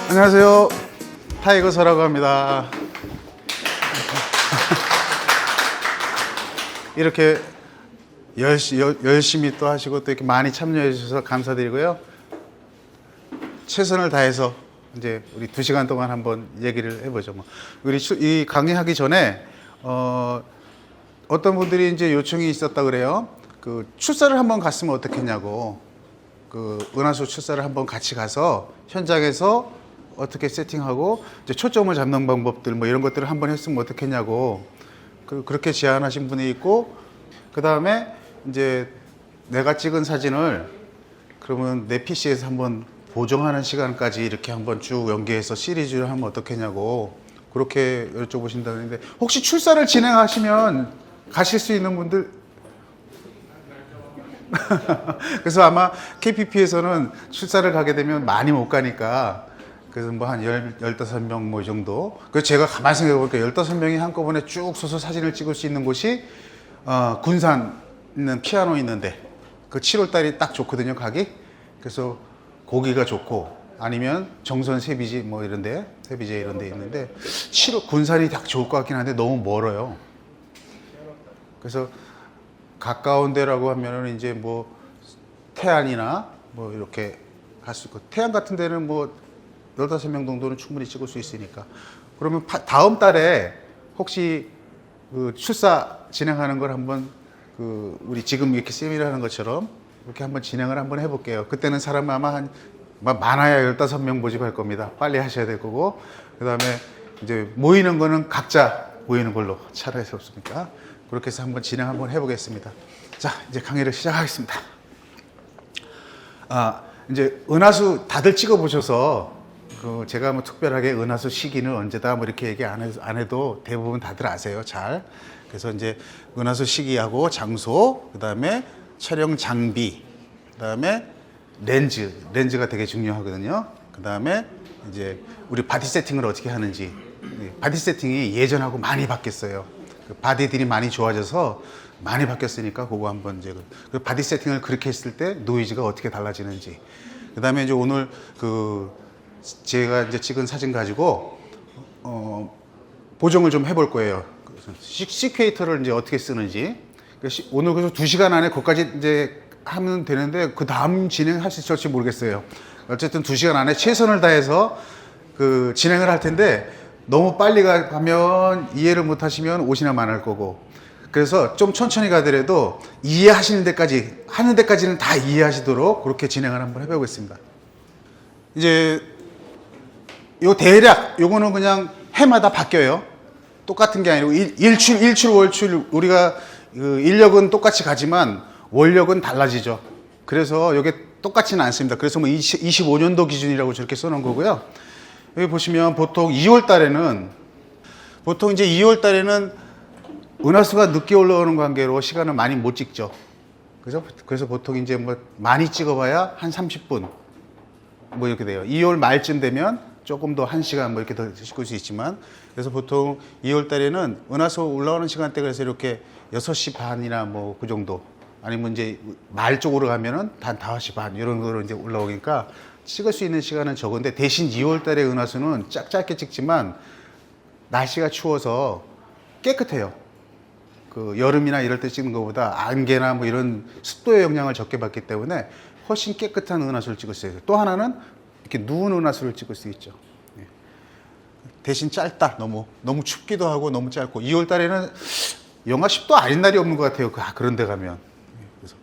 안녕하세요. 타이거서라고 합니다. 이렇게 열심히 또 하시고 또 이렇게 많이 참여해 주셔서 감사드리고요. 최선을 다해서 이제 우리 2시간 동안 한번 얘기를 해보죠. 우리 이 강의하기 전에 어떤 분들이 이제 요청이 있었다 그래요. 그 출사를 한번 갔으면 어떻겠냐고. 그 은하수 출사를 한번 같이 가서 현장에서 어떻게 세팅하고 이제 초점을 잡는 방법들 뭐 이런 것들을 한번 했으면 어떻겠냐고 그렇게 제안하신 분이 있고, 그 다음에 이제 내가 찍은 사진을 그러면 내 PC에서 한번 보정하는 시간까지 이렇게 한번 쭉 연계해서 시리즈를 하면 어떻겠냐고 그렇게 여쭤보신다 그러는데, 혹시 출사를 진행하시면 가실 수 있는 분들 그래서 아마 KPP에서는 출사를 가게 되면 많이 못 가니까 그래서 뭐 한 15명 뭐 이 정도. 그래서 제가 가만히 생각해 보니까 15명이 한꺼번에 쭉 서서 사진을 찍을 수 있는 곳이 군산 있는 피아노 있는데 그 7월 달이 딱 좋거든요, 가기. 그래서 고기가 좋고 아니면 정선 세비지 뭐 이런데 세비제 이런 데 있는데 군산이 딱 좋을 것 같긴 한데 너무 멀어요. 그래서 가까운 데라고 하면은 이제 뭐 태안이나 뭐 이렇게 갈 수 있고, 태안 같은 데는 뭐 15명 정도는 충분히 찍을 수 있으니까. 그러면 다음 달에 혹시 그 출사 진행하는 걸 한번 그 우리 지금 이렇게 세미나 하는 것처럼 이렇게 한번 진행을 한번 해볼게요. 그때는 사람 아마 많아야 15명 모집할 겁니다. 빨리 하셔야 될 거고, 그 다음에 이제 모이는 거는 각자 모이는 걸로 차라리 없습니까? 그렇게 해서 한번 진행 한번 해보겠습니다. 자, 이제 강의를 시작하겠습니다. 이제 은하수 다들 찍어보셔서 제가 뭐 특별하게 은하수 시기는 언제다 뭐 이렇게 얘기 안 해도 대부분 다들 아세요, 잘. 그래서 이제 은하수 시기하고 장소, 그 다음에 촬영 장비, 그 다음에 렌즈가 되게 중요하거든요. 그 다음에 이제 우리 바디 세팅을 어떻게 하는지. 바디 세팅이 예전하고 많이 바뀌었어요. 바디들이 많이 좋아져서 많이 바뀌었으니까 그거 한번 이제 그 바디 세팅을 그렇게 했을 때 노이즈가 어떻게 달라지는지. 그 다음에 이제 오늘 제가 이제 찍은 사진 가지고 보정을 좀 해볼 거예요. 시퀘이터를 이제 어떻게 쓰는지. 오늘 그래서 2시간 안에 그것까지 이제 하면 되는데 그 다음 진행할 수 있을지 모르겠어요. 어쨌든 2시간 안에 최선을 다해서 그 진행을 할 텐데, 너무 빨리 가면 이해를 못 하시면 옷이나 만할 거고, 그래서 좀 천천히 가더라도 이해하시는 데까지, 하는 데까지는 다 이해하시도록 그렇게 진행을 한번 해보겠습니다. 이제 요 대략 요거는 그냥 해마다 바뀌어요. 똑같은 게 아니고 일출 월출 우리가 그 인력은 똑같이 가지만 월력은 달라지죠. 그래서 이게 똑같지는 않습니다. 그래서 뭐 25년도 기준이라고 저렇게 써놓은 거고요. 여기 보시면 보통 2월 달에는 이제 2월 달에는 은하수가 늦게 올라오는 관계로 시간을 많이 못 찍죠. 그래서 보통 이제 뭐 많이 찍어봐야 한 30분 뭐 이렇게 돼요. 2월 말쯤 되면 조금 더 1시간 뭐 이렇게 더 찍을 수 있지만, 그래서 보통 2월 달에는 은하수 올라오는 시간대 그래서 이렇게 6시 반이나 뭐 그 정도, 아니면 이제 말 쪽으로 가면은 한 5시 반 이런 거로 이제 올라오니까 찍을 수 있는 시간은 적은데, 대신 2월 달에 은하수는 짧게 찍지만 날씨가 추워서 깨끗해요. 그 여름이나 이럴 때 찍는 것보다 안개나 뭐 이런 습도의 영향을 적게 받기 때문에 훨씬 깨끗한 은하수를 찍을 수 있어요. 또 하나는 이렇게 누운 은하수를 찍을 수 있죠. 대신 짧다. 너무 춥기도 하고 너무 짧고. 2월 달에는 영하 10도 아닌 날이 없는 것 같아요. 그런 데 가면. 그래서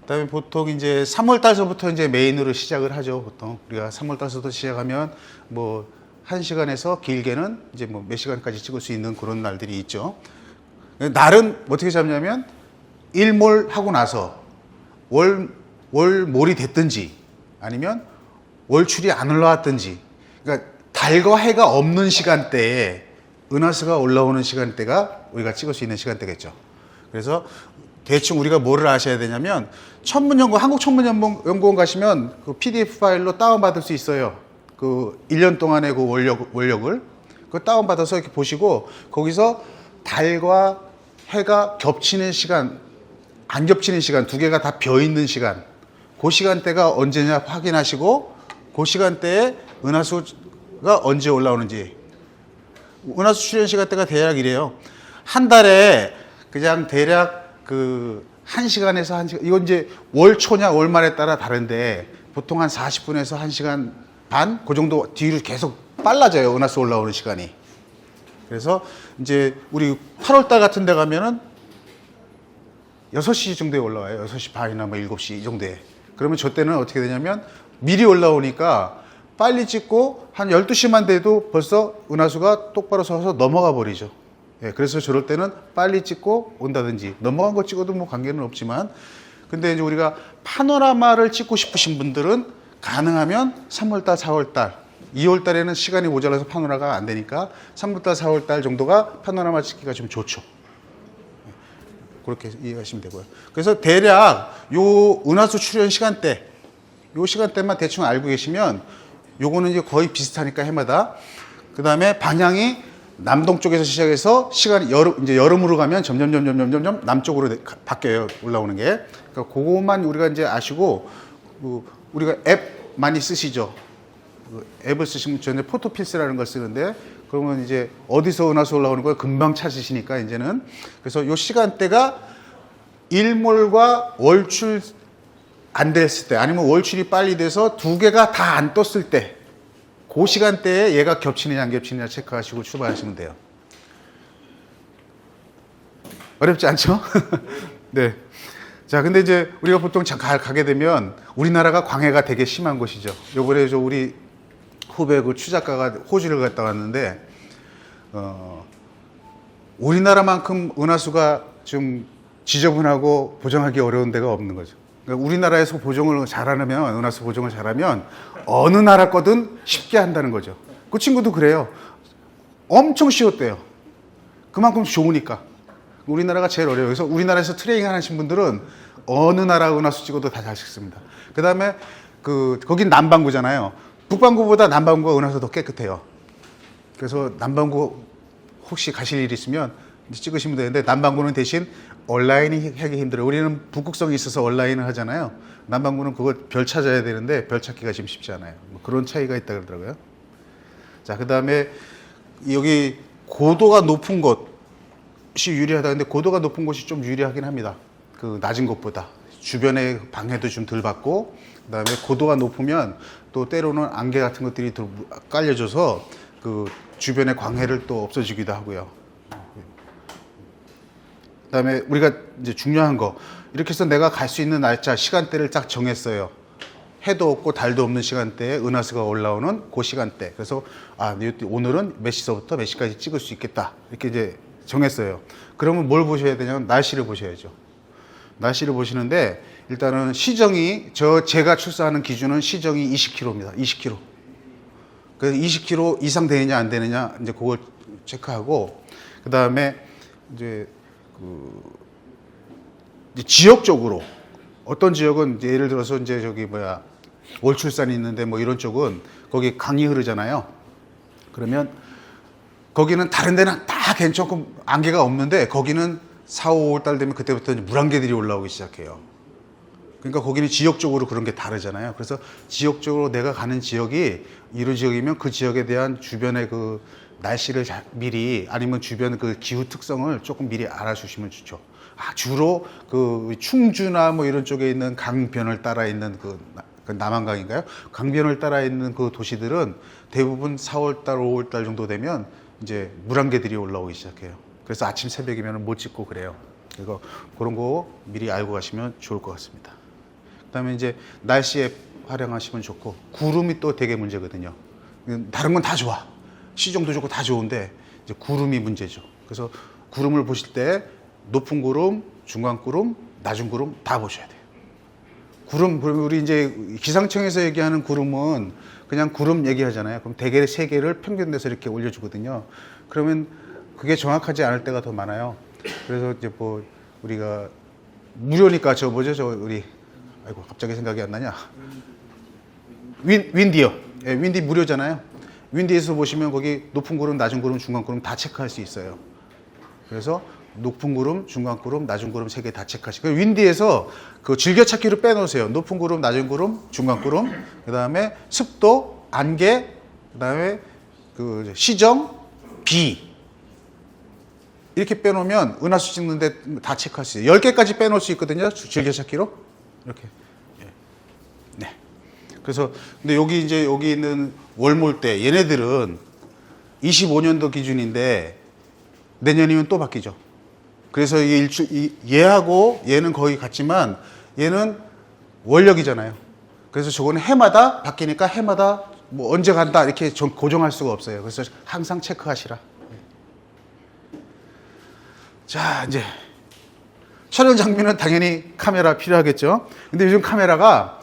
그다음에 보통 이제 3월 달서부터 이제 메인으로 시작을 하죠. 보통 우리가 3월 달서부터 시작하면 뭐 1시간에서 길게는 이제 뭐 몇 시간까지 찍을 수 있는 그런 날들이 있죠. 날은 어떻게 잡냐면 일몰 하고 나서 월몰이 됐든지 아니면 월출이 안 올라왔든지, 그러니까 달과 해가 없는 시간대에 은하수가 올라오는 시간대가 우리가 찍을 수 있는 시간대겠죠. 그래서 대충 우리가 뭐를 아셔야 되냐면, 한국천문연구원 가시면 그 PDF 파일로 다운받을 수 있어요. 그 1년 동안의 그 원력을 그 다운받아서 이렇게 보시고, 거기서 달과 해가 겹치는 시간, 안 겹치는 시간, 두 개가 다 벼 있는 시간, 그 시간대가 언제냐 확인하시고 그 시간대에 은하수가 언제 올라오는지. 은하수 출현 시간대가 대략 이래요. 한 달에 그냥 대략 그 1시간에서 1시간, 이건 이제 월초냐 월말에 따라 다른데 보통 한 40분에서 1시간 반? 그 정도 뒤로 계속 빨라져요. 은하수 올라오는 시간이. 그래서 이제 우리 8월달 같은 데 가면은 6시 정도에 올라와요. 6시 반이나 뭐 7시 이 정도에. 그러면 저 때는 어떻게 되냐면 미리 올라오니까 빨리 찍고 한 12시만 돼도 벌써 은하수가 똑바로 서서 넘어가 버리죠. 예, 그래서 저럴 때는 빨리 찍고 온다든지 넘어간 거 찍어도 뭐 관계는 없지만 근데 이제 우리가 파노라마를 찍고 싶으신 분들은 가능하면 3월달, 4월달 2월달에는 시간이 모자라서 파노라마가 안 되니까 3월달, 4월달 정도가 파노라마 찍기가 좀 좋죠. 그렇게 이해하시면 되고요. 그래서 대략 요 은하수 출현 시간대, 요 시간대만 대충 알고 계시면 요거는 이제 거의 비슷하니까 해마다. 그 다음에 방향이 남동 쪽에서 시작해서 시간이 이제 여름으로 가면 점점 남쪽으로 바뀌어요. 올라오는 게. 그러니까 그것만 우리가 이제 아시고 우리가 앱 많이 쓰시죠. 앱을 쓰시면 저는 포토필스라는 걸 쓰는데 그러면 이제 어디서 은하수 올라오는 걸 금방 찾으시니까 이제는 그래서 요 시간대가 일몰과 월출 안 됐을 때 아니면 월출이 빨리 돼서 두 개가 다 안 떴을 때 그 시간대에 얘가 겹치느냐 안 겹치느냐 체크하시고 출발하시면 돼요. 어렵지 않죠? 네. 자, 근데 이제 우리가 보통 가게 되면 우리나라가 광해가 되게 심한 곳이죠. 요번에 우리 후배 그 추작가가 호주를 갔다 왔는데 우리나라만큼 은하수가 좀 지저분하고 보정하기 어려운 데가 없는 거죠. 그러니까 우리나라에서 보정을 잘하면 은하수 보정을 잘하면 어느 나라 거든 쉽게 한다는 거죠. 그 친구도 그래요. 엄청 쉬웠대요. 그만큼 좋으니까. 우리나라가 제일 어려워요. 그래서 우리나라에서 트레이닝 하신 분들은 어느 나라 은하수 찍어도 다 잘 찍습니다. 그 다음에 거긴 남반구잖아요. 북반구보다 남반구가 은하수가 더 깨끗해요. 그래서 남반구 혹시 가실 일 있으면 찍으시면 되는데 남반구는 대신 온라인이 하기 힘들어요. 우리는 북극성이 있어서 온라인을 하잖아요. 남반구는 그거 별 찾아야 되는데 별 찾기가 지금 쉽지 않아요. 뭐 그런 차이가 있다 그러더라고요. 자, 그 다음에 여기 고도가 높은 곳이 유리하다. 근데 고도가 높은 곳이 좀 유리하긴 합니다. 그 낮은 곳보다. 주변에 방해도 좀 덜 받고, 그 다음에 고도가 높으면 또 때로는 안개 같은 것들이 깔려져서 그 주변의 광해를 또 없어지기도 하고요. 그 다음에 우리가 이제 중요한 거, 이렇게 해서 내가 갈 수 있는 날짜, 시간대를 딱 정했어요. 해도 없고 달도 없는 시간대에 은하수가 올라오는 그 시간대. 그래서 오늘은 몇 시서부터 몇 시까지 찍을 수 있겠다. 이렇게 이제 정했어요. 그러면 뭘 보셔야 되냐면 날씨를 보셔야죠. 날씨를 보시는데 일단은 시정이 제가 출사하는 기준은 시정이 20km입니다. 20km. 그래서 20km 이상 되느냐 안 되느냐 이제 그걸 체크하고 그 다음에 이제 지역적으로 어떤 지역은 이제 예를 들어서 이제 월출산이 있는데 뭐 이런 쪽은 거기 강이 흐르잖아요. 그러면 거기는 다른 데는 다 괜찮고 안개가 없는데 거기는 4, 5월 달 되면 그때부터 이제 물안개들이 올라오기 시작해요. 그러니까 거기는 지역적으로 그런 게 다르잖아요. 그래서 지역적으로 내가 가는 지역이 이런 지역이면 그 지역에 대한 주변의 그 날씨를 미리 아니면 주변 그 기후 특성을 조금 미리 알아주시면 좋죠. 주로 그 충주나 뭐 이런 쪽에 있는 강변을 따라 있는 그 남한강인가요? 강변을 따라 있는 그 도시들은 대부분 4월달, 5월달 정도 되면 이제 물안개들이 올라오기 시작해요. 그래서 아침 새벽이면 못 찍고 그래요. 그래서 그런 거 미리 알고 가시면 좋을 것 같습니다. 그다음에 이제 날씨에 활용하시면 좋고 구름이 또 되게 문제거든요. 다른 건 다 좋아. 시정도 좋고 다 좋은데 이제 구름이 문제죠. 그래서 구름을 보실 때 높은 구름, 중간 구름, 낮은 구름 다 보셔야 돼요. 구름, 우리 이제 기상청에서 얘기하는 구름은 그냥 구름 얘기하잖아요. 그럼 대개 3개를 평균내서 이렇게 올려주거든요. 그러면 그게 정확하지 않을 때가 더 많아요. 그래서 이제 우리가 무료니까 아이고 갑자기 생각이 안 나냐? 윈디요. 예, 윈디 무료잖아요. 윈디에서 보시면 거기 높은 구름, 낮은 구름, 중간 구름 다 체크할 수 있어요. 그래서 높은 구름, 중간 구름, 낮은 구름 3개 다 체크하시고 윈디에서 그 즐겨찾기로 빼놓으세요. 높은 구름, 낮은 구름, 중간 구름, 그 다음에 습도, 안개, 그 다음에 그 시정, 비 이렇게 빼놓으면 은하수 찍는데 다 체크할 수 있어요. 10개까지 빼놓을 수 있거든요. 즐겨찾기로 이렇게. 네. 그래서 근데 여기 있는 월몰 때 얘네들은 25년도 기준인데 내년이면 또 바뀌죠. 그래서 얘하고 얘는 거의 같지만 얘는 원력이잖아요. 그래서 저거는 해마다 바뀌니까 해마다 뭐 언제 간다 이렇게 고정할 수가 없어요. 그래서 항상 체크하시라. 자, 이제 촬영 장비는 당연히 카메라 필요하겠죠. 근데 요즘 카메라가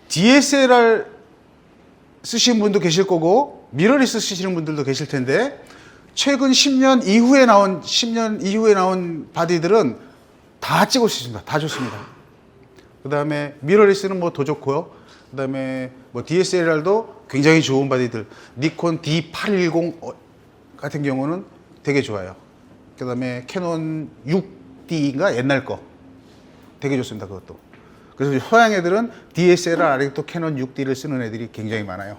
DSLR 쓰시는 분도 계실 거고 미러리스 쓰시는 분들도 계실 텐데 최근 10년 이후에 나온 바디들은 다 찍을 수 있습니다. 다 좋습니다. 그 다음에 미러리스는 뭐 더 좋고요. 그 다음에 뭐 DSLR도 굉장히 좋은 바디들. 니콘 D810 같은 경우는 되게 좋아요. 그 다음에 캐논 6D인가 옛날 거 되게 좋습니다. 그것도. 그래서 서양 애들은 DSLR 아래도 캐논 6D를 쓰는 애들이 굉장히 많아요.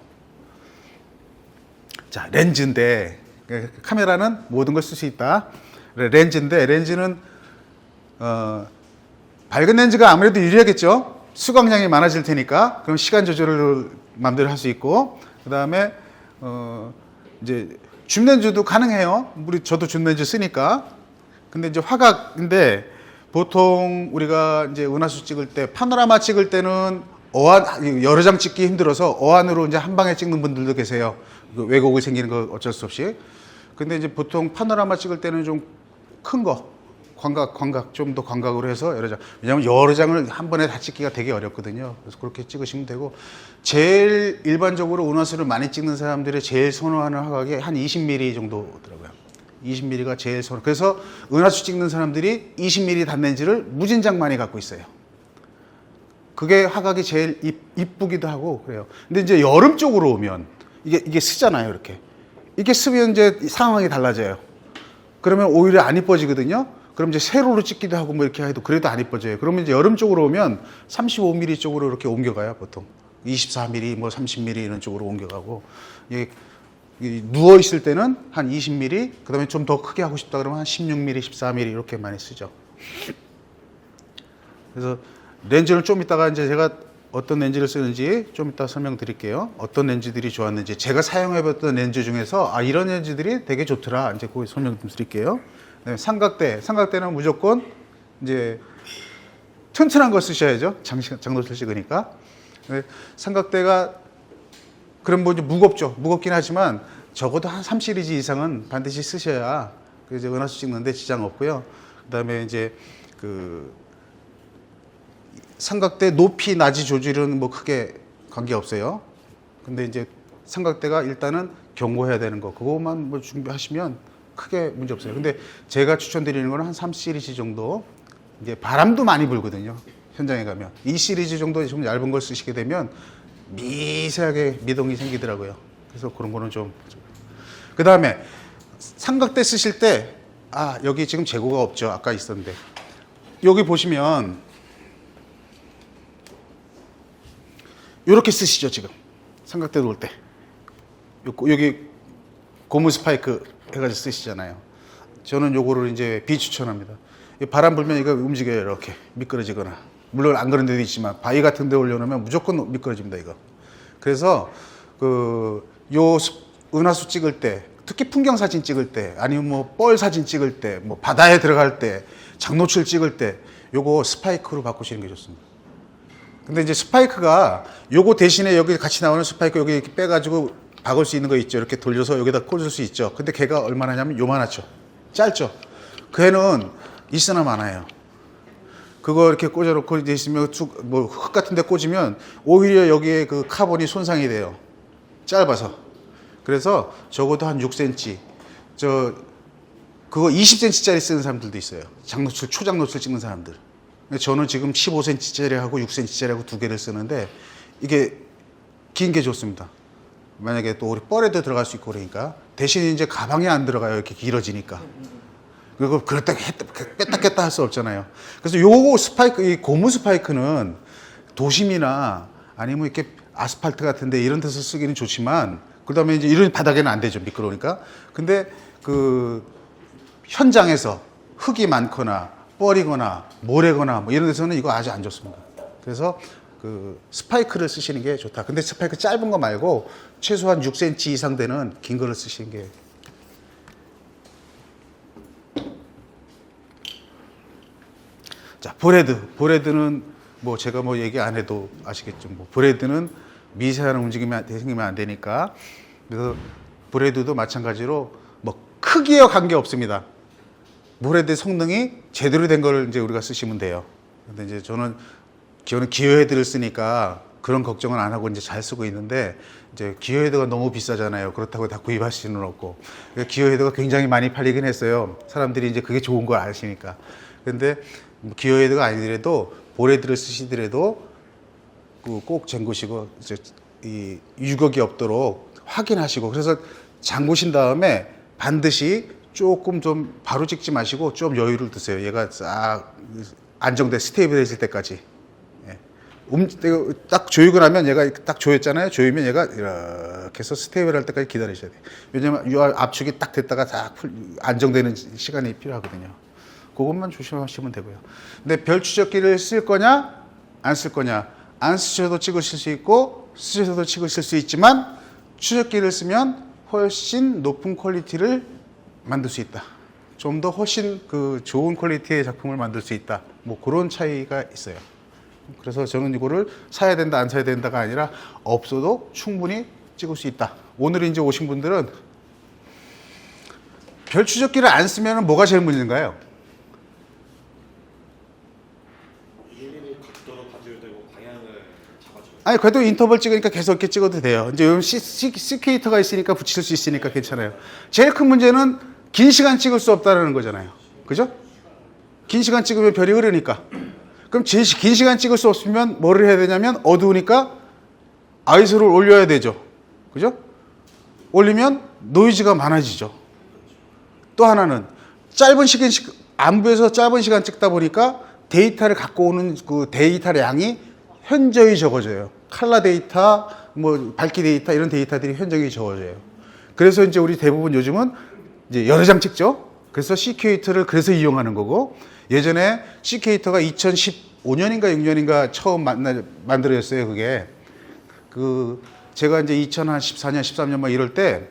자, 렌즈인데 카메라는 모든 걸 쓸 수 있다. 렌즈인데 렌즈는 밝은 렌즈가 아무래도 유리하겠죠. 수광량이 많아질 테니까 그럼 시간 조절을 마음대로 할 수 있고 그 다음에 이제 줌 렌즈도 가능해요. 저도 줌 렌즈 쓰니까. 근데 이제 화각인데 보통 우리가 이제 은하수 찍을 때 파노라마 찍을 때는 여러 장 찍기 힘들어서 어안으로 이제 한 방에 찍는 분들도 계세요. 왜곡이 생기는 거 어쩔 수 없이. 근데 이제 보통 파노라마 찍을 때는 좀 큰 거, 광각 좀 더 광각으로 해서 여러 장. 왜냐하면 여러 장을 한 번에 다 찍기가 되게 어렵거든요. 그래서 그렇게 찍으시면 되고 제일 일반적으로 은하수를 많이 찍는 사람들이 제일 선호하는 화각이 한 20mm 정도더라고요. 20mm가 제일 선호. 그래서 은하수 찍는 사람들이 20mm 단렌즈를 무진장 많이 갖고 있어요. 그게 화각이 제일 이쁘기도 하고 그래요. 근데 이제 여름 쪽으로 오면 이게 쓰잖아요, 이렇게. 이게 쓰면 이제 상황이 달라져요. 그러면 오히려 안 이뻐지거든요. 그럼 이제 세로로 찍기도 하고 뭐 이렇게 해도 그래도 안 이뻐져요. 그러면 이제 여름 쪽으로 오면 35mm 쪽으로 이렇게 옮겨가요, 보통. 24mm, 뭐 30mm 이런 쪽으로 옮겨가고. 누워 있을 때는 한 20mm, 그 다음에 좀 더 크게 하고 싶다 그러면 한 16mm, 14mm 이렇게 많이 쓰죠. 그래서 렌즈는 좀 이따가 이제 제가 어떤 렌즈를 쓰는지 좀 이따 설명드릴게요. 어떤 렌즈들이 좋았는지 제가 사용해봤던 렌즈 중에서 이런 렌즈들이 되게 좋더라. 이제 그거 설명 좀 드릴게요. 네, 삼각대는 무조건 이제 튼튼한 거 쓰셔야죠. 장노출 찍으니까. 네, 삼각대가 그럼 뭐 이제 무겁죠. 무겁긴 하지만 적어도 한 3시리즈 이상은 반드시 쓰셔야 이제 은하수 찍는데 지장 없고요. 그다음에 이제 그 삼각대 높이 낮이 조절은 뭐 크게 관계 없어요. 근데 이제 삼각대가 일단은 경고해야 되는 거 그것만 뭐 준비하시면 크게 문제 없어요. 근데 제가 추천드리는 거는 한 3시리즈 정도. 이제 바람도 많이 불거든요. 현장에 가면 2시리즈 정도 좀 얇은 걸 쓰시게 되면 미세하게 미동이 생기더라고요. 그래서 그런 거는 좀. 그 다음에 삼각대 쓰실 때 여기 지금 재고가 없죠. 아까 있었는데 여기 보시면 이렇게 쓰시죠. 지금 삼각대 놓을 때 여기 고무 스파이크 해가지고 쓰시잖아요. 저는 요거를 이제 비추천합니다. 바람 불면 이거 움직여요. 이렇게 미끄러지거나 물론 안 그런 데도 있지만 바위 같은 데 올려놓으면 무조건 미끄러집니다. 이거. 그래서 요 은하수 찍을 때 특히 풍경 사진 찍을 때 아니면 뭐 뻘 사진 찍을 때 뭐 바다에 들어갈 때 장노출 찍을 때 요거 스파이크로 바꾸시는 게 좋습니다. 근데 이제 스파이크가 요거 대신에 여기 같이 나오는 스파이크 여기 이렇게 빼가지고 박을 수 있는 거 있죠. 이렇게 돌려서 여기다 꽂을 수 있죠. 근데 걔가 얼마나 냐면 요만하죠. 짧죠. 그 애는 있으나 많아요. 그거 이렇게 꽂아놓고 이제 있으면 뭐 흙 같은 데 꽂으면 오히려 여기에 그 카본이 손상이 돼요. 짧아서. 그래서 적어도 한 6cm. 그거 20cm짜리 쓰는 사람들도 있어요. 장노출, 초장노출 찍는 사람들. 저는 지금 15cm짜리하고 6cm짜리하고 두 개를 쓰는데 이게 긴 게 좋습니다. 만약에 또 우리 뻘에도 들어갈 수 있고 그러니까 대신 이제 가방에 안 들어가요. 이렇게 길어지니까. 그리고 그렇다고 뺐다 깼다 할 수 없잖아요. 그래서 요거 스파이크, 이 고무 스파이크는 도심이나 아니면 이렇게 아스팔트 같은데 이런 데서 쓰기는 좋지만, 그 다음에 이제 이런 바닥에는 안 되죠. 미끄러우니까. 근데 그 현장에서 흙이 많거나 뻘이거나 모래거나 뭐 이런 데서는 이거 아주 안 좋습니다. 그래서 그 스파이크를 쓰시는 게 좋다. 근데 스파이크 짧은 거 말고 최소한 6cm 이상 되는 긴 거를 쓰시는 게. 자, 보레드는 뭐 제가 뭐 얘기 안 해도 아시겠죠. 뭐 보레드는 미세한 움직임이 생기면 안 되니까. 그래서 보레드도 마찬가지로 뭐 크기와 관계 없습니다. 보레드의 성능이 제대로 된 걸 이제 우리가 쓰시면 돼요. 근데 이제 저는 기어 헤드를 쓰니까 그런 걱정은 안 하고 이제 잘 쓰고 있는데, 이제 기어 헤드가 너무 비싸잖아요. 그렇다고 다 구입할 수는 없고. 기어 헤드가 굉장히 많이 팔리긴 했어요. 사람들이 이제 그게 좋은 걸 아시니까. 근데 기어 헤드가 아니더라도 보레드를 쓰시더라도 꼭 잠그시고 이제 이 유격이 없도록 확인하시고, 그래서 잠그신 다음에 반드시 조금 좀 바로 찍지 마시고 좀 여유를 두세요. 얘가 싹 안정돼 스테이블해질 때까지. 딱 조이고 나면 얘가 딱 조였잖아요. 조이면 얘가 이렇게 해서 스테이블 할 때까지 기다리셔야 돼요. 왜냐면 이 압축이 딱 됐다가 딱 안정되는 시간이 필요하거든요. 그것만 조심하시면 되고요. 근데 별 추적기를 쓸 거냐 안 쓸 거냐, 안 쓰셔도 찍으실 수 있고 쓰셔도 찍으실 수 있지만, 추적기를 쓰면 훨씬 높은 퀄리티를 만들 수 있다. 좀 더 훨씬 그 좋은 퀄리티의 작품을 만들 수 있다. 뭐 그런 차이가 있어요. 그래서 저는 이거를 사야 된다 안 사야 된다가 아니라 없어도 충분히 찍을 수 있다. 오늘 이제 오신 분들은 별 추적기를 안 쓰면 뭐가 제일 문제인가요? 일일이 각도로 봐줘야 되고 방향을 잡아줘야 아니 그래도 인터벌 찍으니까 계속 이렇게 찍어도 돼요. 이제 요즘 시큐에이터가 있으니까 붙일 수 있으니까 괜찮아요. 제일 큰 문제는 긴 시간 찍을 수 없다는 거잖아요. 그죠? 긴 시간 찍으면 별이 흐르니까. 그럼 제일 긴 시간 찍을 수 없으면 뭐를 해야 되냐면, 어두우니까 아이소를 올려야 되죠. 그죠? 올리면 노이즈가 많아지죠. 또 하나는 짧은 시간, 안부에서 짧은 시간 찍다 보니까 데이터를 갖고 오는 그 데이터 양이 현저히 적어져요. 칼라 데이터, 뭐 밝기 데이터, 이런 데이터들이 현저히 적어져요. 그래서 이제 우리 대부분 요즘은 이제 여러 장 찍죠. 그래서 시큐에이터를 그래서 이용하는 거고, 예전에 시큐에이터가 2015년인가 6년인가 처음 만들어졌어요. 그게 제가 이제 2014년 13년 막 이럴 때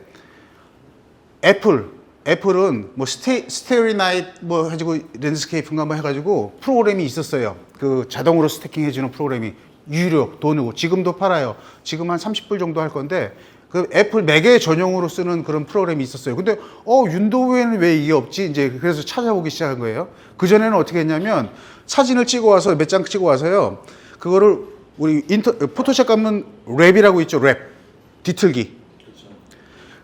애플은 뭐 스테리 나이트 뭐 해가지고 랜드스케이프인가 뭐 해가지고 프로그램이 있었어요. 그 자동으로 스태킹 해주는 프로그램이 유료 돈이고, 지금도 팔아요. 지금 한 30불 정도 할 건데, 그 애플 맥에 전용으로 쓰는 그런 프로그램이 있었어요. 근데 윈도우에는 왜 이게 없지? 이제 그래서 찾아보기 시작한 거예요. 그 전에는 어떻게 했냐면, 사진을 찍어 와서 몇 장 찍어 와서요. 그거를 우리 포토샵 가면 랩이라고 있죠. 랩 뒤틀기.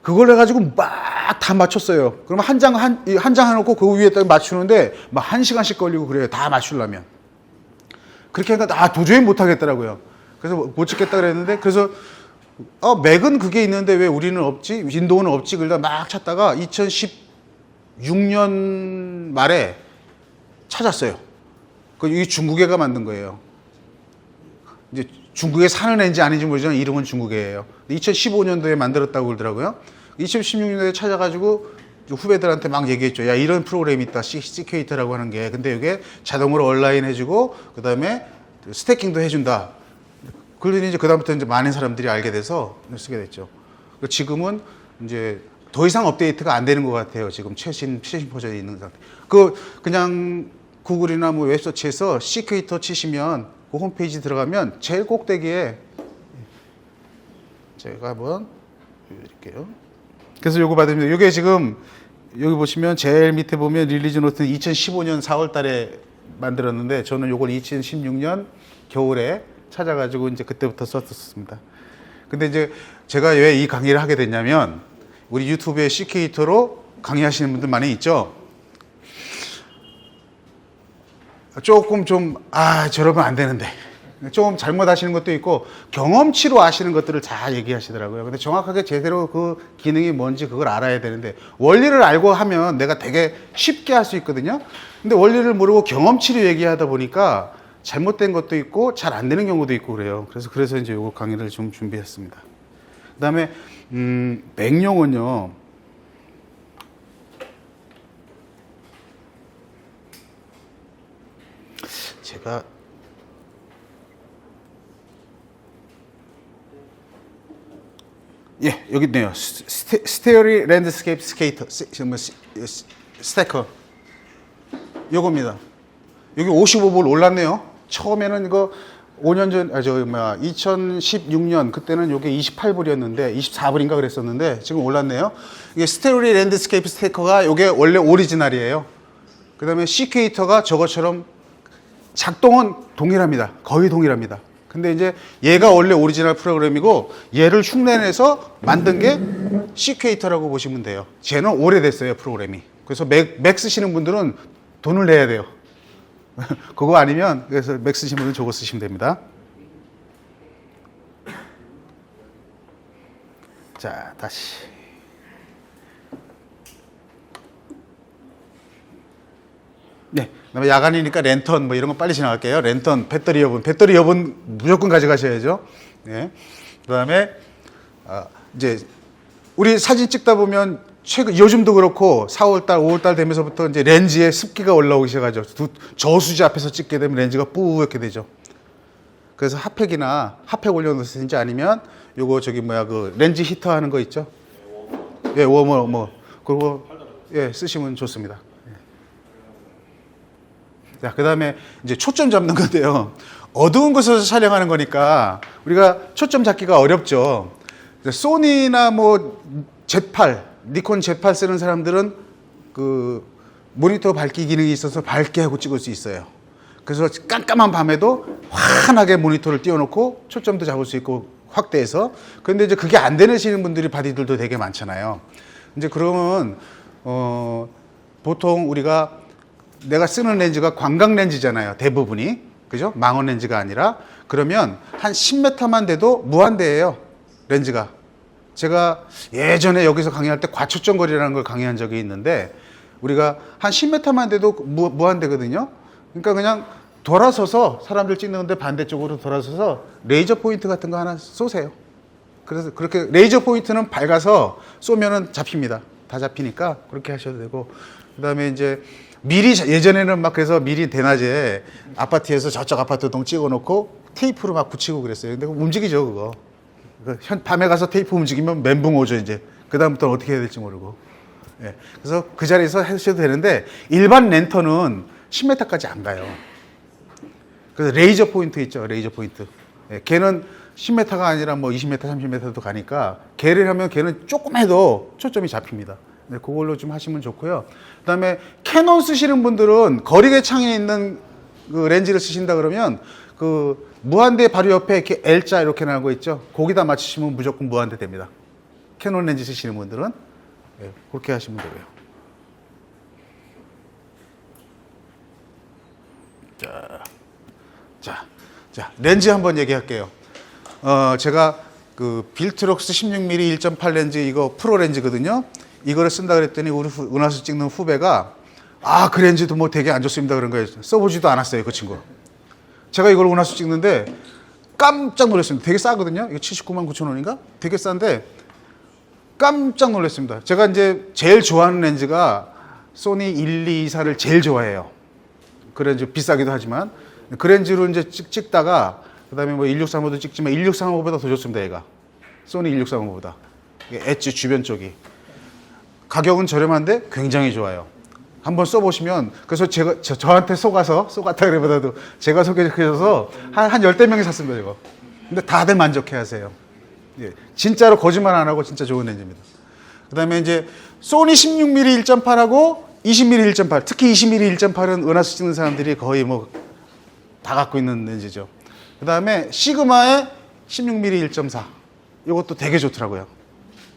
그걸 해가지고 막 다 맞췄어요. 그러면 한 장 해놓고 그 위에다 맞추는데 막 1시간씩 걸리고 그래요. 다 맞추려면. 그렇게 하니까 도저히 못하겠더라고요. 그래서 못 찍겠다 그랬는데, 그래서 맥은 그게 있는데 왜 우리는 없지? 윈도우는 없지? 그러다 막 찾다가 2016년 말에 찾았어요. 이게 중국애가 만든 거예요. 이제 중국에 사는 애인지 아닌지 모르지만 이름은 중국애예요. 2015년도에 만들었다고 그러더라고요. 2016년도에 찾아가지고 후배들한테 막 얘기했죠. 야, 이런 프로그램이 있다. 시큐에이터라고 하는 게. 근데 이게 자동으로 온라인 해주고, 그 다음에 스태킹도 해준다. 그러더니 이제 그다음부터 이제 많은 사람들이 알게 돼서 쓰게 됐죠. 지금은 이제 더 이상 업데이트가 안 되는 것 같아요. 지금 최신 버전이 있는 상태. 그냥 구글이나 뭐 웹서치에서 시큐에이터 치시면 그 홈페이지 들어가면 제일 꼭대기에 제가 한번 보여드릴게요. 그래서 요거 받으면, 요게 지금 여기 보시면 제일 밑에 보면 릴리즈 노트는 2015년 4월 달에 만들었는데, 저는 요걸 2016년 겨울에 찾아가지고 이제 그때부터 썼었습니다. 근데 이제 제가 왜 이 강의를 하게 됐냐면, 우리 유튜브에 시큐에이터로 강의하시는 분들 많이 있죠. 조금 좀 저러면 안 되는데 좀 잘못 아시는 것도 있고 경험치로 아시는 것들을 다 얘기하시더라고요. 근데 정확하게 제대로 그 기능이 뭔지 그걸 알아야 되는데 원리를 알고 하면 내가 되게 쉽게 할 수 있거든요. 근데 원리를 모르고 경험치로 얘기하다 보니까 잘못된 것도 있고 잘 안 되는 경우도 있고 그래요. 그래서 이제 요거 강의를 좀 준비했습니다. 그다음에 맥용은요. 제가 예, 여기 있네요. 스테어리 랜드스케이프 스케이터, 스태커. 요겁니다. 여기 55불 올랐네요. 처음에는 이거 5년 전, 2016년, 그때는 요게 28불이었는데, 24불인가 그랬었는데, 지금 올랐네요. 이게 스테어리 랜드스케이프 스태커가 요게 원래 오리지널이에요. 그 다음에 시큐에이터가 저것처럼 작동은 동일합니다. 거의 동일합니다. 근데 이제 얘가 원래 오리지널 프로그램이고 얘를 흉내내서 만든 게 시큐에이터라고 보시면 돼요. 쟤는 오래됐어요, 프로그램이. 그래서 맥 쓰시는 분들은 돈을 내야 돼요. 그거 아니면 그래서 맥 쓰시는 분은 저거 쓰시면 됩니다. 자, 다시. 네. 그다음에 야간이니까 랜턴 뭐 이런 거 빨리 지나갈게요. 랜턴, 배터리 여분 무조건 가져가셔야죠. 네. 그다음에 이제 우리 사진 찍다 보면 요즘도 그렇고 4월달, 5월달 되면서부터 이제 렌즈에 습기가 올라오기 시작하죠. 저수지 앞에서 찍게 되면 렌즈가 뿌옇게 되죠. 그래서 핫팩 올려놓으시든지 아니면 요거 그 렌즈 히터 하는 거 있죠. 예, 워머 그리고 예 쓰시면 좋습니다. 자, 그 다음에 이제 초점 잡는 건데요. 어두운 곳에서 촬영하는 거니까 우리가 초점 잡기가 어렵죠. 소니나 뭐 Z8, 니콘 Z8 쓰는 사람들은 그 모니터 밝기 기능이 있어서 밝게 하고 찍을 수 있어요. 그래서 깜깜한 밤에도 환하게 모니터를 띄워놓고 초점도 잡을 수 있고 확대해서. 그런데 이제 그게 안 되시는 분들이 바디들도 되게 많잖아요. 이제 그러면 보통 우리가 내가 쓰는 렌즈가 광각 렌즈잖아요. 대부분이. 그죠? 망원 렌즈가 아니라. 그러면 한 10m만 돼도 무한대예요. 렌즈가. 제가 예전에 여기서 강의할 때 과초점거리라는 걸 강의한 적이 있는데 우리가 한 10m만 돼도 무한대거든요. 그러니까 그냥 돌아서서 사람들 찍는데 반대쪽으로 돌아서서 레이저 포인트 같은 거 하나 쏘세요. 그래서 그렇게 레이저 포인트는 밝아서 쏘면은 잡힙니다. 다 잡히니까 그렇게 하셔도 되고. 그다음에 이제 미리 예전에는 막 그래서 미리 대낮에 아파트에서 저쪽 아파트 동 찍어놓고 테이프로 막 붙이고 그랬어요. 근데 움직이죠 그거. 밤에 가서 테이프 움직이면 멘붕 오죠 이제. 그 다음부터 어떻게 해야 될지 모르고. 예. 그래서 그 자리에서 하셔도 되는데 일반 랜턴은 10m까지 안 가요. 그래서 레이저 포인트 있죠, 레이저 포인트. 예. 걔는 10m가 아니라 뭐 20m, 30m도 가니까 걔를 하면 걔는 조금 해도 초점이 잡힙니다. 네, 그걸로 좀 하시면 좋고요. 그다음에 캐논 쓰시는 분들은 거리계 창에 있는 그 렌즈를 쓰신다 그러면 그 무한대 바로 옆에 이렇게 L자 이렇게 나온 거 있죠. 거기다 맞추시면 무조건 무한대 됩니다. 캐논 렌즈 쓰시는 분들은 네, 그렇게 하시면 되고요. 자, 렌즈 한번 얘기할게요. 제가 그 빌트록스 16mm 1.8 렌즈 이거 프로 렌즈거든요. 이거를 쓴다 그랬더니 우리 은하수 찍는 후배가 그 렌즈도 뭐 되게 안 좋습니다 그런 거예요. 써보지도 않았어요 그 친구. 제가 이걸 은하수 찍는데 깜짝 놀랐습니다. 되게 싸거든요. 이거 79만 9천 원인가? 되게 싼데 깜짝 놀랐습니다. 제가 이제 제일 좋아하는 렌즈가 소니 1224를 제일 좋아해요. 그 렌즈 비싸기도 하지만 그 렌즈로 이제 찍다가 그다음에 뭐 1635도 찍지만 1635보다 더 좋습니다 얘가. 소니 1635보다. 엣지 주변 쪽이. 가격은 저렴한데 굉장히 좋아요. 한번 써보시면, 그래서 제가, 저한테 속았다 그래보다도 제가 소개해줘서 한 열댓 명이 샀습니다, 이거. 근데 다들 만족해 하세요. 예, 진짜로 거짓말 안 하고 진짜 좋은 렌즈입니다. 그 다음에 이제 소니 16mm 1.8하고 20mm 1.8, 특히 20mm 1.8은 은하수 찍는 사람들이 거의 뭐 다 갖고 있는 렌즈죠. 그 다음에 시그마의 16mm 1.4. 이것도 되게 좋더라고요.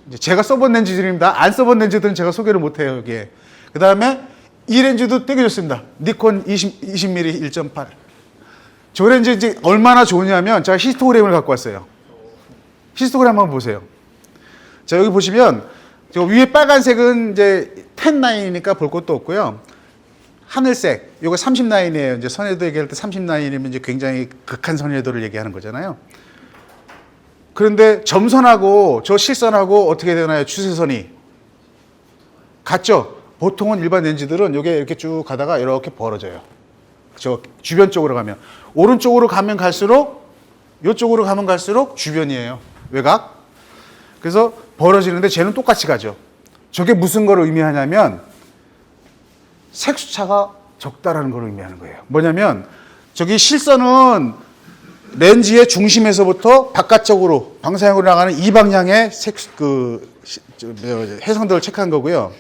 이제 제가 써본 렌즈들입니다. 안 써본 렌즈들은 제가 소개를 못해요, 여기에. 그 다음에 이 렌즈도 되게 좋습니다. 니콘 20mm 1.8. 저 렌즈 이제 얼마나 좋으냐면 제가 히스토그램을 갖고 왔어요. 히스토그램 한번 보세요. 자, 여기 보시면 저 위에 빨간색은 이제 10라인이니까 볼 것도 없고요. 하늘색, 요거 30라인이에요. 이제 선회도 얘기할 때 30라인이면 이제 굉장히 극한 선회도를 얘기하는 거잖아요. 그런데 점선하고 저 실선하고 어떻게 되나요? 추세선이 같죠? 보통은 일반 렌즈들은 요게 이렇게 쭉 가다가 이렇게 벌어져요. 저 주변 쪽으로 가면 오른쪽으로 가면 갈수록 이쪽으로 가면 갈수록 주변이에요. 외곽. 그래서 벌어지는데 쟤는 똑같이 가죠. 저게 무슨 걸 의미하냐면 색수차가 적다라는 걸 의미하는 거예요. 뭐냐면 저기 실선은 렌즈의 중심에서부터 바깥쪽으로 방사형으로 나가는 이 방향의 해상도를 체크한 거고요.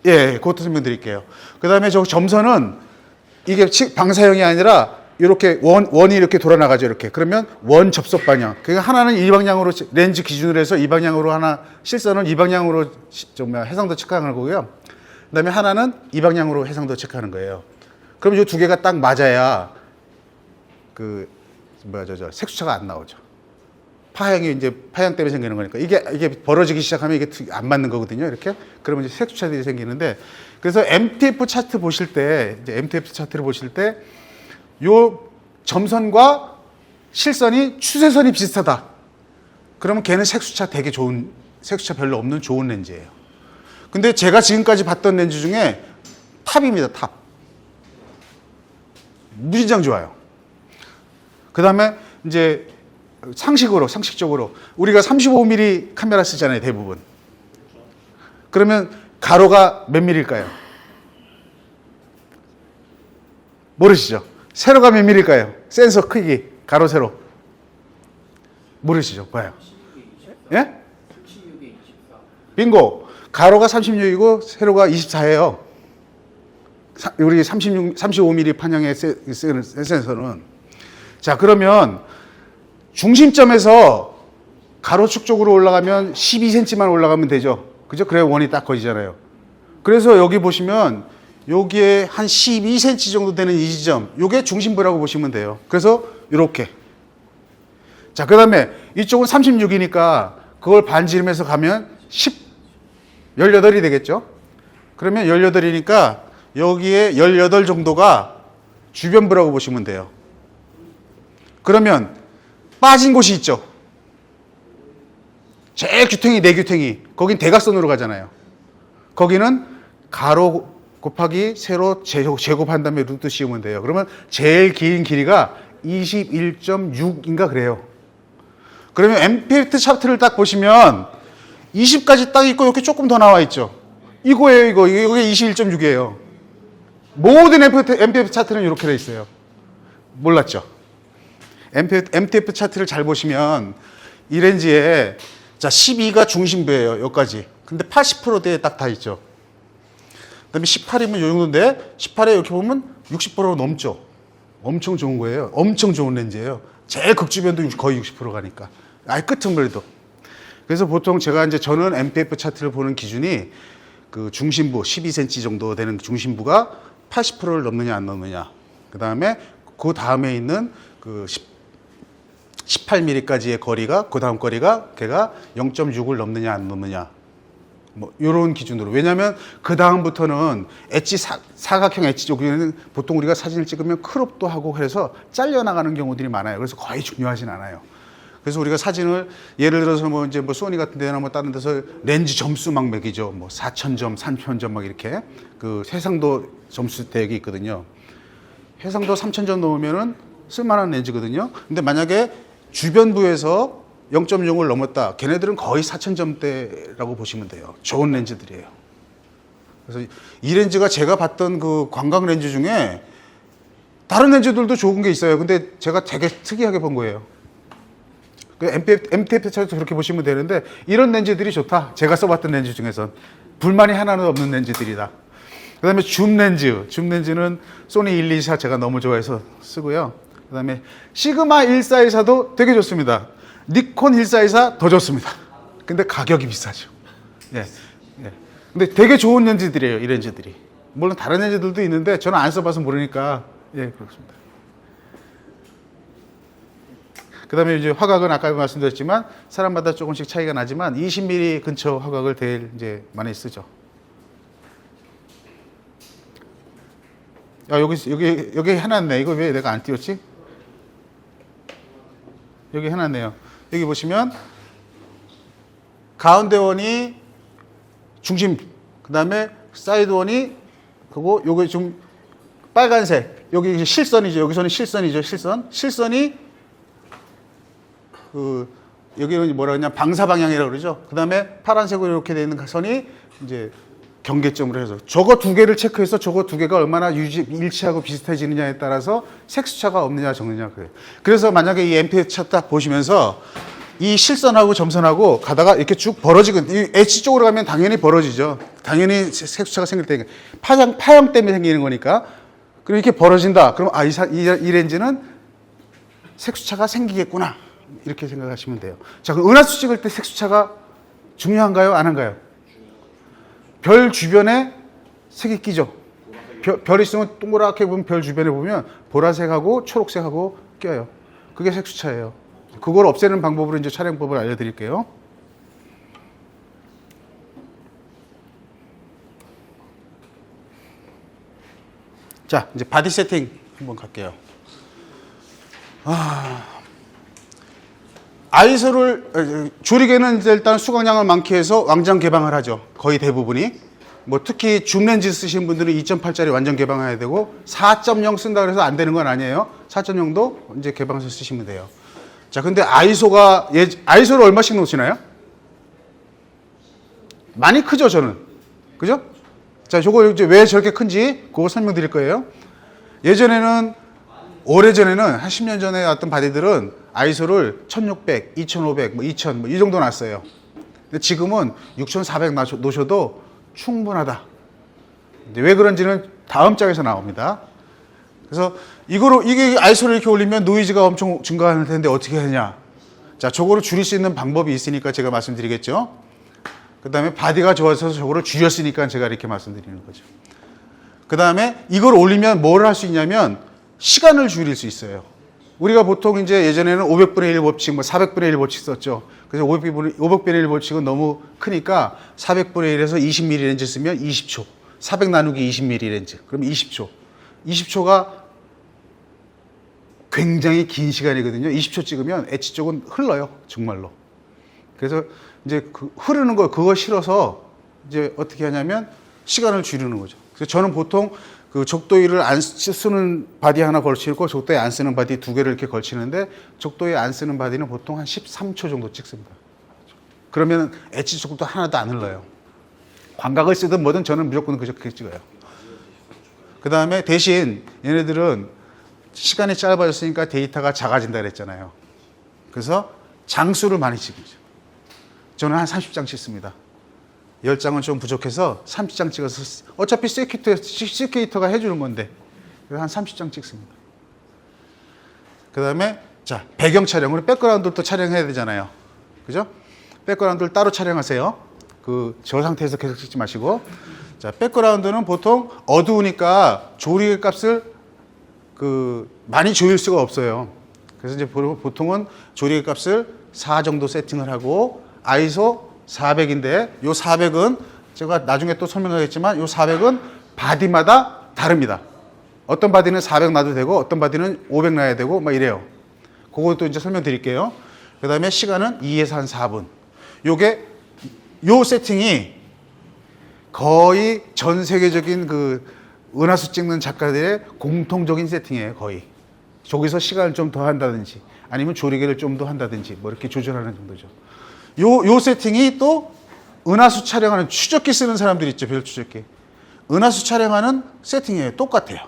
예, 그것도 설명드릴게요. 그 다음에 저 점선은 이게 방사형이 아니라 이렇게 원이 이렇게 돌아나가죠. 이렇게. 그러면 원 접속 방향. 그러니까 하나는 이 방향으로 렌즈 기준으로 해서 이 방향으로 하나, 실선은 이 방향으로 해상도 체크하는 거고요. 그 다음에 하나는 이 방향으로 해상도 체크하는 거예요. 그럼 이 두 개가 딱 맞아야 색수차가 안 나오죠. 파형이 이제 파형 때문에 생기는 거니까 이게 벌어지기 시작하면 이게 안 맞는 거거든요. 이렇게 그러면 이제 색수차들이 생기는데 그래서 MTF 차트 보실 때 이제 MTF 차트를 보실 때 요 점선과 실선이 추세선이 비슷하다. 그러면 걔는 색수차 되게 좋은 색수차 별로 없는 좋은 렌즈예요. 근데 제가 지금까지 봤던 렌즈 중에 탑입니다. 탑. 무진장 좋아요. 그 다음에 이제 상식적으로 우리가 35mm 카메라 쓰잖아요, 대부분. 그러면 가로가 몇 mm일까요? 모르시죠? 세로가 몇 mm일까요? 센서 크기, 가로, 세로. 모르시죠? 뭐예요? 예? 빙고. 가로가 36이고 세로가 24예요. 우리 35mm 판형의 센서는. 자, 그러면 중심점에서 가로축 쪽으로 올라가면 12cm만 올라가면 되죠. 그죠? 그래야 원이 딱 거지잖아요. 그래서 여기 보시면 여기에 한 12cm 정도 되는 이 지점, 요게 중심부라고 보시면 돼요. 그래서 이렇게. 자, 그 다음에 이쪽은 36이니까 그걸 반지름해서 가면 18이 되겠죠? 그러면 18이니까 여기에 18 정도가 주변부라고 보시면 돼요. 그러면 빠진 곳이 있죠. 제일 규탱이 내규탱이 거긴 대각선으로 가잖아요. 거기는 가로 곱하기 세로 제곱한 다음에 루트 씌우면 돼요. 그러면 제일 긴 길이가 21.6인가 그래요. 그러면 MPF 차트를 딱 보시면 20까지 딱 있고 이렇게 조금 더 나와 있죠. 이거예요. 이게 21.6이에요. 모든 MPF 차트는 이렇게 돼 있어요. 몰랐죠? MTF 차트를 잘 보시면 이 렌즈에 자 12가 중심부예요. 여기까지. 근데 80%대에 딱 다 있죠. 그다음에 18이면 이 정도인데 18에 이렇게 보면 60% 넘죠. 엄청 좋은 거예요. 엄청 좋은 렌즈예요. 제일 극주변도 거의 60% 가니까. 아예 끝은그래도. 그래서 보통 저는 MPF 차트를 보는 기준이 그 중심부 12cm 정도 되는 중심부가 80%를 넘느냐 안 넘느냐. 그다음에 그 다음에 있는 그 18mm까지의 거리가 그 다음 거리가 걔가 0.6을 넘느냐 안 넘느냐. 뭐 이런 기준으로. 왜냐하면 그 다음부터는 엣지 사각형 엣지 쪽에는 보통 우리가 사진을 찍으면 크롭도 하고 해서 잘려나가는 경우들이 많아요. 그래서 거의 중요하진 않아요. 그래서 우리가 사진을 예를 들어서 뭐 이제 뭐 소니 같은 데나 뭐 다른 데서 렌즈 점수 막 매기죠. 뭐 4,000점, 3,000점 막 이렇게 그 해상도 점수 대역이 있거든요. 해상도 3,000점 넘으면은 쓸만한 렌즈거든요. 근데 만약에 주변부에서 0.0을 넘었다. 걔네들은 거의 4,000점대라고 보시면 돼요. 좋은 렌즈들이에요. 그래서 이 렌즈가 제가 봤던 그 관광 렌즈 중에 다른 렌즈들도 좋은 게 있어요. 근데 제가 되게 특이하게 본 거예요. 그 MTF 차트도 그렇게 보시면 되는데 이런 렌즈들이 좋다. 제가 써봤던 렌즈 중에선 불만이 하나는 없는 렌즈들이다. 그 다음에 줌 렌즈는 소니 124 제가 너무 좋아해서 쓰고요. 그 다음에 시그마 1424도 되게 좋습니다. 니콘 1424 더 좋습니다. 근데 가격이 비싸죠. 예. 예. 근데 되게 좋은 렌즈들이에요, 이 렌즈들이. 물론 다른 렌즈들도 있는데 저는 안 써봐서 모르니까, 예, 그렇습니다. 그 다음에 이제 화각은 아까 말씀드렸지만 사람마다 조금씩 차이가 나지만 20mm 근처 화각을 제일 이제 많이 쓰죠. 여기 해놨네. 이거 왜 내가 안 띄웠지? 여기 해놨네요. 여기 보시면 가운데 원이 중심, 그 다음에 사이드 원이 그리고 요게 좀 빨간색, 여기 이제 실선이죠. 여기서는 실선이죠. 실선이 그 여기는 뭐라 그러냐 방사 방향이라고 그러죠. 그 다음에 파란색으로 이렇게 되어 있는 선이 이제 경계점으로 해서 저거 두 개를 체크해서 저거 두 개가 얼마나 일치하고 비슷해지느냐에 따라서 색수차가 없느냐 적느냐 그래요. 그래서 만약에 이 앰프차 딱 보시면서 이 실선하고 점선하고 가다가 이렇게 쭉 벌어지건 이 H 쪽으로 가면 당연히 벌어지죠. 당연히 색수차가 생길 테니까 파형 때문에 생기는 거니까. 그럼 이렇게 벌어진다. 그럼 이 렌즈는 색수차가 생기겠구나. 이렇게 생각하시면 돼요. 자, 그럼 은하수 찍을 때 색수차가 중요한가요? 안 한가요? 별 주변에 색이 끼죠. 별 있으면 동그랗게 보면 별 주변에 보면 보라색하고 초록색하고 껴요. 그게 색수차예요. 그걸 없애는 방법으로 이제 촬영법을 알려드릴게요. 자, 이제 바디 세팅 한번 갈게요. 아이소를 조리개는 이제 일단 수강량을 많게 해서 완전 개방을 하죠. 거의 대부분이. 뭐 특히 줌 렌즈 쓰시는 분들은 2.8짜리 완전 개방해야 되고 4.0 쓴다 그래서 안 되는 건 아니에요. 4.0도 이제 개방해서 쓰시면 돼요. 자, 근데 아이소를 얼마씩 놓으시나요? 많이 크죠, 저는. 그죠? 자, 저거 이제 왜 저렇게 큰지 그거 설명드릴 거예요. 오래전에는 한 10년 전에 왔던 바디들은 아이소를 1600, 2500, 2000 이 정도 놨어요. 근데 지금은 6400 놓으셔도 충분하다. 이제 왜 그런지는 다음 장에서 나옵니다. 그래서 이게 아이소를 이렇게 올리면 노이즈가 엄청 증가할 텐데 어떻게 하냐. 자, 저거를 줄일 수 있는 방법이 있으니까 제가 말씀드리겠죠. 그 다음에 바디가 좋아서 저거를 줄였으니까 제가 이렇게 말씀드리는 거죠. 그 다음에 이걸 올리면 뭘 할 수 있냐면 시간을 줄일 수 있어요. 우리가 보통 이제 예전에는 500분의 1 법칙, 400분의 1 법칙 썼죠. 그래서 500분의 1 법칙은 너무 크니까 400분의 1에서 20mm 렌즈 쓰면 20초. 400 나누기 20mm 렌즈. 그럼 20초. 20초가 굉장히 긴 시간이거든요. 20초 찍으면 엣지 쪽은 흘러요. 정말로. 그래서 이제 흐르는 거 그거 싫어서 이제 어떻게 하냐면 시간을 줄이는 거죠. 그래서 저는 보통 그 적도위를 안 쓰는 바디 하나 걸치고 적도에 안 쓰는 바디 두 개를 이렇게 걸치는데 적도에 안 쓰는 바디는 보통 한 13초 정도 찍습니다. 그러면 엣지 쪽도 하나도 안 흘러요. 광각을 쓰든 뭐든 저는 무조건 그렇게 찍어요. 그 다음에 대신 얘네들은 시간이 짧아졌으니까 데이터가 작아진다 그랬잖아요. 그래서 장수를 많이 찍죠. 저는 한 30장 찍습니다. 10장은 좀 부족해서 30장 찍어서 어차피 시큐에이터가 해주는 건데 그래서 한 30장 찍습니다. 그 다음에 자 배경 촬영으로 백그라운드를 또 촬영해야 되잖아요. 그죠? 백그라운드를 따로 촬영하세요. 저 상태에서 계속 찍지 마시고 자 백그라운드는 보통 어두우니까 조리개 값을 많이 조일 수가 없어요. 그래서 이제 보통은 조리개 값을 4 정도 세팅을 하고 아이소 400인데 요 400은 제가 나중에 또 설명하겠지만 요 400은 바디마다 다릅니다. 어떤 바디는 400 놔도 되고 어떤 바디는 500 놔야 되고 막 이래요. 그것도 이제 설명드릴게요. 그 다음에 시간은 2에서 한 4분. 요 세팅이 거의 전 세계적인 은하수 찍는 작가들의 공통적인 세팅이에요. 거의. 저기서 시간을 좀 더 한다든지 아니면 조리개를 좀 더 한다든지 뭐 이렇게 조절하는 정도죠. 요 세팅이 또 은하수 촬영하는 추적기 쓰는 사람들 있죠. 별 추적기. 은하수 촬영하는 세팅이에요. 똑같아요.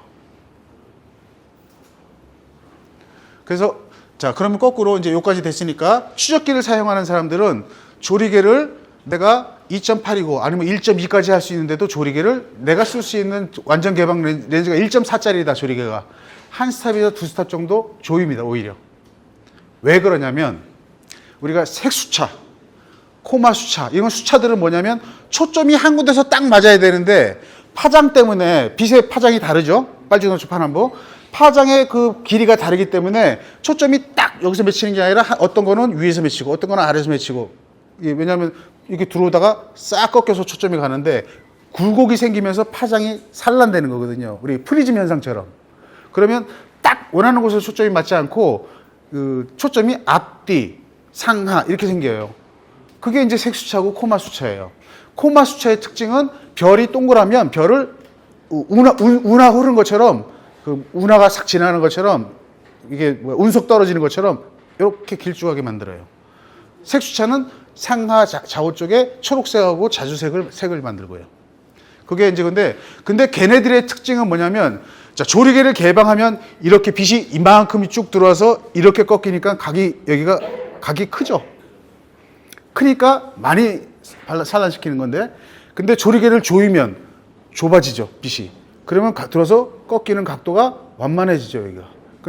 그래서 자 그러면 거꾸로 이제 요까지 됐으니까 추적기를 사용하는 사람들은 조리개를 내가 2.8이고 아니면 1.2까지 할 수 있는데도 조리개를 내가 쓸 수 있는 완전 개방 렌즈가 1.4짜리다 조리개가 한 스탑이나 두 스탑 정도 조입니다. 오히려. 왜 그러냐면 우리가 색수차 코마 수차 이런 수차들은 뭐냐면 초점이 한 군데서 딱 맞아야 되는데 파장 때문에 빛의 파장이 다르죠. 빨주노초 파남보 파장의 그 길이가 다르기 때문에 초점이 딱 여기서 맺히는 게 아니라 어떤 거는 위에서 맺히고 어떤 거는 아래에서 맺히고. 왜냐하면 이렇게 들어오다가 싹 꺾여서 초점이 가는데 굴곡이 생기면서 파장이 산란되는 거거든요. 우리 프리즘 현상처럼. 그러면 딱 원하는 곳에 초점이 맞지 않고 그 초점이 앞뒤, 상하 이렇게 생겨요. 그게 이제 색수차고 코마 수차예요. 코마 수차의 특징은 별이 동그라면 별을 운하 흐른 것처럼 그 운하가 싹 지나는 것처럼 이게 운석 떨어지는 것처럼 이렇게 길쭉하게 만들어요. 색수차는 상하 좌우 쪽에 초록색하고 자주색을 만들고요. 그게 이제 근데 걔네들의 특징은 뭐냐면 자, 조리개를 개방하면 이렇게 빛이 이만큼이 쭉 들어와서 이렇게 꺾이니까 각이 크죠. 크니까 많이 산란시키는 건데 근데 조리개를 조이면 좁아지죠, 빛이. 그러면 들어서 꺾이는 각도가 완만해지죠, 여기가.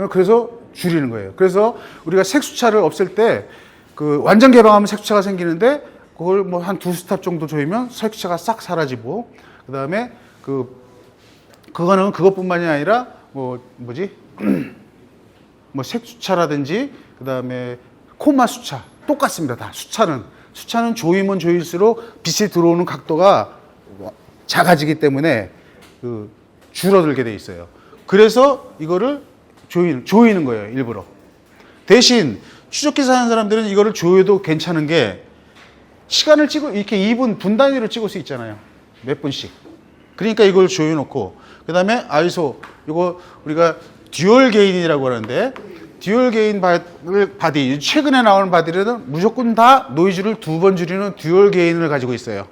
그래서 줄이는 거예요. 그래서 우리가 색수차를 없앨 때 그 완전 개방하면 색수차가 생기는데 그걸 뭐 한 2스탑 정도 조이면 색수차가 싹 사라지고 그다음에 그거는 그것뿐만이 아니라 뭐 색수차라든지 그다음에 코마 수차 똑같습니다. 다 수차는 조이면 조일수록 빛이 들어오는 각도가 작아지기 때문에 그 줄어들게 돼 있어요. 그래서 이거를 조이는 거예요, 일부러. 대신 추적기사 하는 사람들은 이거를 조여도 괜찮은 게 시간을 이렇게 2분 분 단위로 찍을 수 있잖아요. 몇 분씩. 그러니까 이걸 조여놓고 그다음에 아이소 이거 우리가 듀얼 게인이라고 하는데 듀얼 게인 바디 최근에 나오는 바디들은 무조건 다 노이즈를 2번 줄이는 듀얼 게인을 가지고 있어요.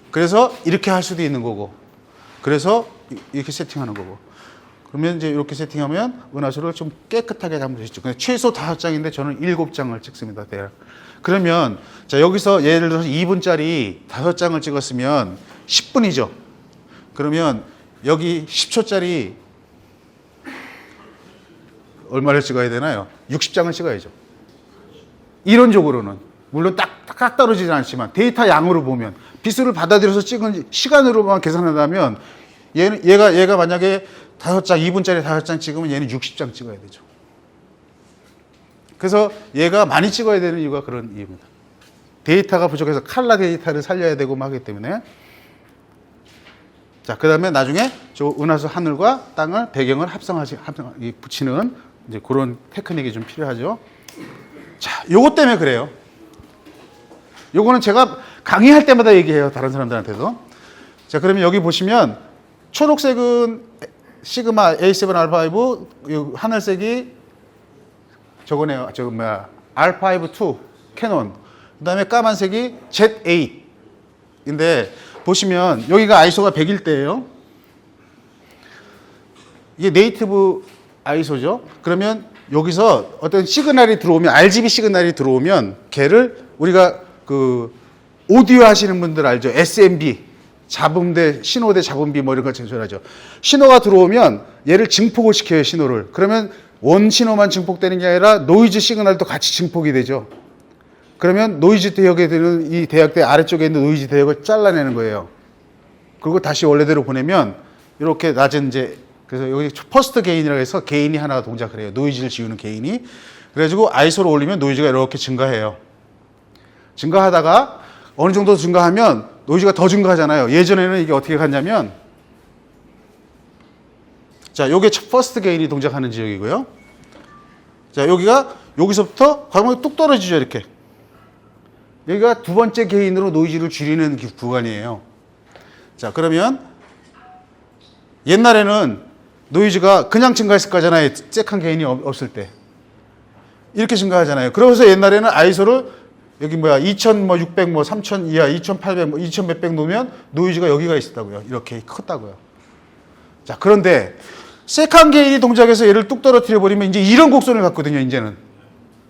그래서 이렇게 할 수도 있는 거고 그래서 이렇게 세팅하는 거고 그러면 이제 이렇게 세팅하면 은하수를 좀 깨끗하게 담을 수 있죠. 근데 최소 5장인데 저는 7장을 찍습니다. 대략. 그러면 자 여기서 예를 들어서 2분짜리 5장을 찍었으면 10분이죠. 그러면 여기 10초짜리 얼마를 찍어야 되나요? 60장을 찍어야죠. 이론적으로는. 물론 딱 떨어지진 않지만 데이터 양으로 보면 빛을 받아들여서 찍은 시간으로만 계산한다면 얘가 만약에 5장, 2분짜리 5장 찍으면 얘는 60장 찍어야 되죠. 그래서 얘가 많이 찍어야 되는 이유가 그런 이유입니다. 데이터가 부족해서 칼라 데이터를 살려야 되고 하기 때문에 자, 그 다음에 나중에 저 은하수 하늘과 땅을 배경을 붙이는 이제 그런 테크닉이 좀 필요하죠. 자, 요것 때문에 그래요. 요거는 제가 강의할 때마다 얘기해요. 다른 사람들한테도. 자, 그러면 여기 보시면 초록색은 시그마 A7 R5, 하늘색이 저거네요. R5-2 캐논. 그 다음에 까만색이 Z8인데 보시면 여기가 아이소가 100일 때예요. 이게 네이티브 아이소죠. 그러면 여기서 어떤 시그널이 들어오면 RGB 시그널이 들어오면 걔를 우리가 그 오디오 하시는 분들 알죠? SMB 잡음대 신호대 잡음비 뭐 이런 거 전설하죠. 신호가 들어오면 얘를 증폭을 시켜요. 신호를. 그러면 원 신호만 증폭되는 게 아니라 노이즈 시그널도 같이 증폭이 되죠. 그러면 노이즈 대역에 되는 이 대역대 아래쪽에 있는 노이즈 대역을 잘라내는 거예요. 그리고 다시 원래대로 보내면 이렇게 낮은 이제 그래서 여기 퍼스트 게인이라고 해서 게인이 하나가 동작을 해요. 노이즈를 지우는 게인이. 그래가지고 아이소를 올리면 노이즈가 이렇게 증가해요. 증가하다가 어느 정도 증가하면 노이즈가 더 증가하잖아요. 예전에는 이게 어떻게 갔냐면 자, 요게 퍼스트 게인이 동작하는 지역이고요. 자, 여기서부터 과감하게 뚝 떨어지죠, 이렇게. 여기가 두 번째 게인으로 노이즈를 줄이는 구간이에요. 자, 그러면 옛날에는 노이즈가 그냥 증가했을 거잖아요. 잭한 게인이 없을 때. 이렇게 증가하잖아요. 그래서 옛날에는 아이소를 여기 2600 3000 이하 2800 2000 몇백 놓으면 노이즈가 여기가 있었다고요. 이렇게 컸다고요. 자, 그런데 세컨 게인이 동작해서 얘를 뚝 떨어뜨려 버리면 이제 이런 곡선을 갖거든요, 이제는.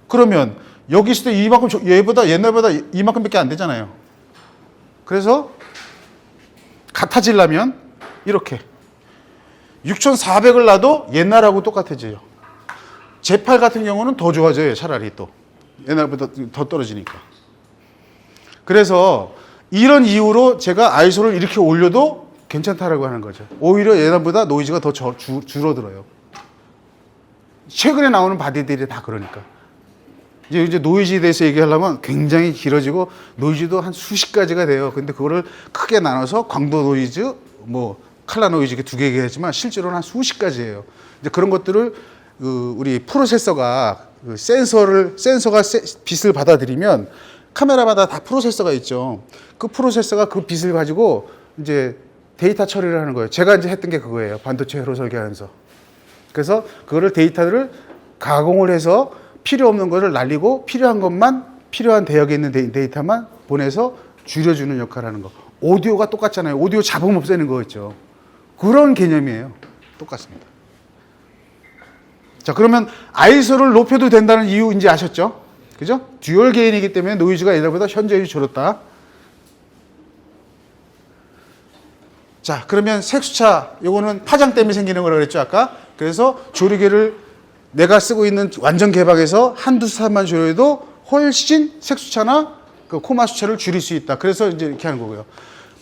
그러면 여기 있을 때 이만큼 옛날보다 이만큼밖에 안 되잖아요. 그래서 같아지려면 이렇게 6400을 놔도 옛날하고 똑같아져요. 제8 같은 경우는 더 좋아져요, 차라리 또. 옛날보다 더 떨어지니까. 그래서 이런 이유로 제가 아이소를 이렇게 올려도 괜찮다라고 하는 거죠. 오히려 옛날보다 노이즈가 더 줄어들어요. 최근에 나오는 바디들이 다 그러니까. 이제 노이즈에 대해서 얘기하려면 굉장히 길어지고 노이즈도 한 수십 가지가 돼요. 근데 그거를 크게 나눠서 광도 노이즈, 뭐 칼라 노이즈 이렇게 두 개 얘기하지만 실제로는 한 수십 가지예요. 이제 그런 것들을 우리 프로세서가 센서가 빛을 받아들이면 카메라마다 다 프로세서가 있죠. 그 프로세서가 그 빛을 가지고 이제 데이터 처리를 하는 거예요. 제가 이제 했던 게 그거예요. 반도체 회로 설계하면서. 그래서 그거를 데이터를 가공을 해서 필요 없는 것을 날리고 필요한 것만 필요한 대역에 있는 데이터만 보내서 줄여주는 역할을 하는 거. 오디오가 똑같잖아요. 오디오 잡음 없애는 거 있죠. 그런 개념이에요. 똑같습니다. 자, 그러면 아이소를 높여도 된다는 이유 이제 아셨죠? 그죠? 듀얼 게인이기 때문에 노이즈가 예전보다 현저히 줄었다. 자, 그러면 색수차, 요거는 파장 때문에 생기는 거라고 그랬죠, 아까? 그래서 조리개를 내가 쓰고 있는 완전 개박에서 한두 삽만 줄여도 훨씬 색수차나 그 코마 수차를 줄일 수 있다. 그래서 이제 이렇게 하는 거고요.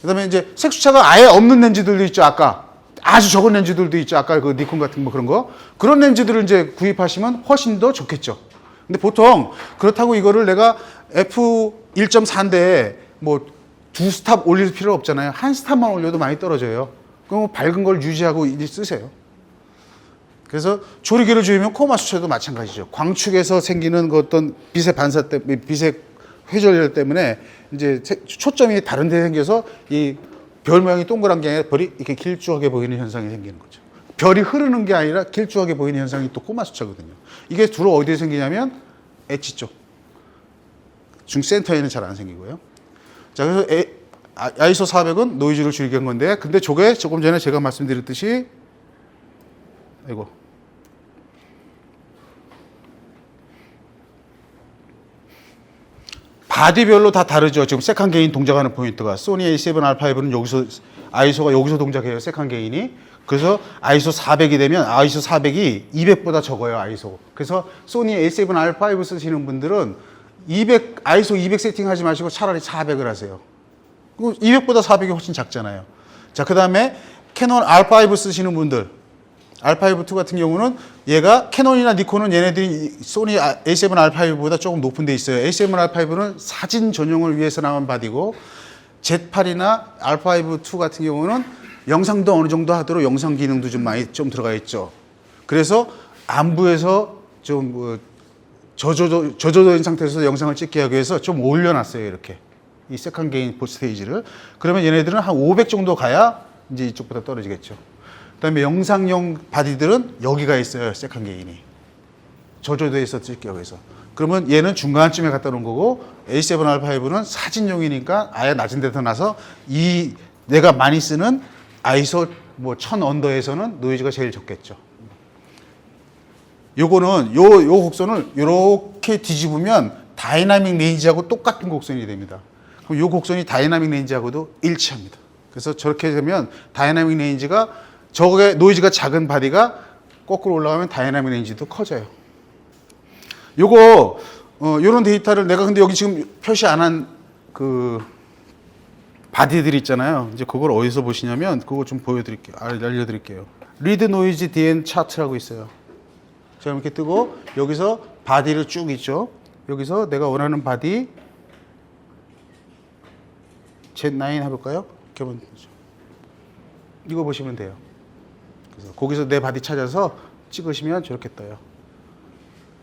그 다음에 이제 색수차가 아예 없는 렌즈들도 있죠, 아까. 아주 적은 렌즈들도 있죠, 아까 그 니콘 같은 뭐 그런 거. 그런 렌즈들을 이제 구입하시면 훨씬 더 좋겠죠. 근데 보통 그렇다고 이거를 내가 f1.4인데 뭐 두 스탑 올릴 필요 없잖아요. 한 스탑만 올려도 많이 떨어져요. 그럼 밝은 걸 유지하고 이제 쓰세요. 그래서 조리개를 조이면 코마 수채도 마찬가지죠. 광축에서 생기는 그 어떤 빛의 반사 때문에, 빛의 회전력 때문에 이제 초점이 다른 데 생겨서 이 별 모양이 동그란 게 아니라 별이 이렇게 길쭉하게 보이는 현상이 생기는 거죠. 별이 흐르는 게 아니라 길쭉하게 보이는 현상이 또 코마 수채거든요. 이게 주로 어디에 생기냐면 엣지 쪽. 중센터에는 잘 안 생기고요. 자, 그래서 아이소 400은 노이즈를 줄이게 한 건데, 근데 저게 조금 전에 제가 말씀드렸듯이, 아이고. 바디별로 다 다르죠. 지금 세컨 게인 동작하는 포인트가. 소니 A7R5는 여기서, 아이소가 여기서 동작해요. 세컨 게인이. 그래서 아이소 400이 되면 아이소 400이 200보다 적어요. 아이소. 그래서 소니 A7R5 쓰시는 분들은 아이소 200 세팅하지 마시고 차라리 400을 하세요. 200보다 400이 훨씬 작잖아요. 자, 그 다음에 캐논 R5 쓰시는 분들, R5-2 같은 경우는 얘가 캐논이나 니콘은 얘네들이 소니 A7R5보다 조금 높은 데 있어요. A7R5는 사진 전용을 위해서 나온 바디고, Z8이나 R5-2 같은 경우는 영상도 어느 정도 하도록 영상 기능도 좀 많이 좀 들어가 있죠. 그래서 안부에서 좀 저조된 상태에서 영상을 찍게 하기 위해서 좀 올려놨어요. 이렇게 이 세컨 게인 스테이지를. 그러면 얘네들은 한 500 정도 가야 이제 이쪽보다 떨어지겠죠. 그다음에 영상용 바디들은 여기가 있어요. 세컨 게인이 저조돼서 찍기 위해서. 그러면 얘는 중간쯤에 갖다 놓은 거고, A7R5는 사진용이니까 아예 낮은 데다 놔서 이 내가 많이 쓰는 아이소 뭐 1000 언더에서는 노이즈가 제일 적겠죠. 요거는 요 곡선을 이렇게 뒤집으면 다이나믹 레인지하고 똑같은 곡선이 됩니다. 그럼 요 곡선이 다이나믹 레인지하고도 일치합니다. 그래서 저렇게 되면 다이나믹 레인지가, 저게 노이즈가 작은 바디가 거꾸로 올라가면 다이나믹 레인지도 커져요. 요거 요런 데이터를 내가 근데 여기 지금 표시 안 한 그 바디들 있잖아요. 이제 그걸 어디서 보시냐면 그거 좀 보여드릴게요. 알려드릴게요. 리드 노이즈 DN 차트라고 있어요. 자, 이렇게 뜨고 여기서 바디를 쭉 있죠. 여기서 내가 원하는 바디 Z9 해볼까요? 이거 보시면 돼요. 그래서 거기서 내 바디 찾아서 찍으시면 저렇게 떠요.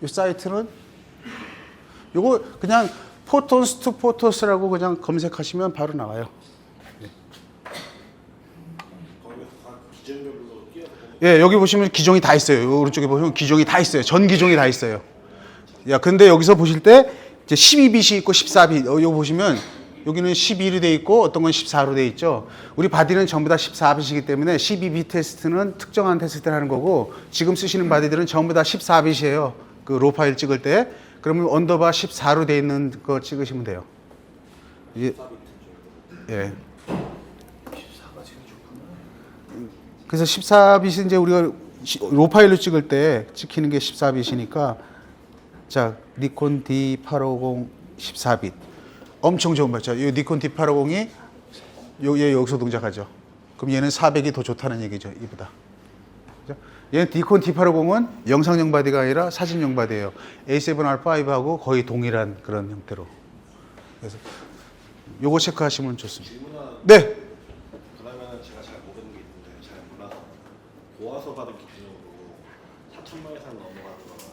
이 사이트는 요거 그냥 포톤스 투 포토스라고 그냥 검색하시면 바로 나와요. 예, 여기 보시면 기종이 다 있어요. 오른쪽에 보시면 기종이 다 있어요. 전 기종이 다 있어요. 야, 근데 여기서 보실 때 이제 12빛이 있고 14빛. 여기 보시면 여기는 12로 돼 있고 어떤 건 14로 돼 있죠. 우리 바디는 전부 다 14빛이기 때문에 12빛 테스트는 특정한 테스트를 하는 거고, 지금 쓰시는 바디들은 전부 다 14빛이에요. 그 로 파일 찍을 때. 그러면 언더바 14로 돼 있는 거 찍으시면 돼요. 예. 예. 그래서 14빛이 이제 우리가 로 파일로 찍을 때 찍히는 게 14빛이니까, 자, 니콘 D850 14빛. 엄청 좋은 거죠. 이 니콘 D850이 얘 여기서 동작하죠. 그럼 얘는 400이 더 좋다는 얘기죠. 이보다. 그죠? 얘는 디콘 D850은 영상용 바디가 아니라 사진용 바디예요. A7R5하고 거의 동일한 그런 형태로. 그래서 요거 체크하시면 좋습니다. 질문 하나. 네. 그러면 제가 잘 모르는 게 있는데 잘 몰라서 고화소 받은 기준으로 4천만 이상 넘어가는 거나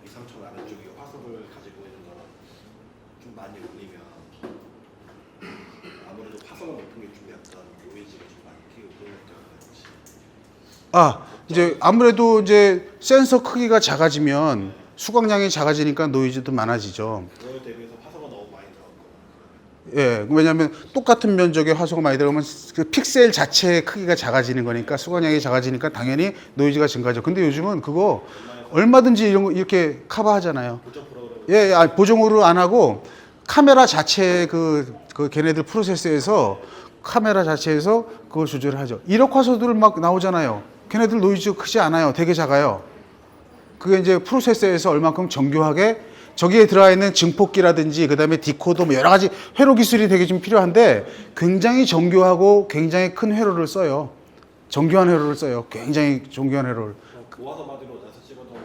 2, 3천 아래쪽에 화소를 가지고 있는 거는 좀 많이 올리면 아무래도 화소가 높은 게 좀 약간 노이즈가 좀 많이 끼고 그런 것 때문에 혹시 이제 아무래도 이제 센서 크기가 작아지면 수광량이 작아지니까 노이즈도 많아지죠. 그거에 대비해서 화소가 너무 많이 들어가거나 예, 왜냐하면 똑같은 면적의 화소가 많이 들어가면 그 픽셀 자체의 크기가 작아지는 거니까 수광량이 작아지니까 당연히 노이즈가 증가하죠. 근데 요즘은 그거 얼마든지 이런 거 이렇게 커버하잖아요. 보정 프로그램 예, 보정으로 안 하고 카메라 자체 그 걔네들 프로세스에서 카메라 자체에서 그걸 조절을 하죠. 1억 화소들 막 나오잖아요. 걔네들 노이즈 크지 않아요. 되게 작아요. 그게 이제 프로세서에서 얼만큼 정교하게 저기에 들어가 있는 증폭기라든지 그다음에 디코더 뭐 여러 가지 회로 기술이 되게 좀 필요한데 굉장히 정교하고 굉장히 큰 회로를 써요. 정교한 회로를 써요. 굉장히 정교한 회로를. 고화소 바디로 나서 찍어도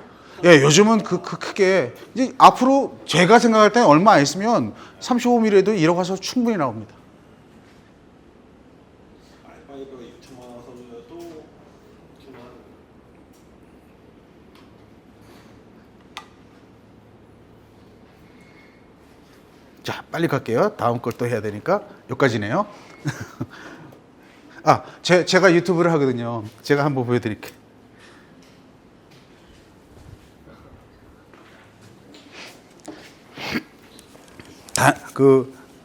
예, 요즘은 크게 이제 앞으로 제가 생각할 때는 얼마 안 있으면 35mm도 1억 화소 충분히 나옵니다. R5가 6천만 원 화소여도 충분한 자, 빨리 갈게요. 다음 걸 또 해야 되니까. 여기까지네요. 제가 유튜브를 하거든요. 제가 한번 보여드릴게요.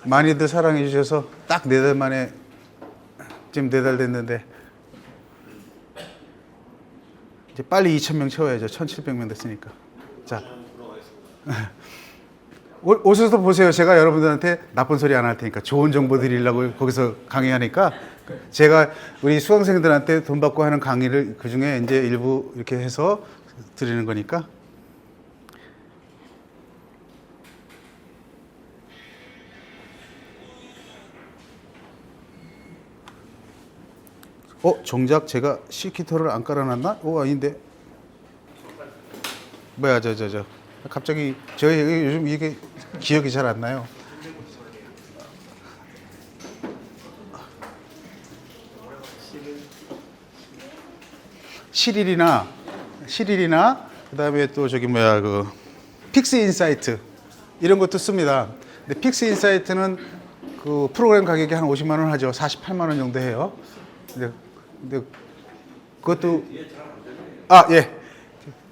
많이들 사랑해 주셔서 딱 4달 만에, 지금 4달 됐는데, 이제 빨리 2,000명 채워야죠. 1,700명 됐으니까. 자. 오셔서 보세요. 제가 여러분들한테 나쁜 소리 안 할 테니까 좋은 정보 드리려고 거기서 강의하니까 제가 우리 수강생들한테 돈 받고 하는 강의를 그 중에 이제 일부 이렇게 해서 드리는 거니까. 정작 제가 시키터를 안 깔아놨나? 아닌데. 뭐야, 갑자기 제가 요즘 이게 기억이 잘 안 나요. 시릴이나 그다음에 또 저기 뭐야 픽스 인사이트 이런 것도 씁니다. 근데 픽스 인사이트는 그 프로그램 가격이 한 50만 원 하죠. 48만 원 정도 해요. 근데 그것도 예.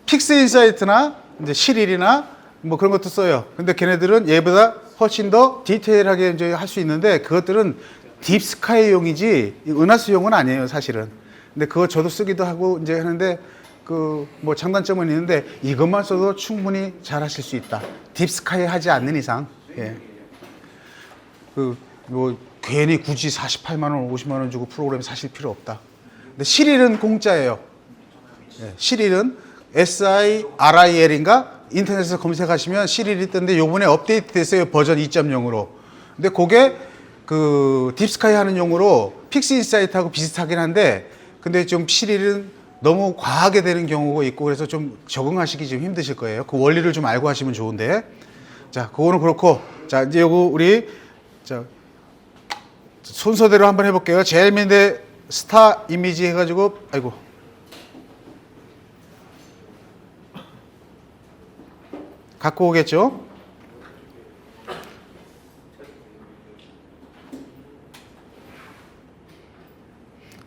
픽스 인사이트나 이제 시릴이나 뭐 그런 것도 써요. 근데 걔네들은 얘보다 훨씬 더 디테일하게 이제 할 수 있는데 그것들은 딥스카이용이지 은하수용은 아니에요, 사실은. 근데 그거 저도 쓰기도 하고 이제 하는데 그 뭐 장단점은 있는데 이것만 써도 충분히 잘 하실 수 있다. 딥스카이 하지 않는 이상. 예. 뭐 괜히 굳이 48만 원, 50만 원 주고 프로그램 사실 필요 없다. 근데 시릴은 공짜예요. 예. 시릴은 SIRIL인가? 인터넷에서 검색하시면 시릴이 뜨는데 요번에 업데이트 됐어요. 버전 2.0으로. 근데 그게 그 딥스카이 하는 용으로 픽스 인사이트하고 비슷하긴 한데 근데 좀 시릴은 너무 과하게 되는 경우가 있고 그래서 좀 적응하시기 좀 힘드실 거예요. 그 원리를 좀 알고 하시면 좋은데. 자, 그거는 그렇고. 자, 이제 요거 우리 순서대로 한번 해볼게요. 제일 맨데 스타 이미지 해가지고 갖고 오겠죠?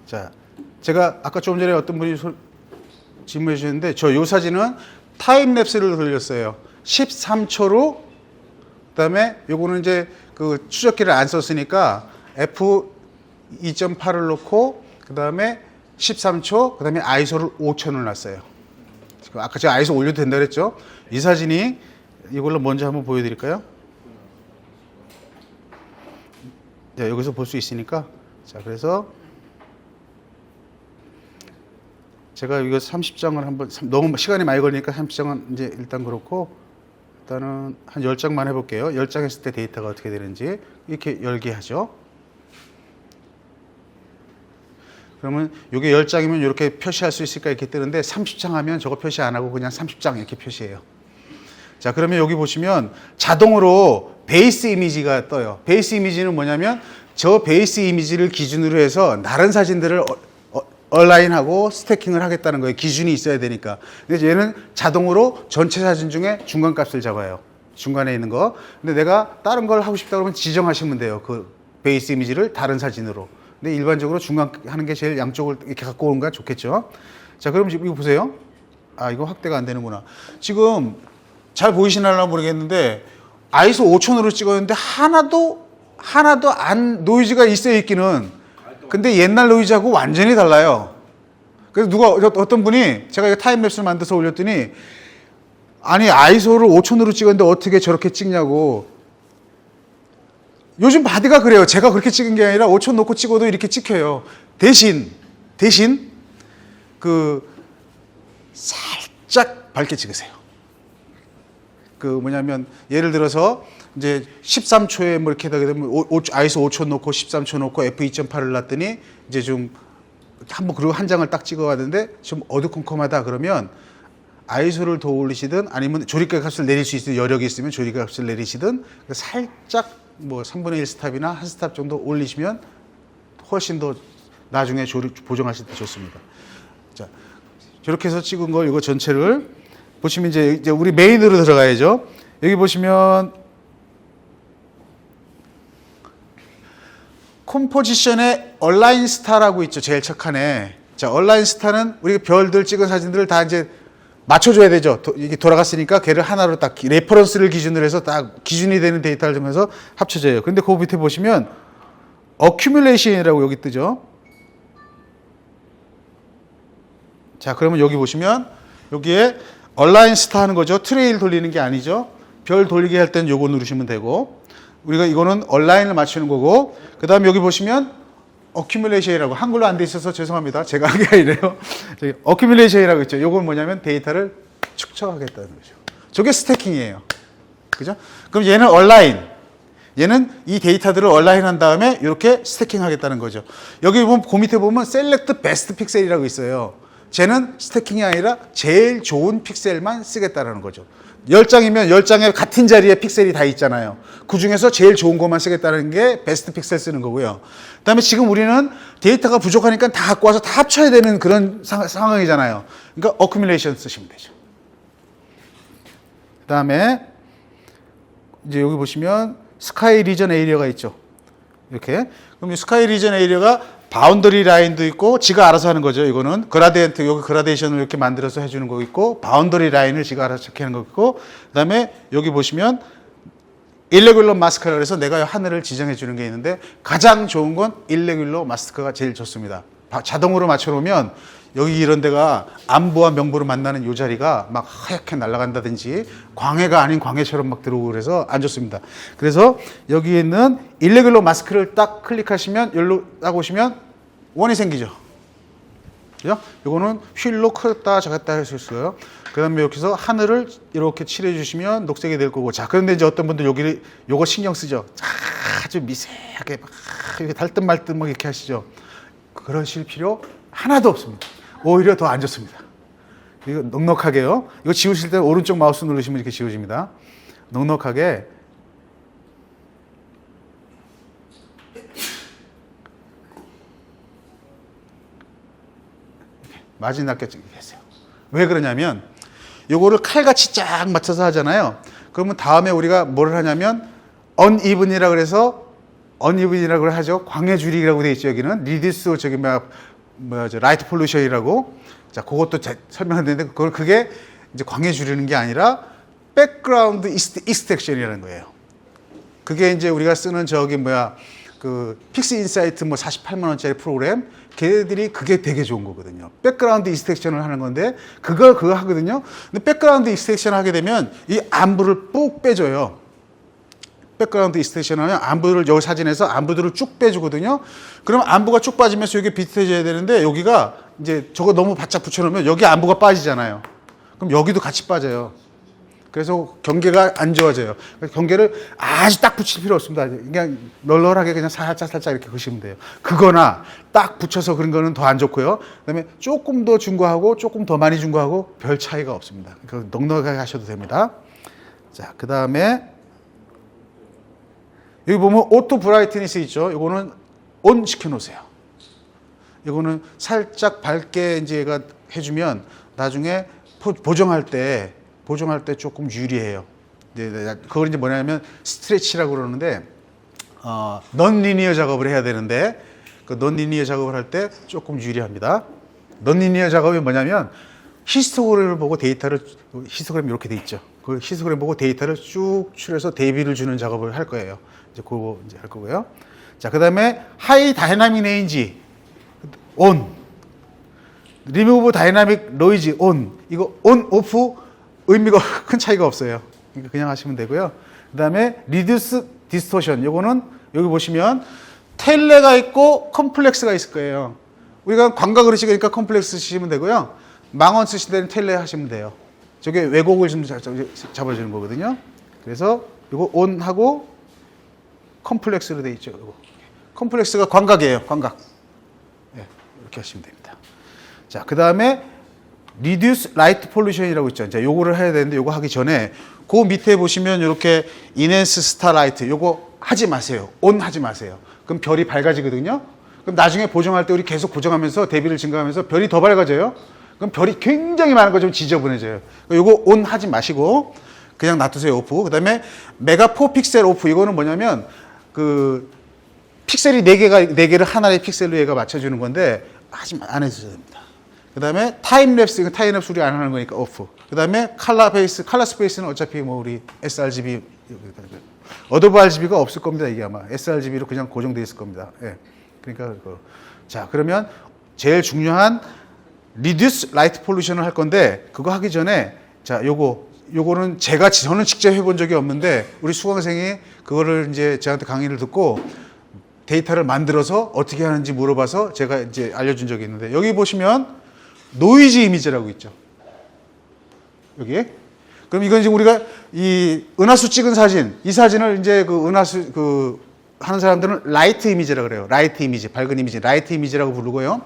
자, 제가 아까 조금 전에 어떤 분이 질문해 주셨는데 요 사진은 타임랩스를 돌렸어요. 13초로 그다음에 요거는 이제 그 추적기를 안 썼으니까 f2.8을 놓고 그다음에 13초 그다음에 아이소를 5,000을 놨어요. 아까 제가 아이소 올려도 된다 그랬죠? 이 사진이 이걸로 먼저 한번 보여드릴까요? 자, 여기서 볼 수 있으니까. 자, 그래서 제가 이거 30장을 한번 너무 시간이 많이 걸리니까 30장은 이제 일단 그렇고 일단은 한 10장만 해볼게요. 10장 했을 때 데이터가 어떻게 되는지 이렇게 열게 하죠. 그러면 이게 10장이면 이렇게 표시할 수 있을까 이렇게 뜨는데 30장 하면 저거 표시 안 하고 그냥 30장 이렇게 표시해요. 자, 그러면 여기 보시면 자동으로 베이스 이미지가 떠요. 베이스 이미지는 뭐냐면 저 베이스 이미지를 기준으로 해서 다른 사진들을 얼라인하고 스태킹을 하겠다는 거예요. 기준이 있어야 되니까. 그래서 얘는 자동으로 전체 사진 중에 중간 값을 잡아요. 중간에 있는 거. 근데 내가 다른 걸 하고 싶다 그러면 지정하시면 돼요. 그 베이스 이미지를 다른 사진으로. 근데 일반적으로 중간 하는 게 제일 양쪽을 이렇게 갖고 오는 게 좋겠죠. 자, 그럼 지금 이거 보세요. 아, 이거 확대가 안 되는구나. 지금 잘 보이시나요 모르겠는데 아이소 5000으로 찍었는데 하나도 안 노이즈가 있어요, 있기는. 근데 옛날 노이즈하고 완전히 달라요. 그래서 어떤 분이 제가 이거 타임랩스를 만들어서 올렸더니 아니 아이소를 5000으로 찍었는데 어떻게 저렇게 찍냐고. 요즘 바디가 그래요. 제가 그렇게 찍은 게 아니라 5000 놓고 찍어도 이렇게 찍혀요. 대신 그 살짝 밝게 찍으세요. 그 뭐냐면 예를 들어서 이제 13초에 뭐 이렇게 하게 되면 아이소 5000 놓고 13초 놓고 f2.8을 놨더니 이제 좀 한번 그리고 한 장을 딱 찍어가는데 좀 어두컴컴하다 그러면 아이소를 더 올리시든 아니면 조리개 값을 내릴 수 있는 여력이 있으면 조리개 값을 내리시든 살짝 뭐 3분의 1 스탑이나 한 스탑 정도 올리시면 훨씬 더 나중에 보정하실 때 좋습니다. 자, 저렇게 해서 찍은 걸 이거 전체를 보시면 이제 우리 메인으로 들어가야죠. 여기 보시면 컴포지션에 얼라인 스타라고 있죠. 제일 첫 칸에. 자, 얼라인 스타는 우리가 별들 찍은 사진들을 다 이제 맞춰줘야 되죠. 이게 돌아갔으니까 걔를 하나로 딱 레퍼런스를 기준으로 해서 딱 기준이 되는 데이터를 주면서 합쳐져요. 근데 그 밑에 보시면 어큐뮬레이션이라고 여기 뜨죠. 자, 그러면 여기 보시면 여기에 얼라인 스타 하는 거죠. 트레일 돌리는 게 아니죠. 별 돌리게 할 때는 요거 누르시면 되고 우리가 이거는 얼라인을 맞추는 거고 그 다음에 여기 보시면 어큐뮬레이션이라고 한글로 안 돼 있어서 죄송합니다. 제가 한 게 아니래요. 어큐뮬레이션이라고 있죠. 요건 뭐냐면 데이터를 축적하겠다는 거죠. 저게 스태킹이에요. 그죠? 그럼 얘는 얼라인. 얘는 이 데이터들을 얼라인 한 다음에 이렇게 스태킹 하겠다는 거죠. 여기 보면 그 밑에 보면 셀렉트 베스트 픽셀이라고 있어요. 쟤는 스태킹이 아니라 제일 좋은 픽셀만 쓰겠다는 거죠. 10장이면 10장에 같은 자리에 픽셀이 다 있잖아요. 그 중에서 제일 좋은 것만 쓰겠다는 게 베스트 픽셀 쓰는 거고요. 그 다음에 지금 우리는 데이터가 부족하니까 다 갖고 와서 다 합쳐야 되는 그런 상황이잖아요. 그러니까 어큐뮬레이션 쓰시면 되죠. 그 다음에 이제 여기 보시면 스카이 리전 에이리어가 있죠. 이렇게. 그럼 이 스카이 리전 에이리어가 바운더리 라인도 있고 지가 알아서 하는 거죠. 이거는 그라디언트 여기 그라데이션을 이렇게 만들어서 해주는 거 있고 바운더리 라인을 지가 알아서 체크하는 거 있고 그다음에 여기 보시면 일레귤러 마스크라 그래서 내가 하늘을 지정해 주는 게 있는데 가장 좋은 건 일레귤러 마스크가 제일 좋습니다. 자동으로 맞춰놓으면 여기 이런 데가 암부와 명부를 만나는 이 자리가 막 하얗게 날아간다든지 광해가 아닌 광해처럼 막 들어오고 그래서 안 좋습니다. 그래서 여기 있는 일레귤러 마스크를 딱 클릭하시면 여기로 딱 오시면 원이 생기죠. 그죠? 이거는 휠로 크다 작았다 할 수 있어요. 그 다음에 여기서 하늘을 이렇게 칠해 주시면 녹색이 될 거고. 자, 그런데 이제 어떤 분들 요거 신경 쓰죠. 아주 미세하게 막 이렇게 달듯 말듯 막 이렇게 하시죠. 그러실 필요 하나도 없습니다. 오히려 더 안 좋습니다. 이거 넉넉하게요. 이거 지우실 때 오른쪽 마우스 누르시면 이렇게 지워집니다. 넉넉하게 마진 낮게 찍으세요. 왜 그러냐면 요거를 칼같이 쫙 맞춰서 하잖아요. 그러면 다음에 우리가 뭘 하냐면 uneven이라고 그래서 uneven이라고 하죠. 광해 줄이라고 돼 있죠. 여기는 reduce 저기 라이트 폴루션이라고. 자, 그것도 설명하는데 그게 이제 광해 줄이는 게 아니라 백그라운드 익스트랙션이라는 거예요. 그게 이제 우리가 쓰는 그 픽스 인사이트 48만 원짜리 프로그램 걔들이 그게 되게 좋은 거거든요. 백그라운드 익스트랙션을 하는 건데 그거 하거든요. 근데 백그라운드 익스트랙션을 하게 되면 이 안부를 뿍 빼줘요. 백그라운드 익스트랙션 하면 안부를 여기 사진에서 안부들을 쭉 빼주거든요. 그럼 안부가 쭉 빠지면서 여기 비슷해져야 되는데 여기가 이제 저거 너무 바짝 붙여놓으면 여기 안부가 빠지잖아요. 그럼 여기도 같이 빠져요. 그래서 경계가 안 좋아져요. 경계를 아주 딱 붙일 필요 없습니다. 그냥 널널하게 그냥 살짝 이렇게 그시면 돼요. 그거나 딱 붙여서 그런 거는 더 안 좋고요. 그다음에 조금 더 준 거하고 조금 더 많이 준 거하고 별 차이가 없습니다. 넉넉하게 하셔도 됩니다. 자, 그다음에 여기 보면 오토 브라이트니스 있죠. 이거는 온 시켜 놓으세요. 이거는 살짝 밝게 이제 얘가 해주면 나중에 보정할 때 조금 유리해요. 그걸 이제 뭐냐면 스트레치라고 그러는데 넌 리니어 작업을 해야 되는데 그 넌 리니어 작업을 할 때 조금 유리합니다. 넌 리니어 작업이 뭐냐면 히스토그램을 보고 히스토그램이 이렇게 돼 있죠. 그 히스토그램 보고 데이터를 쭉 추려서 대비를 주는 작업을 할 거예요. 이제 그거 이제 할 거고요. 자, 그다음에 하이 다이나믹 레인지 온, 리무브 다이나믹 노이즈 온. 이거 온 오프 의미가 큰 차이가 없어요. 그러니까 그냥 하시면 되고요. 그다음에 리듀스 디스토션. 요거는 여기 보시면 텔레가 있고 컴플렉스가 있을 거예요. 우리가 광각으로 찍으니까 컴플렉스 쓰시면 되고요. 망원 쓰실 때는 텔레 하시면 돼요. 저게 왜곡을 좀 잡아주는 거거든요. 그래서 이거 온하고 컴플렉스로 돼 있죠. 이거. 컴플렉스가 광각이에요. 광각. 네, 이렇게 하시면 됩니다. 자, 그 다음에 Reduce Light Pollution이라고 있죠. 이제 요거를 해야 되는데 요거 하기 전에 그 밑에 보시면 이렇게 Enhance Starlight 요거 하지 마세요. 온 하지 마세요. 그럼 별이 밝아지거든요. 그럼 나중에 보정할 때 우리 계속 보정하면서 대비를 증가하면서 별이 더 밝아져요. 그럼 별이 굉장히 많은 거 좀 지저분해져요. 요거 온 하지 마시고 그냥 놔두세요. 오프. 그 다음에 메가 4픽셀 오프. 이거는 뭐냐면 그 픽셀이 4개를 하나의 픽셀로 얘가 맞춰주는 건데 안 해주셔야 됩니다. 그 다음에 타임랩스, 이거 타임랩스 우리 안 하는 거니까 오프. 그 다음에 칼라 스페이스는 어차피 뭐 우리 sRGB, 어도브 RGB가 없을 겁니다. 이게 아마 sRGB로 그냥 고정되어 있을 겁니다. 예. 그러니까 자, 그러면 제일 중요한 Reduce Light Pollution을 할 건데 그거 하기 전에 자, 요거는 저는 직접 해본 적이 없는데 우리 수강생이 그거를 이제 저한테 강의를 듣고 데이터를 만들어서 어떻게 하는지 물어봐서 제가 이제 알려준 적이 있는데 여기 보시면 노이즈 이미지라고 있죠. 여기. 그럼 이건 이제 우리가 이 은하수 찍은 사진, 이 사진을 이제 그 은하수 하는 사람들은 라이트 이미지라고 그래요. 라이트 이미지, 밝은 이미지, 라이트 이미지라고 부르고요.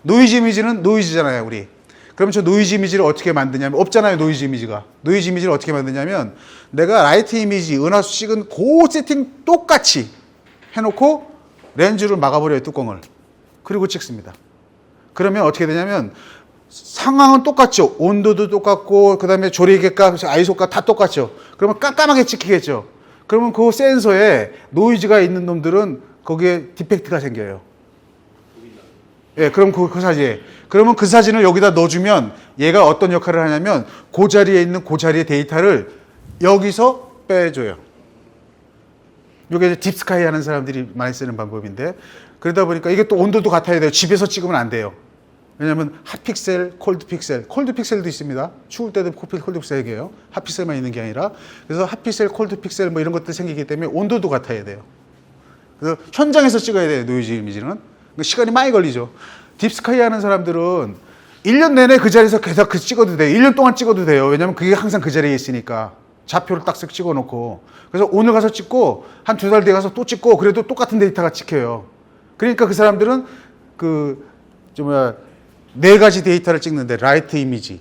노이즈 이미지는 노이즈잖아요, 우리. 그럼 저 노이즈 이미지를 어떻게 만드냐면 없잖아요, 노이즈 이미지가. 노이즈 이미지를 어떻게 만드냐면 내가 라이트 이미지, 은하수 찍은 그 세팅 똑같이 해놓고 렌즈를 막아버려요, 뚜껑을. 그리고 찍습니다. 그러면 어떻게 되냐면 상황은 똑같죠. 온도도 똑같고 그다음에 조리개값, 아이소값 다 똑같죠. 그러면 깜깜하게 찍히겠죠. 그러면 그 센서에 노이즈가 있는 놈들은 거기에 디펙트가 생겨요. 예, 그럼 그 사진. 그러면 그 사진을 여기다 넣어주면 얘가 어떤 역할을 하냐면 그 자리에 있는 그 자리의 데이터를 여기서 빼줘요. 이게 이제 딥스카이 하는 사람들이 많이 쓰는 방법인데 그러다 보니까 이게 또 온도도 같아야 돼요. 집에서 찍으면 안 돼요. 왜냐하면 핫픽셀, 콜드픽셀, 콜드픽셀도 있습니다. 추울 때도 콜드픽셀 얘기해요. 핫픽셀만 있는 게 아니라 그래서 핫픽셀, 콜드픽셀 뭐 이런 것들 생기기 때문에 온도도 같아야 돼요. 그래서 현장에서 찍어야 돼요. 노이즈 이미지는. 시간이 많이 걸리죠. 딥스카이 하는 사람들은 1년 내내 그 자리에서 계속 찍어도 돼요. 1년 동안 찍어도 돼요. 왜냐하면 그게 항상 그 자리에 있으니까. 좌표를 딱 쓱 찍어놓고. 그래서 오늘 가서 찍고 한 2달 뒤에 가서 또 찍고 그래도 똑같은 데이터가 찍혀요. 그러니까 그 사람들은 네 가지 데이터를 찍는데 라이트 이미지,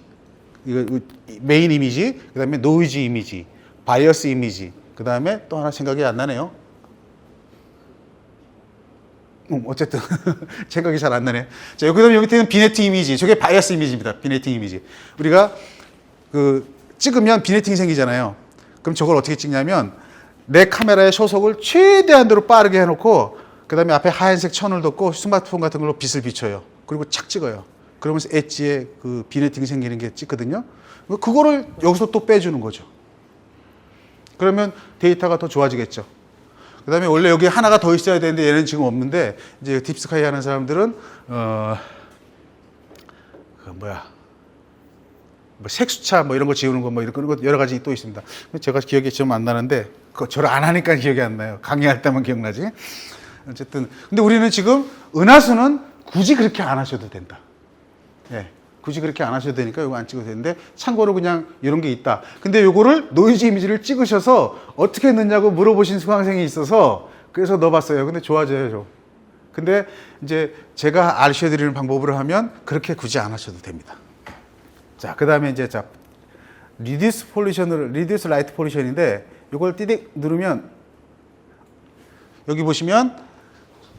이거 메인 이미지, 그 다음에 노이즈 이미지, 바이어스 이미지, 그 다음에 또 하나 생각이 안 나네요. 어쨌든 생각이 잘 안 나네. 자, 그다음에 여기 있는 비네팅 이미지, 저게 바이어스 이미지입니다. 비네팅 이미지. 우리가 찍으면 비네팅이 생기잖아요. 그럼 저걸 어떻게 찍냐면 내 카메라의 초속을 최대한으로 빠르게 해놓고 그 다음에 앞에 하얀색 천을 덮고 스마트폰 같은 걸로 빛을 비춰요. 그리고 착 찍어요. 그러면서 엣지에 그 비네팅이 생기는 게 찍거든요. 그거를 여기서 또 빼주는 거죠. 그러면 데이터가 더 좋아지겠죠. 그 다음에 원래 여기 하나가 더 있어야 되는데 얘는 지금 없는데 이제 딥스카이 하는 사람들은 색수차 뭐 이런 거 지우는 거 뭐 이런 거 여러 가지 또 있습니다. 제가 기억이 좀 안 나는데 저를 안 하니까 기억이 안 나요. 강의할 때만 기억나지. 어쨌든 근데 우리는 지금 은하수는 굳이 그렇게 안 하셔도 된다. 예. 굳이 그렇게 안 하셔도 되니까 이거 안 찍어도 되는데 참고로 그냥 이런 게 있다. 근데 요거를 노이즈 이미지를 찍으셔서 어떻게 넣냐고 물어보신 수강생이 있어서 그래서 넣어봤어요. 근데 좋아져요, 좀. 근데 이제 제가 알려드리는 방법으로 하면 그렇게 굳이 안 하셔도 됩니다. 자, 그 다음에 이제 자, 리듀스 라이트 폴리션인데 이걸 띠딕 누르면 여기 보시면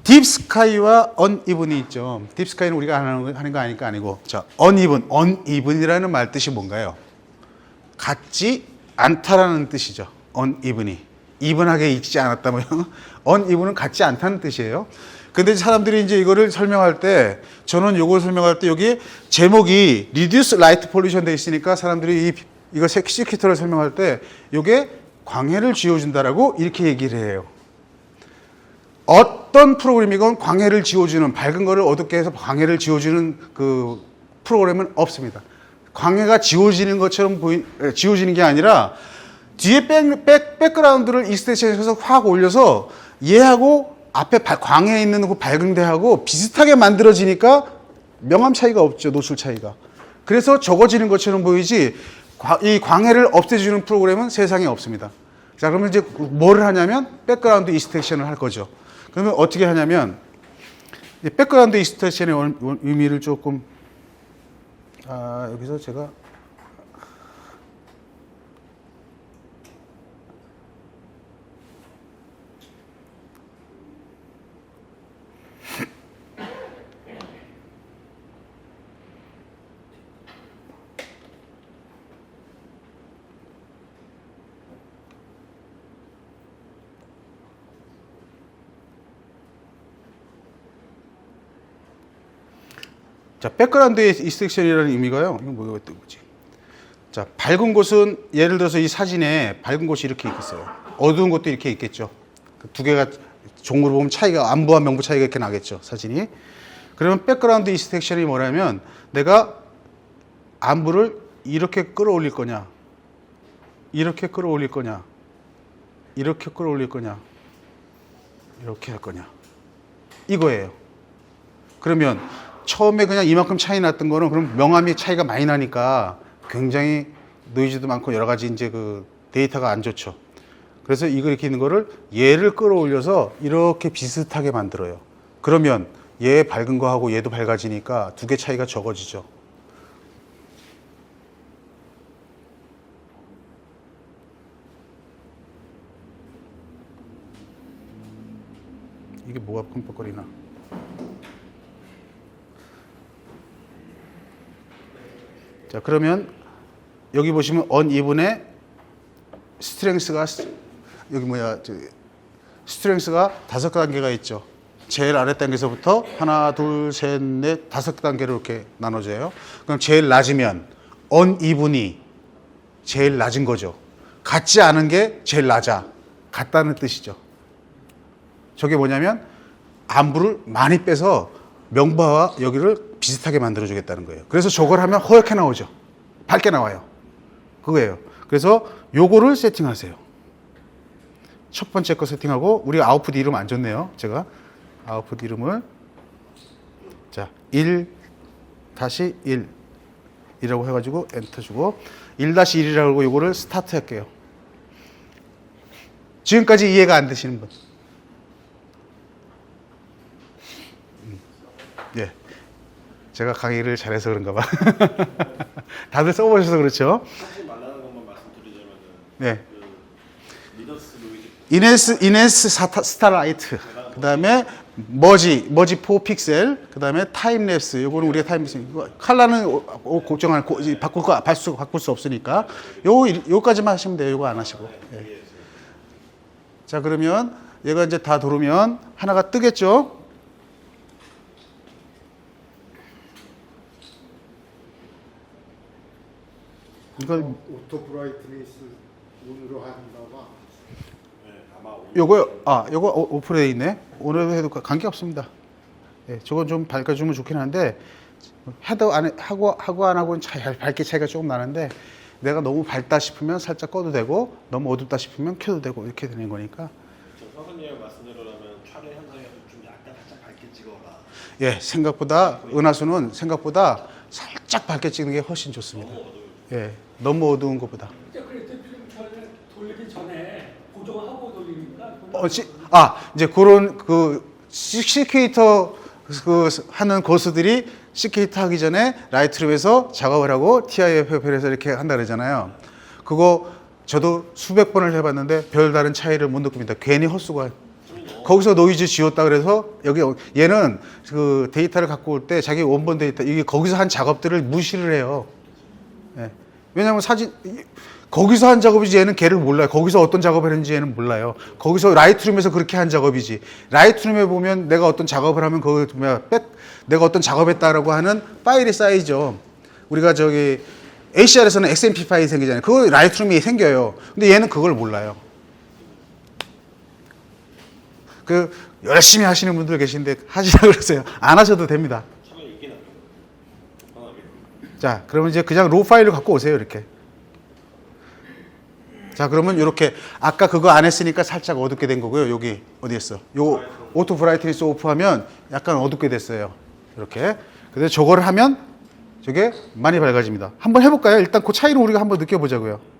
딥스카이와 언이븐이 있죠. 딥스카이는 우리가 하는 거 아니까 아니고 자, 언이븐이라는 말 뜻이 뭔가요? 같지 않다라는 뜻이죠. 언이븐이 이분하게 익지 않았다 뭐 언이븐은 같지 않다는 뜻이에요. 근데 사람들이 이제 이거를 설명할 때 저는 이걸 설명할 때 여기 제목이 Reduce Light Pollution 돼 있으니까 사람들이 이거 시큐터를 설명할 때 이게 광해를 지워준다라고 이렇게 얘기를 해요. 어떤 프로그램이건 광해를 지워주는 밝은 거를 어둡게 해서 광해를 지워주는 그 프로그램은 없습니다. 광해가 지워지는 것처럼 지워지는 게 아니라 뒤에 백그라운드를 익스텐션에서 확 올려서 얘하고 앞에 광해에 있는 그 밝은 데하고 비슷하게 만들어지니까 명암 차이가 없죠. 노출 차이가. 그래서 적어지는 것처럼 보이지 이 광해를 없애주는 프로그램은 세상에 없습니다. 자, 그러면 이제 뭐를 하냐면 백그라운드 익스텐션을 할 거죠. 그러면 어떻게 하냐면 백그라운드 익스텐션의 의미를 조금 여기서 제가 자, 백그라운드의 익스텐션이라는 의미가요. 이건 뭐지? 자, 밝은 곳은 예를 들어서 이 사진에 밝은 곳이 이렇게 있겠어요. 어두운 곳도 이렇게 있겠죠. 두 개가 종으로 보면 차이가 안부와 명부 차이가 이렇게 나겠죠. 사진이. 그러면 백그라운드 익스텐션이 뭐냐면 내가 안부를 이렇게 끌어올릴 거냐, 이렇게 끌어올릴 거냐, 이렇게 끌어올릴 거냐, 이렇게 할 거냐, 이거예요. 그러면 처음에 그냥 이만큼 차이 났던 거는 그럼 명암이 차이가 많이 나니까 굉장히 노이즈도 많고 여러 가지 이제 그 데이터가 안 좋죠. 그래서 이거 이렇게 있는 거를 얘를 끌어올려서 이렇게 비슷하게 만들어요. 그러면 얘 밝은 거하고 얘도 밝아지니까 두 개 차이가 적어지죠. 이게 뭐가 끔뻑거리나? 자, 그러면 여기 보시면 언이븐의 스트렝스가 여기 스트렝스가 5단계가 있죠. 제일 아래 단계에서부터 하나, 둘, 셋, 넷, 5단계로 이렇게 나눠져요. 그럼 제일 낮으면 언이븐이 제일 낮은 거죠. 같지 않은 게 제일 낮아. 같다는 뜻이죠. 저게 뭐냐면 안부를 많이 빼서 명부와 여기를 비슷하게 만들어주겠다는 거예요. 그래서 저걸 하면 허옇게 나오죠. 밝게 나와요. 그거예요. 그래서 요거를 세팅하세요. 첫 번째 거 세팅하고 우리 아웃풋 이름 안 줬네요. 제가 아웃풋 이름을 자 1-1이라고 해가지고 엔터 주고 1-1이라고 하고 요거를 스타트 할게요. 지금까지 이해가 안 되시는 분? 예. 제가 강의를 잘해서 그런가 봐. 다들 써보셔서 그렇죠. 하지 말라는 것만 말씀드리자면은 네. 그 리더스 노이즈 이네스 스타라이트. 그다음에 머지 4 픽셀. 그다음에 타임랩스. 요거는 우리가 타임랩스. 컬러는 고정할 바꿀 수 없으니까 요까지만 하시면 돼요. 요거 안 하시고. 예. 자, 그러면 얘가 이제 다 들어오면 하나가 뜨겠죠. 이걸 오토 브라이트니스 온으로 한다고. 요거 오프돼 있네. 오늘 해도 관계 없습니다. 예, 저건 좀 밝아주면 좋긴 한데 해도 하고 안 하고는 밝기 차이가 조금 나는데 내가 너무 밝다 싶으면 살짝 꺼도 되고 너무 어둡다 싶으면 켜도 되고 이렇게 되는 거니까. 선생님의 말씀대로라면 촬영 현장에서 좀 약간 살짝 밝게 찍어라. 예, 생각보다 은하수는 생각보다 살짝 살짝 밝게 찍는 게 훨씬 좋습니다. 예, 너무 어두운 것보다. 그래서 필름 전에 돌리기 전에 고정하고 돌리니까 이제 그런 그 시큐에이터 그 하는 고수들이 시큐에이터 하기 전에 라이트룸에서 작업을 하고 TIFF에서 이렇게 한다 그러잖아요. 그거 저도 수백 번을 해봤는데 별다른 차이를 못 느낍니다. 괜히 헛수고. 거기서 노이즈 지웠다 그래서 여기 얘는 그 데이터를 갖고 올 때 자기 원본 데이터 이게 거기서 한 작업들을 무시를 해요. 예. 왜냐하면 거기서 한 작업이지 얘는 걔를 몰라요. 거기서 어떤 작업을 했는지 얘는 몰라요. 거기서 라이트룸에서 그렇게 한 작업이지. 라이트룸에 보면 내가 어떤 작업을 하면 내가 어떤 작업했다라고 하는 파일이 쌓이죠. 우리가 저기 ACR에서는 XMP 파일이 생기잖아요. 그거 라이트룸이 생겨요. 근데 얘는 그걸 몰라요. 그 열심히 하시는 분들 계신데 하시라고 그러세요. 안 하셔도 됩니다. 자, 그러면 이제 그냥 로 파일을 갖고 오세요. 이렇게. 자, 그러면 이렇게 아까 그거 안 했으니까 살짝 어둡게 된 거고요. 여기 어디 했어? 요 오토 브라이트니스 오프 하면 약간 어둡게 됐어요. 이렇게. 근데 저거를 하면 저게 많이 밝아집니다. 한번 해볼까요? 일단 그 차이를 우리가 한번 느껴보자고요.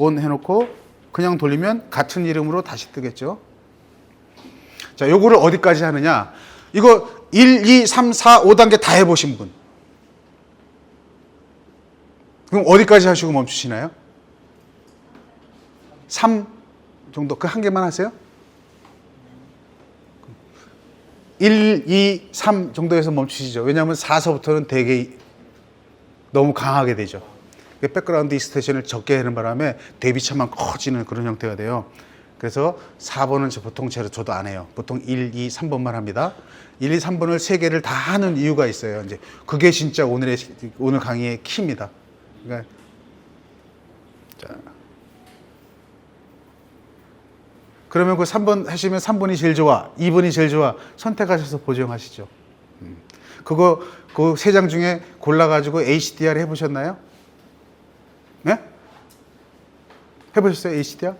온 해놓고 그냥 돌리면 같은 이름으로 다시 뜨겠죠. 자, 요거를 어디까지 하느냐. 이거 1, 2, 3, 4, 5단계 다 해보신 분. 그럼 어디까지 하시고 멈추시나요? 3 정도, 그 한 개만 하세요? 1, 2, 3 정도에서 멈추시죠. 왜냐하면 4서부터는 되게 너무 강하게 되죠. 백그라운드 익스텐션을 적게 하는 바람에 대비차만 커지는 그런 형태가 돼요. 그래서 4번은 보통 저도 안 해요. 보통 1, 2, 3번만 합니다. 1, 2, 3번을 3개를 다 하는 이유가 있어요. 이제 그게 진짜 오늘 강의의 키입니다. 그러니까 자. 그러면 그 3번 하시면 3번이 제일 좋아, 2번이 제일 좋아 선택하셔서 보정하시죠. 그거 그 3장 중에 골라가지고 HDR 해보셨나요? 네? 해보셨어요? HDR?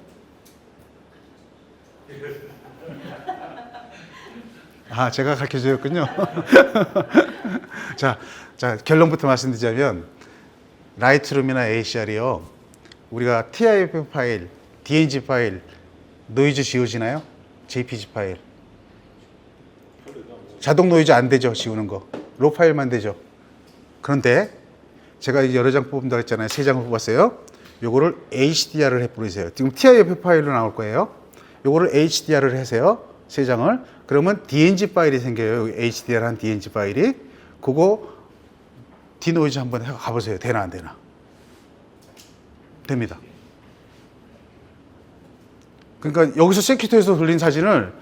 아, 제가 가르쳐드렸군요. 자, 결론부터 말씀드리자면 라이트룸이나 ACR이요. 우리가 TIF 파일, DNG 파일, 노이즈 지워지나요? JPG 파일. 자동 노이즈 안 되죠, 지우는 거. 로 파일만 되죠. 그런데 제가 여러 장 뽑는다 했잖아요. 3장을 뽑았어요. 요거를 HDR을 해버리세요. 지금 TIF 파일로 나올 거예요. 요거를 HDR을 하세요. 3장을. 그러면 DNG 파일이 생겨요. HDR 한 DNG 파일이. 그거 디노이즈 한번 가보세요. 되나 안 되나? 됩니다. 그러니까 여기서 세큐터에서 돌린 사진을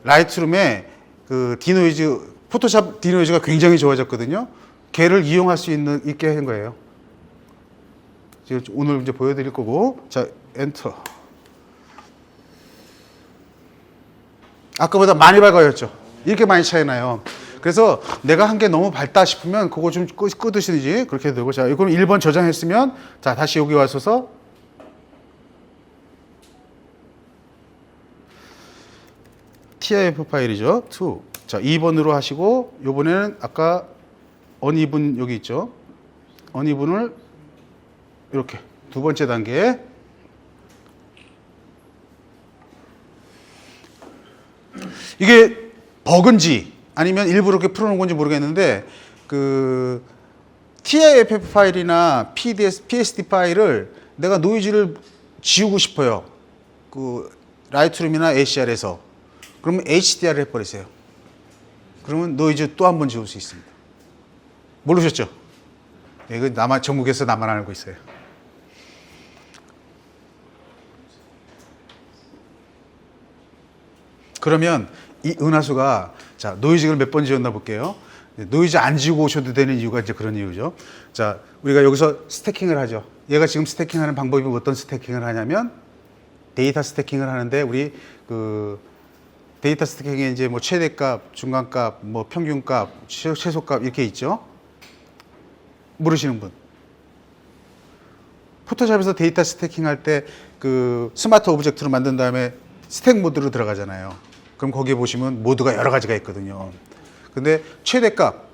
라이트룸에 그 디노이즈, 포토샵 디노이즈가 굉장히 좋아졌거든요. 걔를 이용할 수 있게 한 거예요. 지금 오늘 이제 보여드릴 거고. 자, 엔터. 아까보다 많이 밝아졌죠. 이렇게 많이 차이 나요. 그래서 내가 한 게 너무 밝다 싶으면 그거 좀 끄듯이지 그렇게 되고. 자, 이걸 1번 저장했으면 자, 다시 여기 와서서 TIF 파일이죠. 2. 자, 2번으로 하시고 요번에는 아까 어니분 여기 있죠. 어니분을 이렇게 두 번째 단계. 이게 버그인지 아니면 일부러 이렇게 풀어놓은 건지 모르겠는데 그 TIFF 파일이나 PSD 파일을 내가 노이즈를 지우고 싶어요. 그 라이트룸이나 ACR에서. 그러면 HDR을 해버리세요. 그러면 노이즈 또 한 번 지울 수 있습니다. 모르셨죠? 이거 전국에서 나만 알고 있어요. 그러면 이 은하수가 자, 노이즈를 몇 번 지웠나 볼게요. 노이즈 안 지우고 오셔도 되는 이유가 이제 그런 이유죠. 자, 우리가 여기서 스태킹을 하죠. 얘가 지금 스태킹하는 방법이 어떤 스태킹을 하냐면 데이터 스태킹을 하는데 우리 그 데이터 스태킹에 이제 뭐 최대값, 중간값, 뭐 평균값, 최소값 이렇게 있죠. 모르시는 분. 포토샵에서 데이터 스태킹 할 때 그 스마트 오브젝트로 만든 다음에 스택 모드로 들어가잖아요. 그럼 거기에 보시면 모드가 여러 가지가 있거든요. 근데 최대값,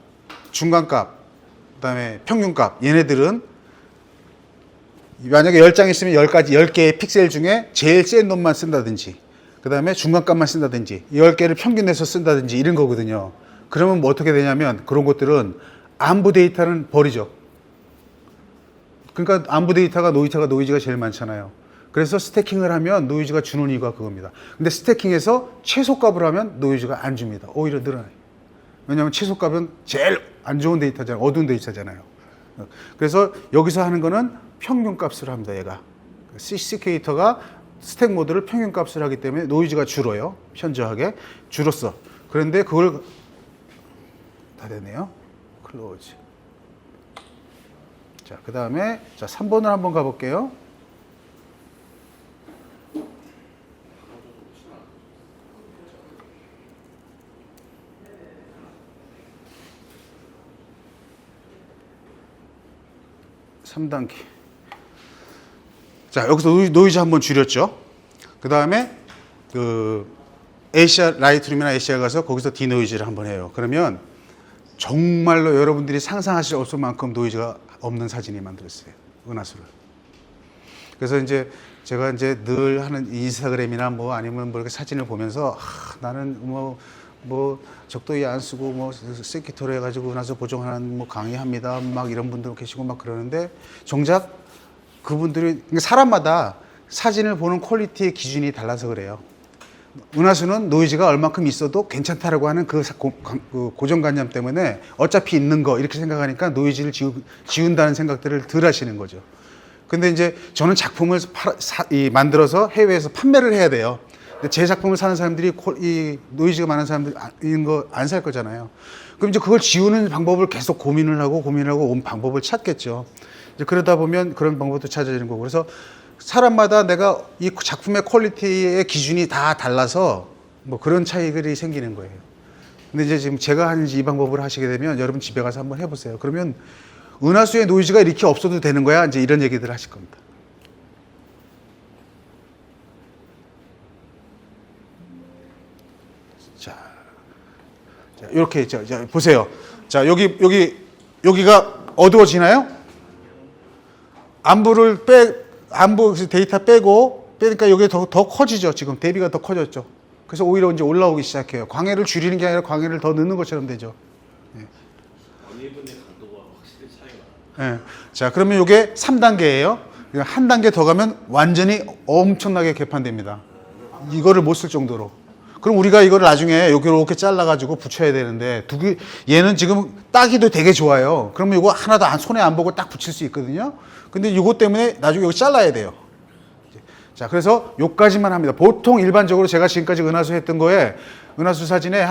중간값, 그다음에 평균값, 얘네들은 만약에 10장 있으면 10개의 픽셀 중에 제일 센 놈만 쓴다든지, 그 다음에 중간값만 쓴다든지, 10개를 평균해서 쓴다든지 이런 거거든요. 그러면 뭐 어떻게 되냐면 그런 것들은 안부 데이터는 버리죠. 그러니까 안부 데이터가 노이즈가 제일 많잖아요. 그래서 스태킹을 하면 노이즈가 주는 이유가 그겁니다. 근데 스태킹에서 최소값을 하면 노이즈가 안 줍니다. 오히려 늘어나요. 왜냐하면 최소값은 제일 안 좋은 데이터잖아요. 어두운 데이터잖아요. 그래서 여기서 하는 거는 평균값을 합니다. 얘가 시시케이터가 스택 모드를 평균값을 하기 때문에 노이즈가 줄어요. 현저하게 줄었어. 그런데 그걸 다 됐네요. 클로즈. 자, 그 다음에 자 3번을 한번 가볼게요. (3단계) 자, 여기서 노이즈 한번 줄였죠. 그 다음에 그 ACR, 라이트룸이나 ACR 가서 거기서 디노이즈를 한번 해요. 그러면 정말로 여러분들이 상상하실 수 없을 만큼 노이즈가 없는 사진이 만들었어요. 은하수를. 그래서 이제 제가 이제 늘 하는 인스타그램이나 뭐 아니면 뭐 이렇게 사진을 보면서 나는 뭐 적도이 안 쓰고 뭐 세키토로 해가지고 은하수 보정하는 뭐 강의합니다. 막 이런 분들 계시고 막 그러는데 정작 그분들이 사람마다 사진을 보는 퀄리티의 기준이 달라서 그래요. 은하수는 노이즈가 얼만큼 있어도 괜찮다라고 하는 그 고정관념 때문에 어차피 있는 거 이렇게 생각하니까 노이즈를 지운다는 생각들을 덜 하시는 거죠. 근데 이제 저는 작품을 만들어서 해외에서 판매를 해야 돼요. 근데 제 작품을 사는 사람들이 이 노이즈가 많은 사람들 이런 거 안 살 거잖아요. 그럼 이제 그걸 지우는 방법을 계속 고민을 하고 온 방법을 찾겠죠. 이제 그러다 보면 그런 방법도 찾아지는 거고. 그래서 사람마다 내가 이 작품의 퀄리티의 기준이 다 달라서 뭐 그런 차이들이 생기는 거예요. 근데 이제 지금 제가 하는 이 방법을 하시게 되면 여러분 집에 가서 한번 해보세요. 그러면 은하수의 노이즈가 이렇게 없어도 되는 거야? 이제 이런 얘기들 하실 겁니다. 자, 이렇게 자, 보세요. 자, 여기가 어두워지나요? 안부 데이터 빼니까 여기 더 커지죠. 지금 대비가 더 커졌죠. 그래서 오히려 이제 올라오기 시작해요. 광해를 줄이는 게 아니라 광해를 더 넣는 것처럼 되죠. 어니분의 강도가 확실히 차이가 나요. 예. 자, 그러면 이게 3단계예요. 한 단계 더 가면 완전히 엄청나게 개판됩니다. 이거를 못 쓸 정도로. 그럼 우리가 이걸 나중에 이렇게 잘라가지고 붙여야 되는데 얘는 지금 따기도 되게 좋아요. 그러면 이거 하나도 손에 안 보고 딱 붙일 수 있거든요. 근데 이거 때문에 나중에 이거 잘라야 돼요. 자, 그래서 요까지만 합니다. 보통 일반적으로 제가 지금까지 은하수 했던 거에 은하수 사진에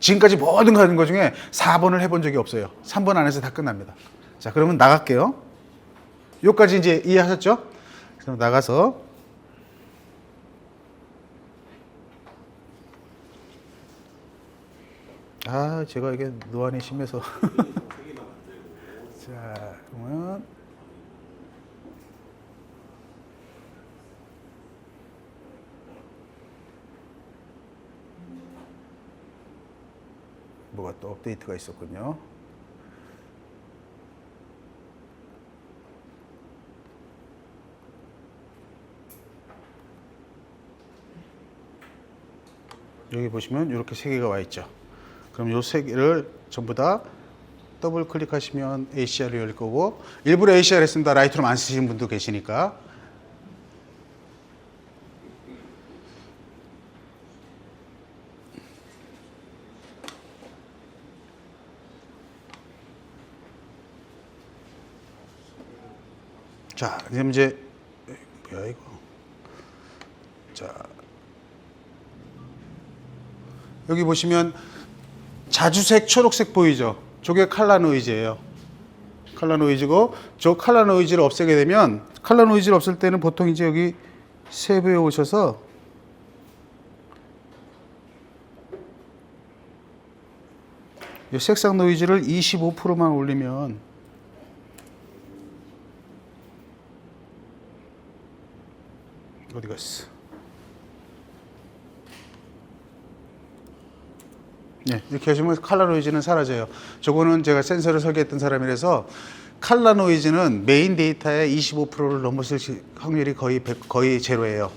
지금까지 모든 거 하는 것 중에 4번을 해본 적이 없어요. 3번 안에서 다 끝납니다. 자, 그러면 나갈게요. 요까지 이제 이해하셨죠? 그럼 나가서 제가 이게 노안이 심해서 자, 그러면 뭐가 또 업데이트가 있었군요. 여기 보시면 이렇게 세 개가 와 있죠. 그럼 요 세 개를 전부 다 더블 클릭하시면 ACR이 열릴 거고, 일부러 ACR 했습니다. 라이트룸 안 쓰시는 분도 계시니까. 자, 그럼 이제 뭐야 이거? 자, 여기 보시면 자주색 초록색 보이죠? 저게 칼라 노이즈예요. 칼라 노이즈고, 저 칼라 노이즈를 없애게 되면, 칼라 노이즈를 없앨 때는 보통 이제 여기 세부에 오셔서 이 색상 노이즈를 25%만 올리면 어디 갔어? 네, 이렇게 하시면 칼라 노이즈는 사라져요. 저거는 제가 센서를 설계했던 사람이라서 칼라 노이즈는 메인 데이터의 25%를 넘었을 확률이 거의 제로예요.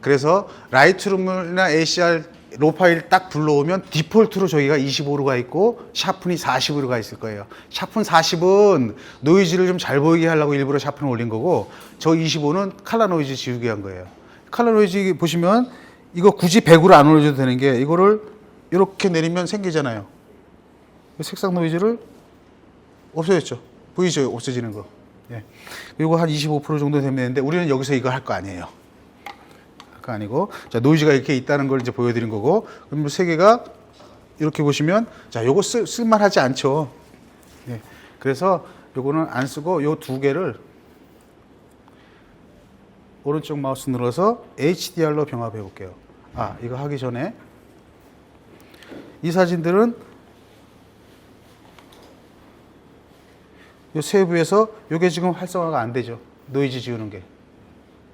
그래서 라이트룸이나 ACR 로 파일 딱 불러오면 디폴트로 저기가 25로 가 있고 샤픈이 40으로 가 있을 거예요. 샤픈 40은 노이즈를 좀 잘 보이게 하려고 일부러 샤픈을 올린 거고, 저 25는 칼라 노이즈 지우기 한 거예요. 칼라 노이즈 보시면 이거 굳이 100으로 안 올려줘도 되는 게, 이거를 이렇게 내리면 생기잖아요. 색상 노이즈를 없애졌죠. 보이죠? 없어지는 거. 예. 이거 한 25% 정도 되면 되는데, 우리는 여기서 이거 할 거 아니에요. 아니고, 자, 노이즈가 이렇게 있다는 걸 이제 보여드린 거고, 그럼 세 개가 이렇게 보시면, 자, 요거 쓸만하지 않죠. 예. 그래서 요거는 안 쓰고, 요 두 개를 오른쪽 마우스 눌러서 HDR로 병합해 볼게요. 아, 이거 하기 전에 이 사진들은 요 세부에서 요게 지금 활성화가 안 되죠. 노이즈 지우는 게.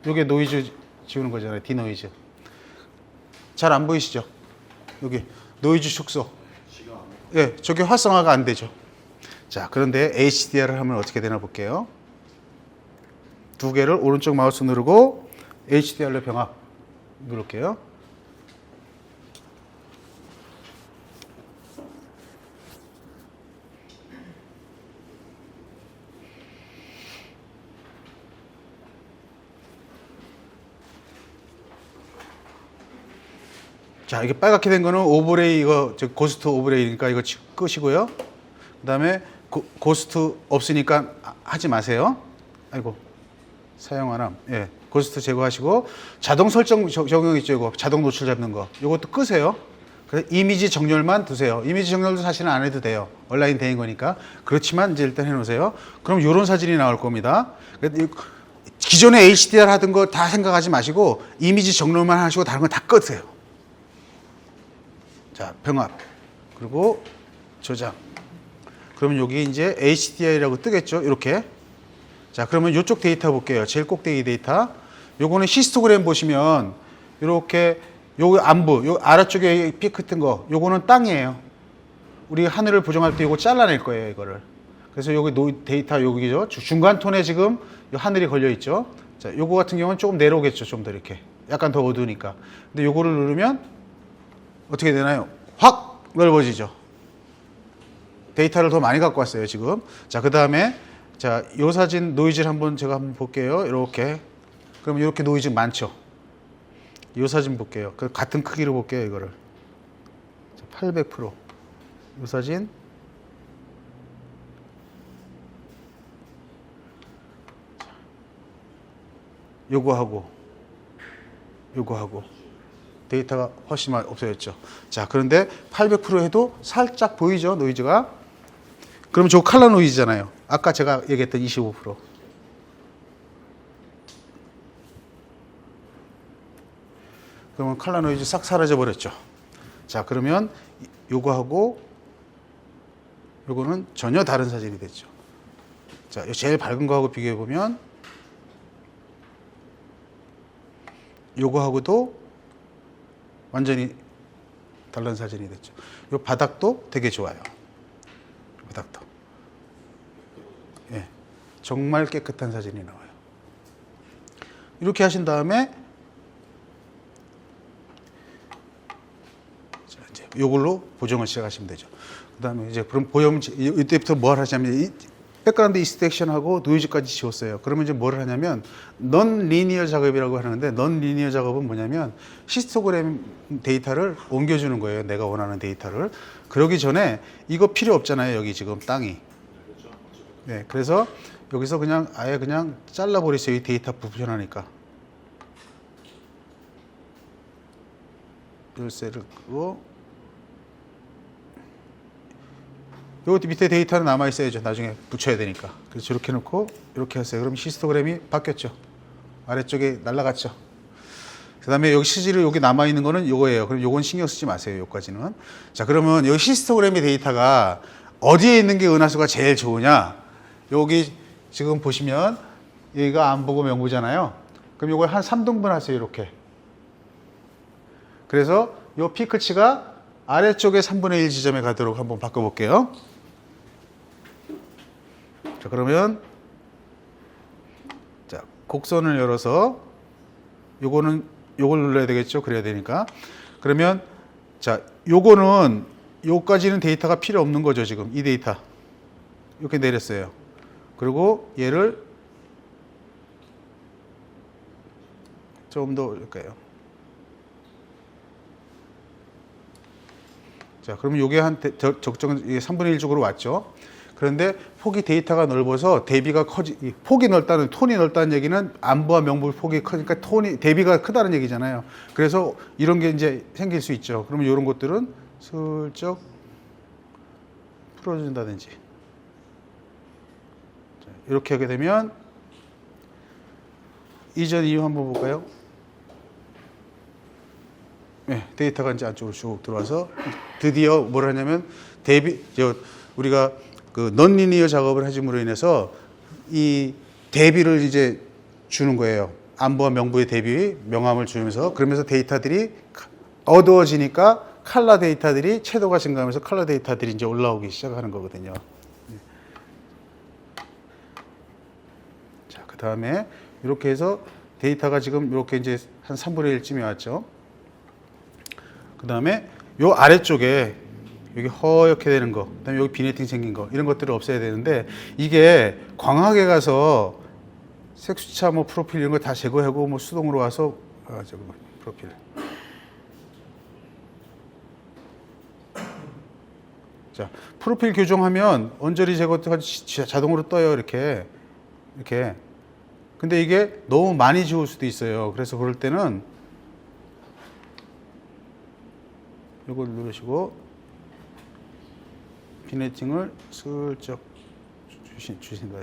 요게 노이즈 지우는 거잖아요. 디노이즈. 잘 안 보이시죠? 여기 노이즈 축소. 예, 저게 활성화가 안 되죠. 자, 그런데 HDR을 하면 어떻게 되나 볼게요. 두 개를 오른쪽 마우스 누르고 HDR로 병합 누를게요. 자, 이게 빨갛게 된 거는 오버레이, 이거 고스트 오버레이니까 이거 끄시고요. 그 다음에 고스트 없으니까 하지 마세요. 아이고, 사용 안 함. 예, 고스트 제거하시고, 자동 설정 적용 있죠. 이거 자동 노출 잡는 거. 이것도 끄세요. 그래서 이미지 정렬만 두세요. 이미지 정렬도 사실은 안 해도 돼요. 온라인 대인 거니까. 그렇지만 이제 일단 해놓으세요. 그럼 이런 사진이 나올 겁니다. 기존에 HDR 하던 거 다 생각하지 마시고 이미지 정렬만 하시고 다른 건 다 끄세요. 자, 병합. 그리고 저장. 그러면 여기 이제 HDR이라고 뜨겠죠. 이렇게. 자, 그러면 이쪽 데이터 볼게요. 제일 꼭대기 데이터. 요거는 히스토그램 보시면 이렇게 요 안부, 요 아래쪽에 피 같은 거, 요거는 땅이에요. 우리 하늘을 보정할 때 요거 잘라낼 거예요, 이거를. 그래서 여기 데이터 여기죠. 중간 톤에 지금 요 하늘이 걸려 있죠. 자, 요거 같은 경우는 조금 내려오겠죠. 좀 더 이렇게. 약간 더 어두우니까. 근데 요거를 누르면 어떻게 되나요? 확 넓어지죠. 데이터를 더 많이 갖고 왔어요, 지금. 자, 그 다음에, 자, 요 사진 노이즈를 제가 한번 볼게요. 이렇게. 그럼 이렇게 노이즈 많죠? 요 사진 볼게요. 같은 크기로 볼게요, 이거를. 800%. 요 사진. 요거하고, 요거하고. 데이터가 훨씬 많이 없어졌죠. 자, 그런데 800% 해도 살짝 보이죠, 노이즈가? 그러면 저거 칼라 노이즈잖아요. 아까 제가 얘기했던 25%. 그러면 칼라 노이즈 싹 사라져 버렸죠. 자, 그러면 요거하고 요거는 전혀 다른 사진이 됐죠. 자, 제일 밝은 거하고 비교해 보면 요거하고도 완전히 다른 사진이 됐죠. 요 바닥도 되게 좋아요. 바닥도. 예. 정말 깨끗한 사진이 나와요. 이렇게 하신 다음에 자, 이제 요걸로 보정을 시작하시면 되죠. 그 다음에 이제 그럼 이때부터 뭘 하냐면 백그라운드 익스트랙션하고 노이즈까지 지웠어요. 그러면 이제 뭘 하냐면 넌 리니어 작업이라고 하는데, 넌 리니어 작업은 뭐냐면 히스토그램 데이터를 옮겨주는 거예요. 내가 원하는 데이터를. 그러기 전에 이거 필요 없잖아요. 여기 지금 땅이. 네, 그래서 여기서 그냥 아예 그냥 잘라버리세요. 이 데이터 불편하니까. 열쇠를 끄고, 요것도 밑에 데이터는 남아있어야죠. 나중에 붙여야 되니까. 그래서 이렇게 놓고 이렇게 하세요. 그럼 히스토그램이 바뀌었죠. 아래쪽에 날아갔죠. 그 다음에 여기 CG로 여기 남아있는 거는 요거예요. 그럼 요건 신경 쓰지 마세요. 요까지는. 자, 그러면 여기 히스토그램의 데이터가 어디에 있는 게 은하수가 제일 좋으냐? 여기 지금 보시면 여기가 안보고 명부잖아요. 그럼 요걸 한 3등분 하세요. 이렇게. 그래서 요 피크치가 아래쪽에 3분의 1 지점에 가도록 한번 바꿔볼게요. 자, 그러면 자, 곡선을 열어서 요거를 눌러야 되겠죠. 그래야 되니까. 그러면 자, 요까지는 데이터가 필요 없는 거죠. 지금 이 데이터 이렇게 내렸어요. 그리고 얘를 좀 더 올릴까요? 자, 그러면 요게 한 적정 3분의 1 쪽으로 왔죠. 그런데 폭이 데이터가 넓어서 대비가 폭이 넓다는 톤이 넓다는 얘기는 안부와 명부의 폭이 크니까 대비가 크다는 얘기잖아요. 그래서 이런 게 이제 생길 수 있죠. 그러면 이런 것들은 슬쩍 풀어준다든지. 자, 이렇게 하게 되면 이전 이후 한번 볼까요? 네, 데이터가 이제 안쪽으로 쭉 들어와서 드디어 뭘 하냐면 우리가 그 넌리니어 작업을 하짐으로 인해서 이 대비를 이제 주는 거예요. 안부와 명부의 대비, 명암을 주면서 그러면서 데이터들이 어두워지니까 컬러 데이터들이 채도가 증가하면서 컬러 데이터들이 이제 올라오기 시작하는 거거든요. 자, 그 다음에 이렇게 해서 데이터가 지금 이렇게 이제 한 3분의 1쯤에 왔죠. 그 다음에 요 아래쪽에 여기 허옇게 되는 거, 그다음에 여기 비네팅 생긴 거 이런 것들을 없애야 되는데 이게 광학에 가서 색수차 뭐 프로필 이런 거 다 제거하고 뭐 수동으로 와서 프로필. 자, 프로필 교정하면 언저리 제거가 자동으로 떠요. 이렇게. 근데 이게 너무 많이 지울 수도 있어요. 그래서 그럴 때는 이걸 누르시고 비네팅을 슬쩍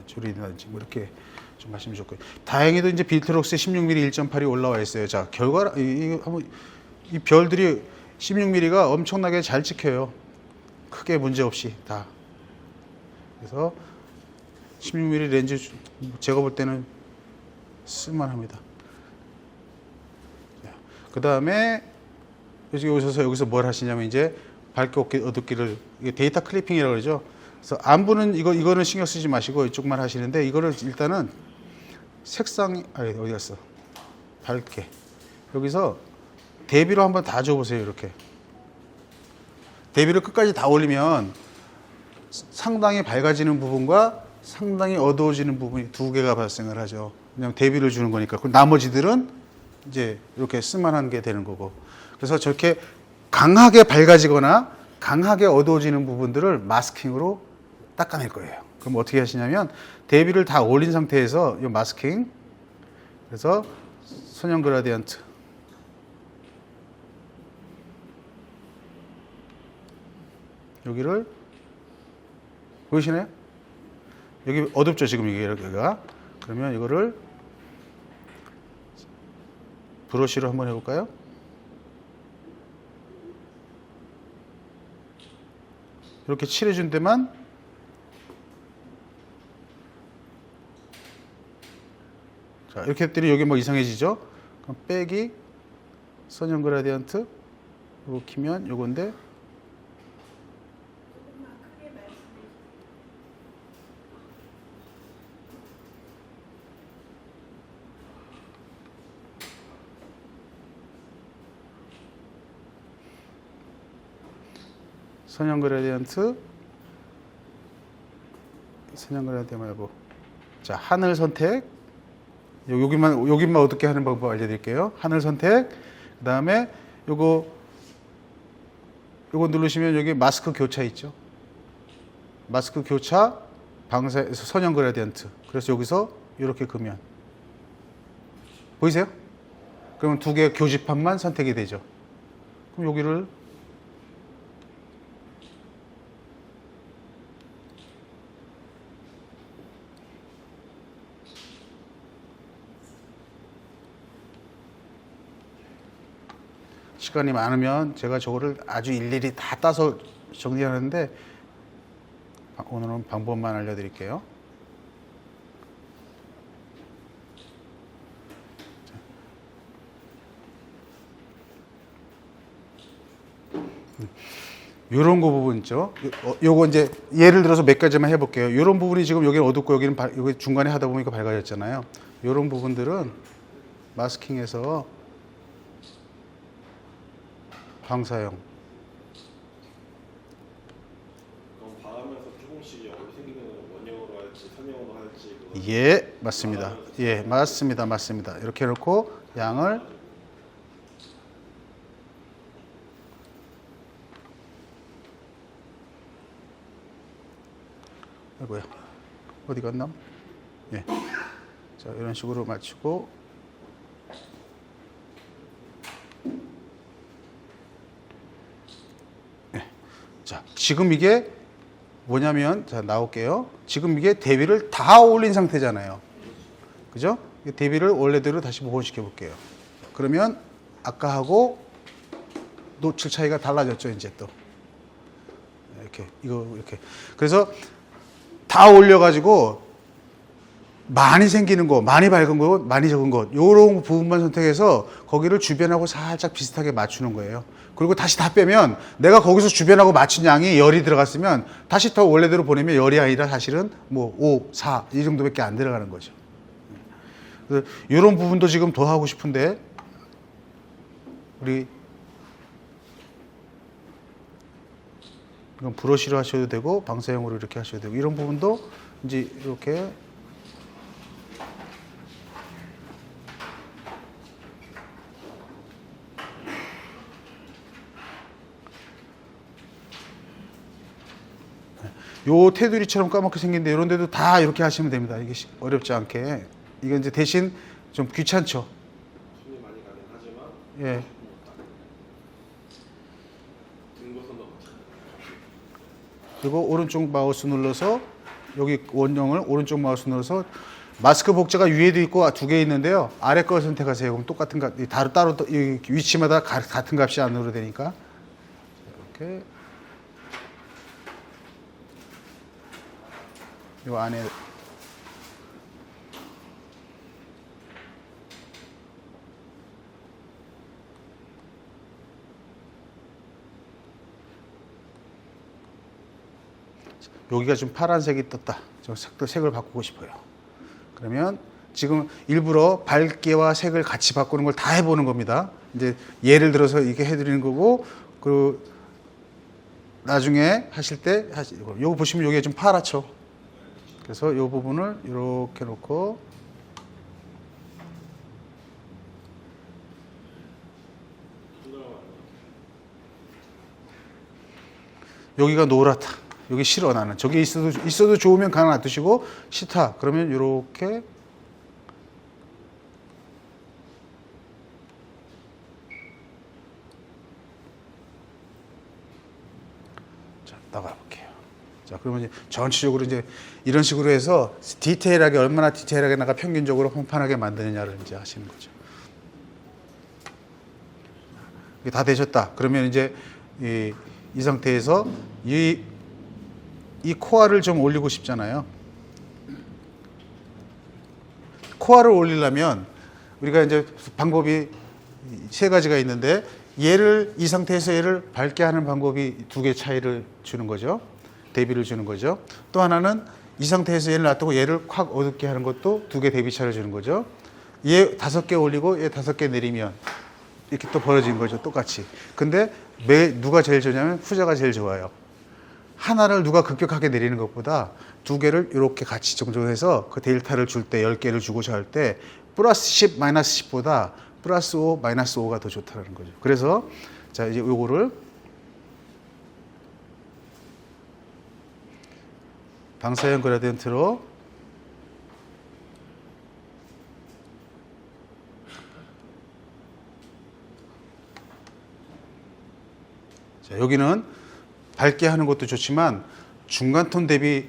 줄이든지 뭐 이렇게 좀 하시면 좋고요. 다행히도 이제 빌트록스 16mm 1.8이 올라와 있어요. 자, 이 별들이 16mm가 엄청나게 잘 찍혀요. 크게 문제 없이 다. 그래서 16mm 렌즈 제가 볼 때는 쓸만합니다. 그 다음에 여기서 뭘 하시냐면 이제 밝기 어둡기를 데이터 클리핑이라고 그러죠. 그래서 안부는 이거는 신경 쓰지 마시고 이쪽만 하시는데 이거를 일단은 색상이 어디 갔어? 밝게 여기서 대비로 한번 다 줘보세요. 이렇게 대비를 끝까지 다 올리면 상당히 밝아지는 부분과 상당히 어두워지는 부분이 두 개가 발생을 하죠. 왜냐하면 대비를 주는 거니까. 그럼 나머지들은 이제 이렇게 쓸만한 게 되는 거고. 그래서 저렇게 강하게 밝아지거나 강하게 어두워지는 부분들을 마스킹으로 닦아낼 거예요. 그럼 어떻게 하시냐면 대비를 다 올린 상태에서 이 마스킹, 그래서 선형 그라디언트, 여기를 보이시나요? 여기 어둡죠 지금 여기가. 그러면 이거를 브러쉬로 한번 해볼까요? 이렇게 칠해준 데만 자 이렇게 했더니 여기 뭐 이상해지죠? 그럼 빼기 선형 그라디언트 이거 키면 요건데 선형 그라디언트 말고 자 하늘 선택 여기만 어둡게 하는 방법 알려드릴게요. 하늘 선택 그 다음에 요거 누르시면 여기 마스크 교차 있죠. 마스크 교차 방사에서 선형 그라디언트. 그래서 여기서 이렇게 그면 보이세요? 그러면 두 개 교집합만 선택이 되죠. 그럼 여기를 시간이 많으면 제가 저거를 아주 일일이 다 따서 정리하는데 오늘은 방법만 알려드릴게요. 요런 거 부분 있죠. 요거 이제 예를 들어서 몇 가지만 해볼게요. 요런 부분이 지금 여기는 어둡고 여기는 여기 중간에 하다 보니까 밝아졌잖아요. 요런 부분들은 마스킹해서 방사형. 그럼 봐가면서 조금씩 얼굴 생기는 원형으로 할지 선형으로 할지 그거 예, 맞습니다. 예, 맞습니다. 맞습니다. 이렇게 해놓고 양을 아이고야, 어디 갔나? 예. 자, 이런 식으로 맞추고 예. 자, 지금 이게 뭐냐면 자, 나올게요. 지금 이게 대비를 다 올린 상태잖아요. 그죠? 이 대비를 원래대로 다시 복원시켜 볼게요. 그러면 아까하고 노출 차이가 달라졌죠, 이제 또. 이렇게 이거 이렇게. 그래서 다 올려가지고 많이 생기는 거, 많이 밝은 거, 많이 적은 것, 요런 부분만 선택해서 거기를 주변하고 살짝 비슷하게 맞추는 거예요. 그리고 다시 다 빼면 내가 거기서 주변하고 맞춘 양이 열이 들어갔으면 다시 더 원래대로 보내면 열이 아니라 사실은 뭐 5, 4 이 정도밖에 안 들어가는 거죠. 그래서 요런 부분도 지금 더 하고 싶은데 우리 이건 브러쉬로 하셔도 되고 방사형으로 이렇게 하셔도 되고 이런 부분도 이제 이렇게 요 테두리처럼 까맣게 생긴데 이런 데도 다 이렇게 하시면 됩니다. 이게 어렵지 않게. 이건 이제 대신 좀 귀찮죠. 손이 많이 가긴 하지만 예. 든 곳은 너무 그리고 오른쪽 마우스 눌러서 여기 원형을 오른쪽 마우스 눌러서 마스크 복제가 위에도 있고 두 개 있는데요. 아래 거 선택하세요. 그럼 똑같은 값, 따로 이 위치마다 같은 값이 안으로 되니까 이렇게 이 안에 여기가 좀 파란색이 떴다. 저 색을 바꾸고 싶어요. 그러면 지금 일부러 밝기와 색을 같이 바꾸는 걸 다 해보는 겁니다. 이제 예를 들어서 이렇게 해드리는 거고, 그 나중에 하실 때 요거 보시면 여기가 좀 파랗죠. 그래서 이 부분을 이렇게 놓고 여기가 노랗다. 여기 싫어 나는. 저기 있어도 좋으면 가만 놔두시고 싫다. 그러면 이렇게 자 나가볼게요. 자 그러면 이제 전체적으로 이제 이런 식으로 해서 디테일하게 얼마나 디테일하게 나가 평균적으로 평판하게 만드느냐를 이제 하시는 거죠. 이게 다 되셨다. 그러면 이제 이 상태에서 이 코알을 좀 올리고 싶잖아요. 코알을 올리려면 우리가 이제 방법이 세 가지가 있는데 얘를 이 상태에서 얘를 밝게 하는 방법이 두 개 차이를 주는 거죠. 대비를 주는 거죠. 또 하나는 이 상태에서 얘를 놔두고 얘를 확 어둡게 하는 것도 두 개 대비 차이를 주는 거죠. 얘 5개 올리고 얘 5개 내리면 이렇게 또 벌어진 거죠. 똑같이. 근데 누가 제일 좋냐면 후자가 제일 좋아요. 하나를 누가 급격하게 내리는 것보다 두 개를 이렇게 같이 정조해서 그 델타를 줄 때 10개를 주고자 할 때 플러스 10, 마이너스 10보다 플러스 5, 마이너스 5가 더 좋다는 거죠. 그래서 자 이제 요거를 방사형 그라디언트로 자 여기는 밝게 하는 것도 좋지만 중간톤 대비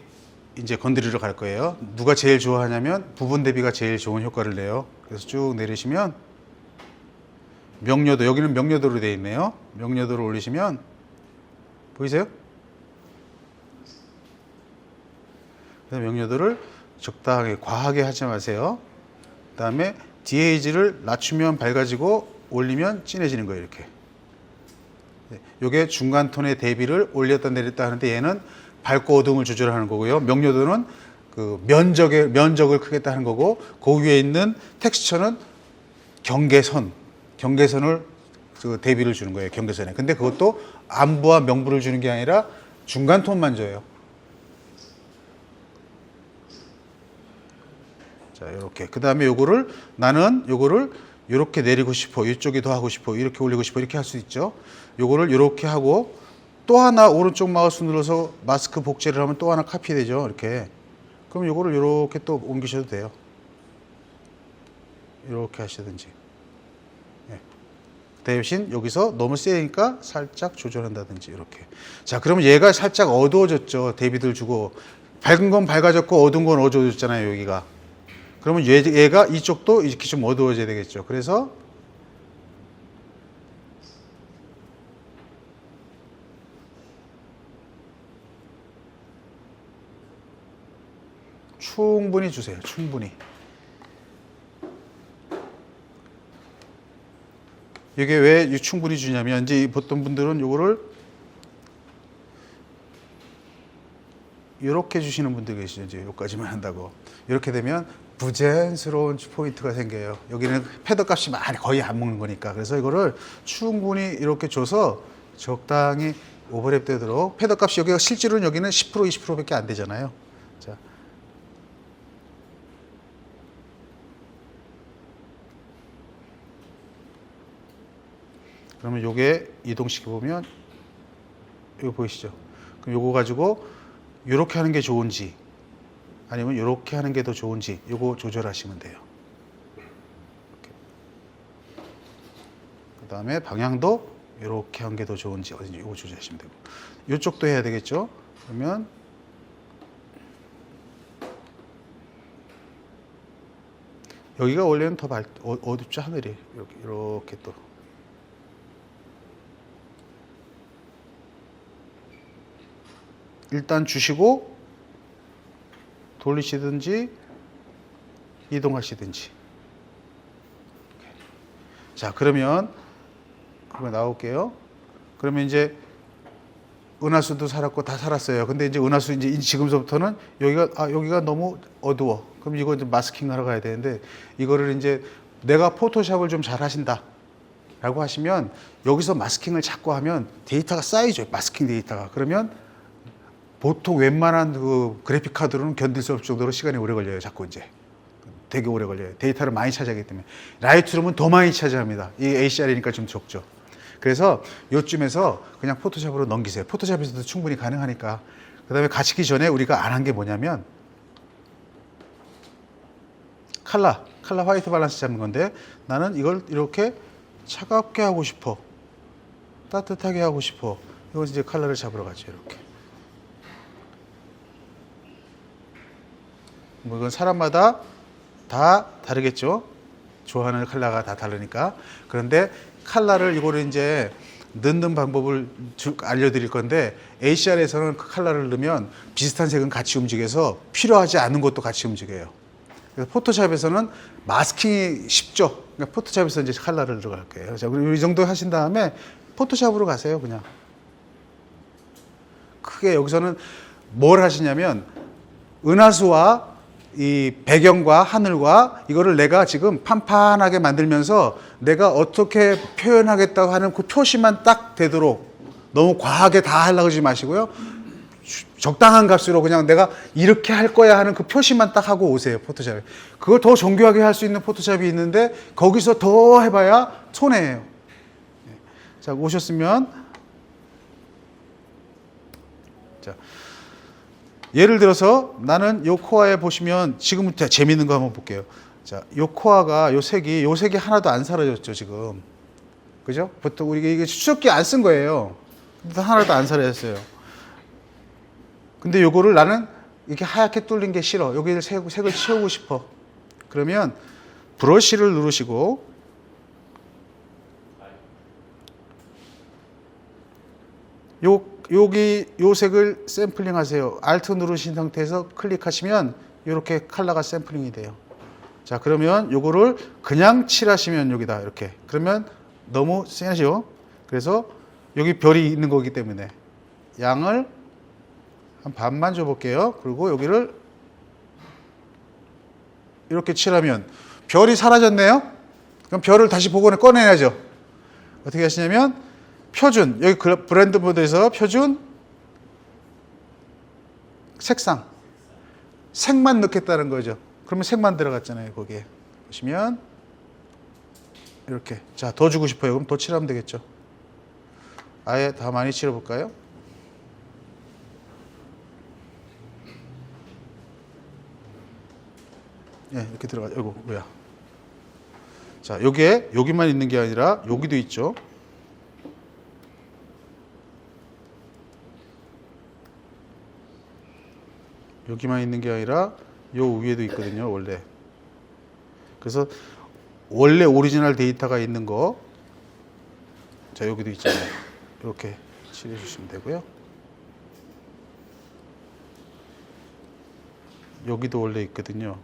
이제 건드리러 갈 거예요. 누가 제일 좋아하냐면 부분 대비가 제일 좋은 효과를 내요. 그래서 쭉 내리시면 명료도 여기는 명료도로 되어 있네요. 명료도를 올리시면 보이세요? 그래서 명료도를 적당하게 과하게 하지 마세요. 그다음에 DH를 낮추면 밝아지고 올리면 진해지는 거예요. 이렇게. 요게 중간 톤의 대비를 올렸다 내렸다 하는데 얘는 밝고 어두움을 조절하는 거고요. 명료도는 그 면적을 크겠다 하는 거고, 그 위에 있는 텍스처는 경계선을 그 대비를 주는 거예요. 경계선에. 근데 그것도 안부와 명부를 주는 게 아니라 중간 톤만 줘요. 자, 이렇게. 그 다음에 나는 요거를 이렇게 내리고 싶어. 이쪽에 더 하고 싶어. 이렇게 올리고 싶어. 이렇게 할 수 있죠. 요거를 이렇게 하고 또 하나 오른쪽 마우스 눌러서 마스크 복제를 하면 또 하나 카피되죠. 이렇게. 그럼 요거를 이렇게 또 옮기셔도 돼요. 이렇게 하시든지. 예. 대신 여기서 너무 세니까 살짝 조절한다든지 이렇게. 자, 그러면 얘가 살짝 어두워졌죠. 대비들 주고. 밝은 건 밝아졌고 어두운 건 어두워졌잖아요. 여기가. 그러면 얘가 이쪽도 이렇게 좀 어두워져야 되겠죠. 그래서 충분히 주세요. 충분히. 이게 왜 충분히 주냐면 이제 보통 분들은 요거를 이렇게 주시는 분들 계시죠. 이제 여기까지만 한다고. 이렇게 되면 부자연스러운 포인트가 생겨요. 여기는 패더 값이 거의 안 먹는 거니까. 그래서 이거를 충분히 이렇게 줘서 적당히 오버랩 되도록. 패더 값이 여기가 실제로는 여기는 10% 20%밖에 안 되잖아요. 자. 그러면 요게 이동시켜 보면 이거 보이시죠? 그럼 요거 가지고 요렇게 하는 게 좋은지 아니면 요렇게 하는 게 더 좋은지 요거 조절하시면 돼요. 그 다음에 방향도 요렇게 하는 게 더 좋은지 어딘지 요거 조절하시면 되고, 요쪽도 해야 되겠죠? 그러면 여기가 원래는 더 어둡죠. 하늘이 이렇게 또 일단 주시고 돌리시든지 이동하시든지. 자, 그러면 그거 나올게요. 그러면 이제 은하수도 살았고 다 살았어요. 근데 이제 은하수 이제 지금서부터는 여기가 너무 어두워. 그럼 이거 이제 마스킹 하러 가야 되는데, 이거를 이제 내가 포토샵을 좀 잘 하신다 라고 하시면 여기서 마스킹을 자꾸 하면 데이터가 쌓이죠. 마스킹 데이터가. 그러면 보통 웬만한 그 그래픽 카드로는 견딜 수 없을 정도로 시간이 오래 걸려요. 자꾸 이제 되게 오래 걸려요. 데이터를 많이 차지하기 때문에. 라이트룸은 더 많이 차지합니다. 이 ACR이니까 좀 적죠. 그래서 요쯤에서 그냥 포토샵으로 넘기세요. 포토샵에서도 충분히 가능하니까. 그 다음에 가시기 전에 우리가 안 한 게 뭐냐면 칼라 화이트 밸런스 잡는 건데, 나는 이걸 이렇게 차갑게 하고 싶어, 따뜻하게 하고 싶어. 이거 이제 칼라를 잡으러 가죠. 이렇게. 뭐 이건 사람마다 다 다르겠죠. 좋아하는 컬러가 다 다르니까. 그런데 컬러를 이거를 이제 넣는 방법을 알려드릴 건데, ACR에서는 그 컬러를 넣으면 비슷한 색은 같이 움직여서 필요하지 않은 것도 같이 움직여요. 그래서 포토샵에서는 마스킹이 쉽죠. 그러니까 포토샵에서 이제 컬러를 들어갈 거예요. 자, 그리고 이 정도 하신 다음에 포토샵으로 가세요. 그냥 크게 여기서는 뭘 하시냐면 은하수와 이 배경과 하늘과 이거를 내가 지금 판판하게 만들면서 내가 어떻게 표현하겠다고 하는 그 표시만 딱 되도록, 너무 과하게 다 하려고 하지 마시고요. 적당한 값으로 그냥 내가 이렇게 할 거야 하는 그 표시만 딱 하고 오세요. 포토샵에. 그걸 더 정교하게 할 수 있는 포토샵이 있는데 거기서 더 해봐야 손해예요. 자, 오셨으면 자, 예를 들어서 나는 요 코아에 보시면 지금부터 재밌는 거 한번 볼게요. 자, 요 코아가 요 색이 하나도 안 사라졌죠, 지금. 그죠? 보통 우리 이게 수척기 안 쓴 거예요. 근데 하나도 안 사라졌어요. 근데 요거를 나는 이렇게 하얗게 뚫린 게 싫어. 여기를 색을 채우고 싶어. 그러면 브러쉬를 누르시고 여기 요 색을 샘플링 하세요. Alt 누르신 상태에서 클릭하시면 이렇게 컬러가 샘플링이 돼요. 자, 그러면 요거를 그냥 칠하시면 여기다 이렇게. 그러면 너무 세죠. 그래서 여기 별이 있는 거기 때문에 양을 한 반만 줘볼게요. 그리고 여기를 이렇게 칠하면 별이 사라졌네요. 그럼 별을 다시 복원해 꺼내야죠. 어떻게 하시냐면 표준, 여기 브랜드 모드에서 표준 색상, 색만 넣겠다는 거죠. 그러면 색만 들어갔잖아요. 거기에 보시면 이렇게. 자, 더 주고 싶어요. 그럼 더 칠하면 되겠죠. 아예 다 많이 칠해볼까요? 예, 이렇게 들어가죠. 이거 뭐야? 자, 여기만 있는 게 아니라 여기도 있죠. 여기만 있는 게 아니라 요 위에도 있거든요, 원래. 그래서 원래 오리지널 데이터가 있는 거, 자, 여기도 있잖아요. 이렇게 칠해 주시면 되고요. 여기도 원래 있거든요.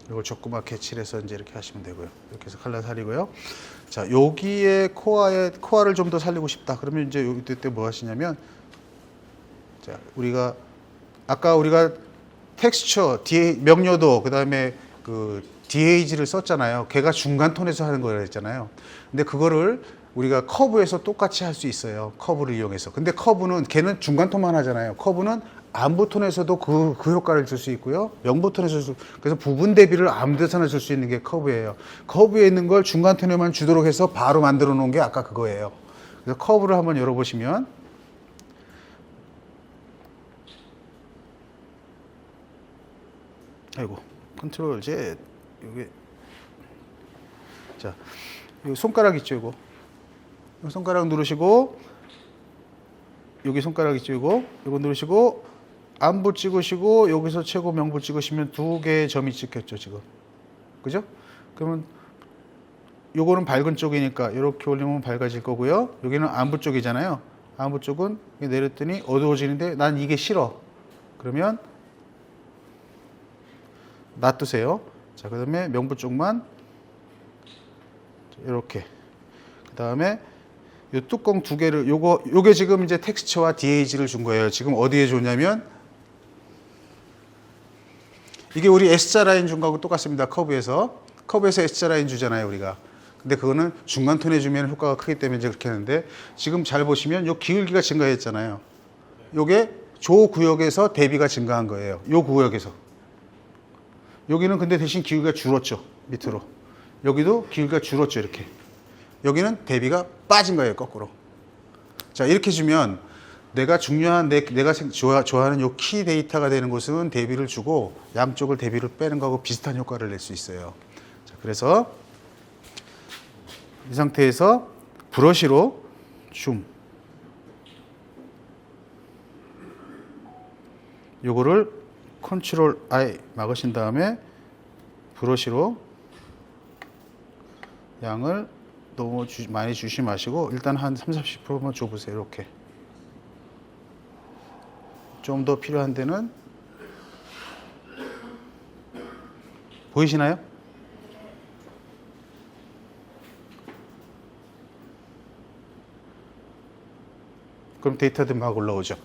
이걸 조그맣게 칠해서 이제 이렇게 하시면 되고요. 이렇게 해서 칼라 살리고요. 자, 여기에 코어를 좀 더 살리고 싶다. 그러면 이제 여기 때 뭐 하시냐면, 자, 아까 우리가 텍스처, 명료도, 그 다음에 그 DAG를 썼잖아요. 걔가 중간 톤에서 하는 거라 했잖아요. 근데 그거를 우리가 커브에서 똑같이 할 수 있어요. 커브를 이용해서. 근데 커브는 걔는 중간 톤만 하잖아요. 커브는 안부 톤에서도 그 효과를 줄 수 있고요. 명부 톤에서 그래서 부분 대비를 아무 데서나 줄 수 있는 게 커브예요. 커브에 있는 걸 중간 톤에만 주도록 해서 바로 만들어 놓은 게 아까 그거예요. 그래서 커브를 한번 열어보시면 아이고 컨트롤 Z 여기 자 여기 손가락 있죠 이거 손가락 누르시고 여기 손가락 있죠 이거 누르시고 안부 찍으시고 여기서 최고 명부 찍으시면 두 개의 점이 찍혔죠 지금 그죠? 그러면 요거는 밝은 쪽이니까 이렇게 올리면 밝아질 거고요. 여기는 안부 쪽이잖아요. 안부 쪽은 내렸더니 어두워지는데 난 이게 싫어. 그러면 놔두세요. 자, 그 다음에 명부 쪽만 이렇게. 그 다음에 요 뚜껑 두 개를 요게 지금 이제 텍스처와 DAG를 준 거예요. 지금 어디에 줬냐면 이게 우리 S자 라인 준 거하고 똑같습니다. 커브에서 S자 라인 주잖아요, 우리가. 근데 그거는 중간 톤에 주면 효과가 크기 때문에 이제 그렇게 하는데 지금 잘 보시면 요 기울기가 증가했잖아요. 요게 조 구역에서 대비가 증가한 거예요. 요 구역에서. 여기는 근데 대신 기울기가 줄었죠. 밑으로. 여기도 기울기가 줄었죠. 이렇게. 여기는 대비가 빠진 거예요. 거꾸로. 자, 이렇게 주면 내가 중요한 내가 좋아하는 요 키 데이터가 되는 곳은 대비를 주고 양쪽을 대비를 빼는 거하고 비슷한 효과를 낼 수 있어요. 자, 그래서 이 상태에서 브러쉬로 줌 요거를 컨트롤 I 막으신 다음에 브러쉬로 양을 너무 많이 주시 마시고 일단 한 30-40%만 줘보세요. 이렇게 좀 더 필요한 데는 보이시나요? 그럼 데이터들이 막 올라오죠.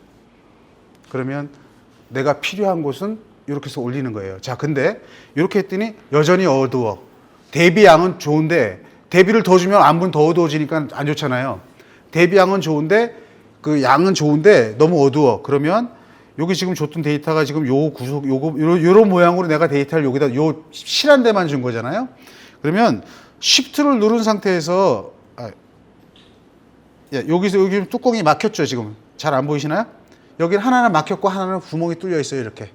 그러면 내가 필요한 곳은 이렇게 해서 올리는 거예요. 자, 근데 이렇게 했더니 여전히 어두워. 대비양은 좋은데 대비를 더 주면 안분 더 어두워지니까 안 좋잖아요. 대비양은 좋은데 그 양은 좋은데 너무 어두워. 그러면 여기 지금 줬던 데이터가 지금 요 구속 요런 모양으로 내가 데이터를 여기다 요 실한 데만 준 거잖아요. 그러면 Shift를 누른 상태에서 여기 뚜껑이 막혔죠, 지금. 잘 안 보이시나요? 여기는 하나는 막혔고 하나는 구멍이 뚫려 있어요, 이렇게.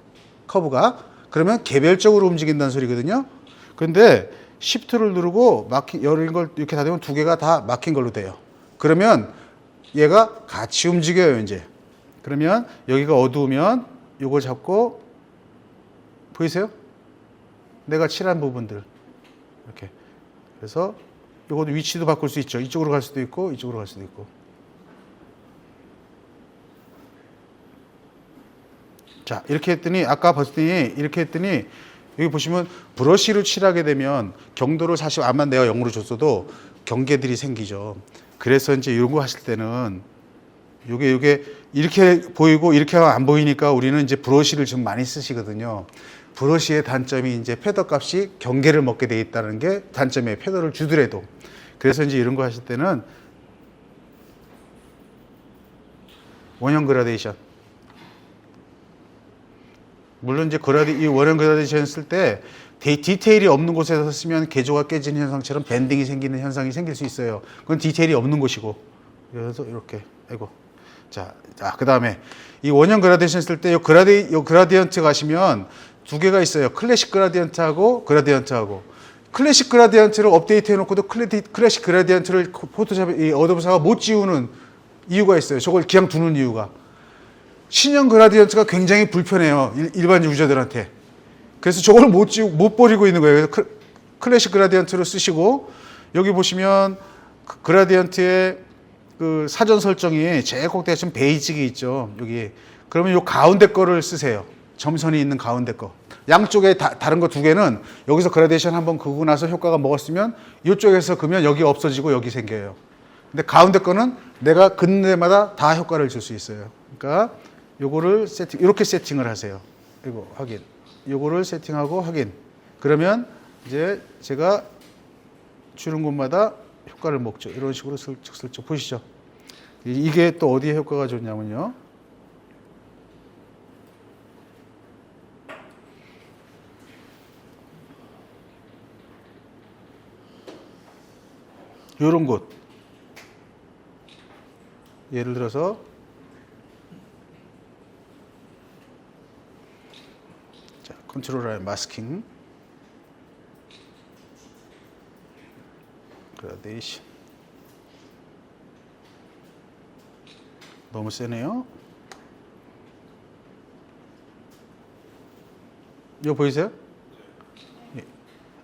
커브가. 그러면 개별적으로 움직인다는 소리거든요. 그런데 Shift를 누르고 열린 걸 이렇게 닫으면 두 개가 다 막힌 걸로 돼요. 그러면 얘가 같이 움직여요, 이제. 그러면 여기가 어두우면 이걸 잡고 보이세요? 내가 칠한 부분들. 이렇게. 그래서 이것도 위치도 바꿀 수 있죠. 이쪽으로 갈 수도 있고 이쪽으로 갈 수도 있고. 자, 이렇게 했더니 아까 봤더니 이렇게 했더니 여기 보시면 브러쉬로 칠하게 되면 경도를 사실 아마 내가 0으로 줬어도 경계들이 생기죠. 그래서 이제 이런 거 하실 때는 요게 이렇게 보이고 이렇게 하면 안 보이니까 우리는 이제 브러쉬를 좀 많이 쓰시거든요. 브러쉬의 단점이 이제 패더 값이 경계를 먹게 돼 있다는 게 단점이에요. 패더를 주더라도. 그래서 이제 이런 거 하실 때는 원형 그라데이션. 물론 이제 이 원형 그라데이션 쓸 때 디테일이 없는 곳에서 쓰면 개조가 깨지는 현상처럼 밴딩이 생기는 현상이 생길 수 있어요. 그건 디테일이 없는 곳이고. 그래서 이렇게, 아이고. 자, 그 다음에 이 원형 그라데이션 쓸 때 요 그라디언트 가시면 두 개가 있어요. 클래식 그라디언트하고 그라디언트하고. 클래식 그라디언트를 업데이트 해놓고도 클래식 그라디언트를 포토샵, 이 어도브사가 못 지우는 이유가 있어요. 저걸 그냥 두는 이유가. 신형 그라디언트가 굉장히 불편해요. 일반 유저들한테. 그래서 저걸 못 버리고 있는 거예요. 그래서 클래식 그라디언트를 쓰시고, 여기 보시면 그라디언트의 그 사전 설정이 제일 꼭대기에 좀 베이직이 있죠. 여기. 그러면 요 가운데 거를 쓰세요. 점선이 있는 가운데 거. 양쪽에 다른 거 두 개는 여기서 그라데이션 한번 그고 나서 효과가 먹었으면 이쪽에서 그으면 여기 없어지고 여기 생겨요. 근데 가운데 거는 내가 긋는 데마다 다 효과를 줄 수 있어요. 그러니까 요거를 이렇게 세팅을 하세요. 이거 확인. 요거를 세팅하고 확인. 그러면 이제 제가 주는 곳마다 효과를 먹죠. 이런 식으로 슬쩍슬쩍 보시죠. 이게 또 어디에 효과가 좋냐면요. 요런 곳. 예를 들어서 자, 컨트롤 I 마스킹 그라데이션 너무 세네요. 이거 보이세요? 예.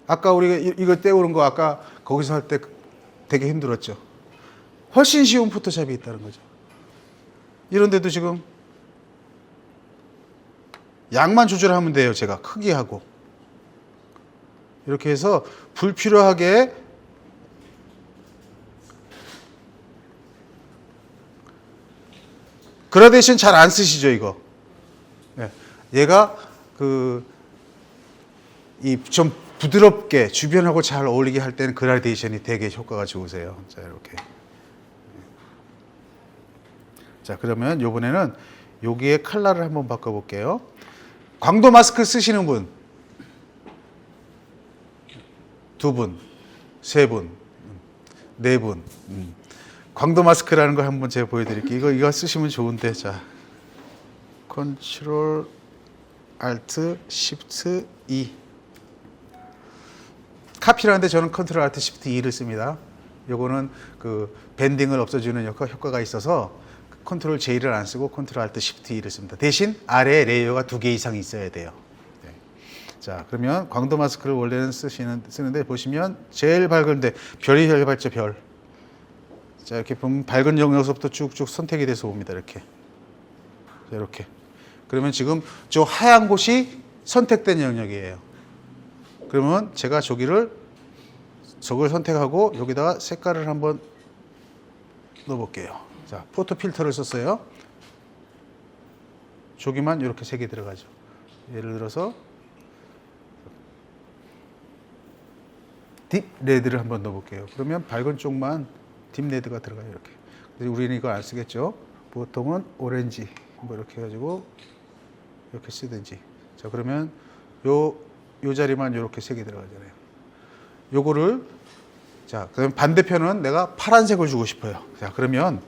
아까 우리가 이거 떼오는 거 아까 거기서 할 때 되게 힘들었죠. 훨씬 쉬운 포토샵이 있다는 거죠. 이런데도 지금 양만 조절하면 돼요. 제가 크기하고 이렇게 해서 불필요하게 그라데이션 잘 안 쓰시죠, 이거. 예. 얘가 이 좀 부드럽게 주변하고 잘 어울리게 할 때는 그라데이션이 되게 효과가 좋으세요. 자, 이렇게. 자, 그러면 이번에는 여기에 컬러를 한번 바꿔볼게요. 광도 마스크 쓰시는 분, 두 분, 세 분, 네 분. 광도 마스크라는 걸 한번 제가 보여드릴게요. 이거 쓰시면 좋은데, 자, 컨트롤, 알트, 시프트, E. 카피라는데 저는 컨트롤, 알트, 시프트, E를 씁니다. 요거는 그 밴딩을 없애주는 효과가 있어서 컨트롤 J를 안 쓰고 컨트롤, 알트, 시프트, E를 씁니다. 대신 아래에 레이어가 2개 이상 있어야 돼요. 네. 자, 그러면 광도 마스크를 원래는 쓰는데 보시면 제일 밝은데 별이 제일 밝죠, 별. 자, 이렇게 보면 밝은 영역서부터 쭉쭉 선택이 돼서 옵니다. 이렇게. 자, 이렇게. 그러면 지금 저 하얀 곳이 선택된 영역이에요. 그러면 제가 저걸 선택하고 여기다가 색깔을 한번 넣어볼게요. 자, 포토 필터를 썼어요. 저기만 이렇게 색이 들어가죠. 예를 들어서 딥 레드를 한번 넣어볼게요. 그러면 밝은 쪽만 딥 레드가 들어가요. 이렇게. 근데 우리는 이걸 안 쓰겠죠. 보통은 오렌지 뭐 이렇게 해가지고 이렇게 쓰든지. 자, 그러면 요 자리만 이렇게 색이 들어가잖아요. 요거를 자, 그럼 반대편은 내가 파란색을 주고 싶어요. 자, 그러면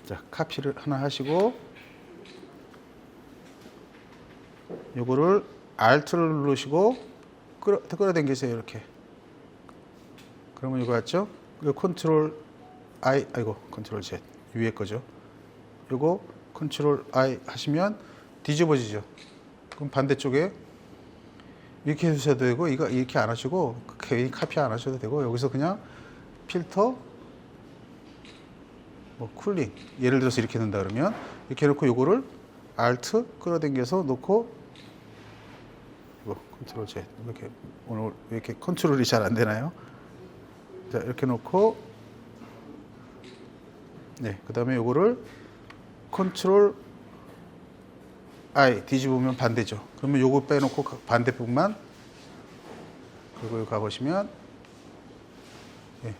자, 카피를 하나 하시고 요거를 Alt를 누르시고 끌어당기세요. 이렇게. 그러면 이거 같죠? 이거 컨트롤 I, 컨트롤 Z 위에 거죠. 요거 컨트롤 I 하시면 뒤집어지죠. 그럼 반대쪽에 이렇게 해주셔도 되고, 이거 이렇게 안 하시고, 괜히 카피 안 하셔도 되고, 여기서 그냥 필터 뭐 쿨링 예를 들어서 이렇게 넣는다 그러면 이렇게 놓고 요거를 Alt 끌어당겨서 놓고 이거 컨트롤 Z 이렇게 오늘 왜 이렇게 컨트롤이 잘 안 되나요? 자 이렇게 놓고 네 그다음에 요거를 컨트롤 I 뒤집으면 반대죠. 그러면 요거 빼놓고 반대쪽만 그리고 여기 가보시면 예.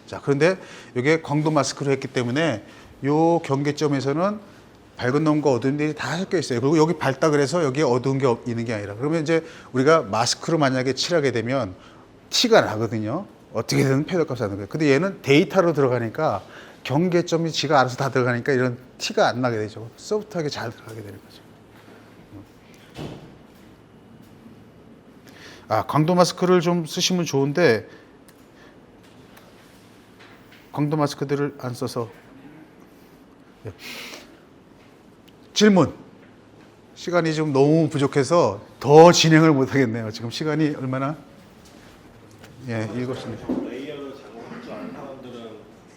자 그런데 이게 광도 마스크로 했기 때문에 요 경계점에서는 밝은 놈과 어두운 놈이 다 섞여 있어요. 그리고 여기 밝다 그래서 여기에 어두운 게 있는 게 아니라 그러면 이제 우리가 마스크로 만약에 칠하게 되면 티가 나거든요. 어떻게든 패더값 하는 거예요. 근데 얘는 데이터로 들어가니까 경계점이 지가 알아서 다 들어가니까 이런 티가 안 나게 되죠. 소프트하게 잘 들어가게 되는 거죠. 아, 광도 마스크를 좀 쓰시면 좋은데 광도 마스크들을 안 써서 예. 질문 시간이 좀 너무 부족해서 더 진행을 못 하겠네요. 지금 시간이 얼마나 7시입니다. 레이어를 작업할 줄 아는 사람들은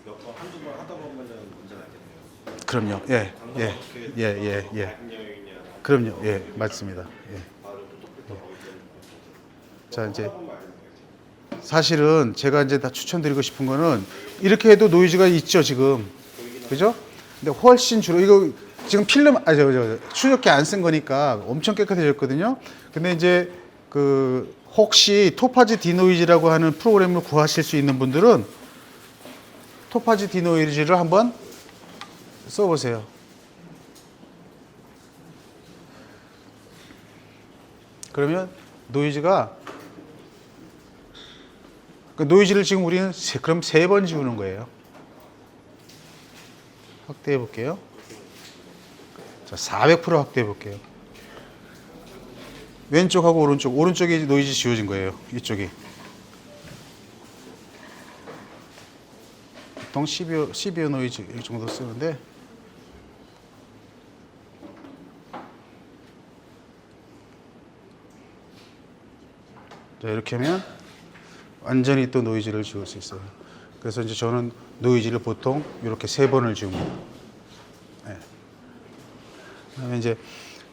몇 번, 한두 번 하다 보면은 문제가 있겠네요. 그럼요. 밝은 영역이냐, 그럼요. 예, 맞습니다. 예. 바로 또 필터 거기 때문에. 자, 이제 하다 보면 알겠네요. 사실은 제가 이제 다 추천드리고 싶은 거는 이렇게 해도 노이즈가 있죠, 지금. 그죠? 근데 훨씬 주로 이거 지금 필름 추적기 안 쓴 거니까 엄청 깨끗해졌거든요. 근데 이제 그 혹시 토파지 디노이즈라고 하는 프로그램을 구하실 수 있는 분들은 토파지 디노이즈를 한번 써보세요. 그러면 노이즈가 그 노이즈를 지금 우리는 그럼 3번 지우는 거예요. 확대해 볼게요. 자, 400% 확대해 볼게요. 왼쪽하고 오른쪽이 노이즈 지워진 거예요. 이쪽이. 보통 12호 노이즈 이 정도 쓰는데 자, 이렇게 하면 완전히 또 노이즈를 지울 수 있어요. 그래서 이제 저는 노이즈를 보통 이렇게 3번을 지웁니다. 네. 그다음에 이제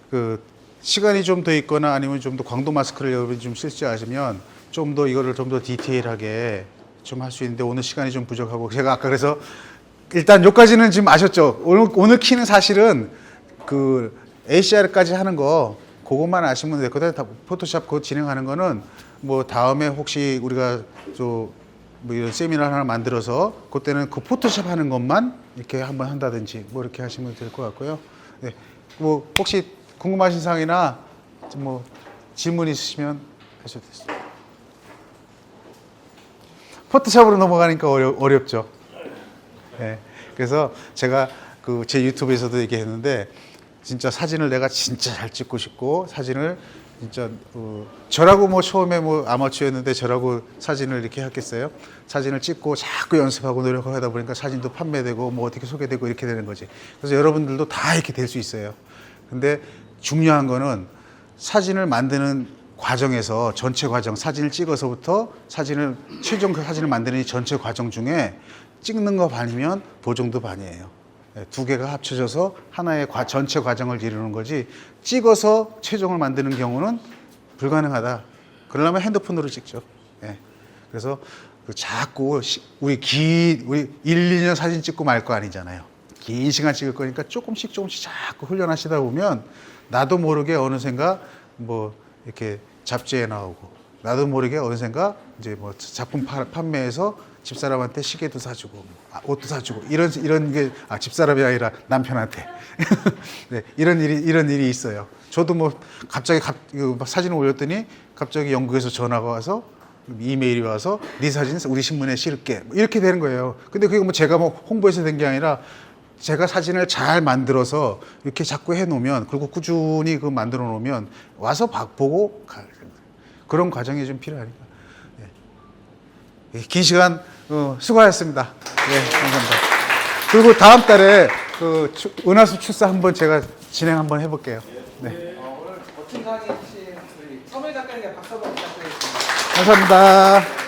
그 시간이 좀 더 있거나 아니면 좀 더 광도 마스크를 여러분이 좀 실시하시면 좀 더 이거를 좀 더 디테일하게 좀 할 수 있는데 오늘 시간이 좀 부족하고 제가 아까 그래서 일단 여기까지는 지금 아셨죠? 오늘 키는 사실은 그 ACR까지 하는 거 그것만 아시면 되거든요. 포토샵 그거 진행하는 거는 뭐 다음에 혹시 우리가 뭐 이런 세미나 하나 만들어서 그때는 그 포토샵 하는 것만 이렇게 한번 한다든지 뭐 이렇게 하시면 될 것 같고요. 네. 뭐 혹시 궁금하신 사항이나 뭐 질문 있으시면 하셔도 되겠습니다. 포토샵으로 넘어가니까 어렵죠. 네. 그래서 제가 그 제 유튜브에서도 얘기했는데 진짜 사진을 내가 진짜 잘 찍고 싶고 사진을 진짜 저라고 뭐 처음에 뭐 아마추어였는데 저라고 사진을 이렇게 했겠어요? 사진을 찍고 자꾸 연습하고 노력하고 하다 보니까 사진도 판매되고 뭐 어떻게 소개되고 이렇게 되는 거지. 그래서 여러분들도 다 이렇게 될 수 있어요. 근데 중요한 거는 사진을 만드는 과정에서 전체 과정, 사진을 찍어서부터 최종 사진을 만드는 이 전체 과정 중에 찍는 거 반이면 보정도 반이에요. 두 개가 합쳐져서 하나의 전체 과정을 이루는 거지 찍어서 최종을 만드는 경우는 불가능하다. 그러려면 핸드폰으로 찍죠. 예. 그래서 자꾸 우리 1, 2년 사진 찍고 말 거 아니잖아요. 긴 시간 찍을 거니까 조금씩 자꾸 훈련하시다 보면 나도 모르게 어느샌가 뭐 이렇게 잡지에 나오고 나도 모르게 어느샌가 이제 뭐 작품 판매해서 집사람한테 시계도 사주고 옷도 사주고 이런 게 집사람이 아니라 남편한테 네, 이런 일이 있어요. 저도 뭐 갑자기 사진을 올렸더니 갑자기 영국에서 전화가 와서 이메일이 와서 네 사진 우리 신문에 실을게 뭐 이렇게 되는 거예요. 근데 그게 뭐 제가 뭐 홍보해서 된 게 아니라 제가 사진을 잘 만들어서 이렇게 자꾸 해놓으면 그리고 꾸준히 그 만들어 놓으면 와서 보고 그런 과정이 좀 필요하니까. 네. 긴 시간 수고하셨습니다. 네, 감사합니다. 그리고 다음 달에 그 은하수 출사 한번 제가 진행 한번 해볼게요. 네. 오늘 멋진 강의 해주신 우리 서명 작가님께 박수 한번 부탁드리겠습니다. 감사합니다.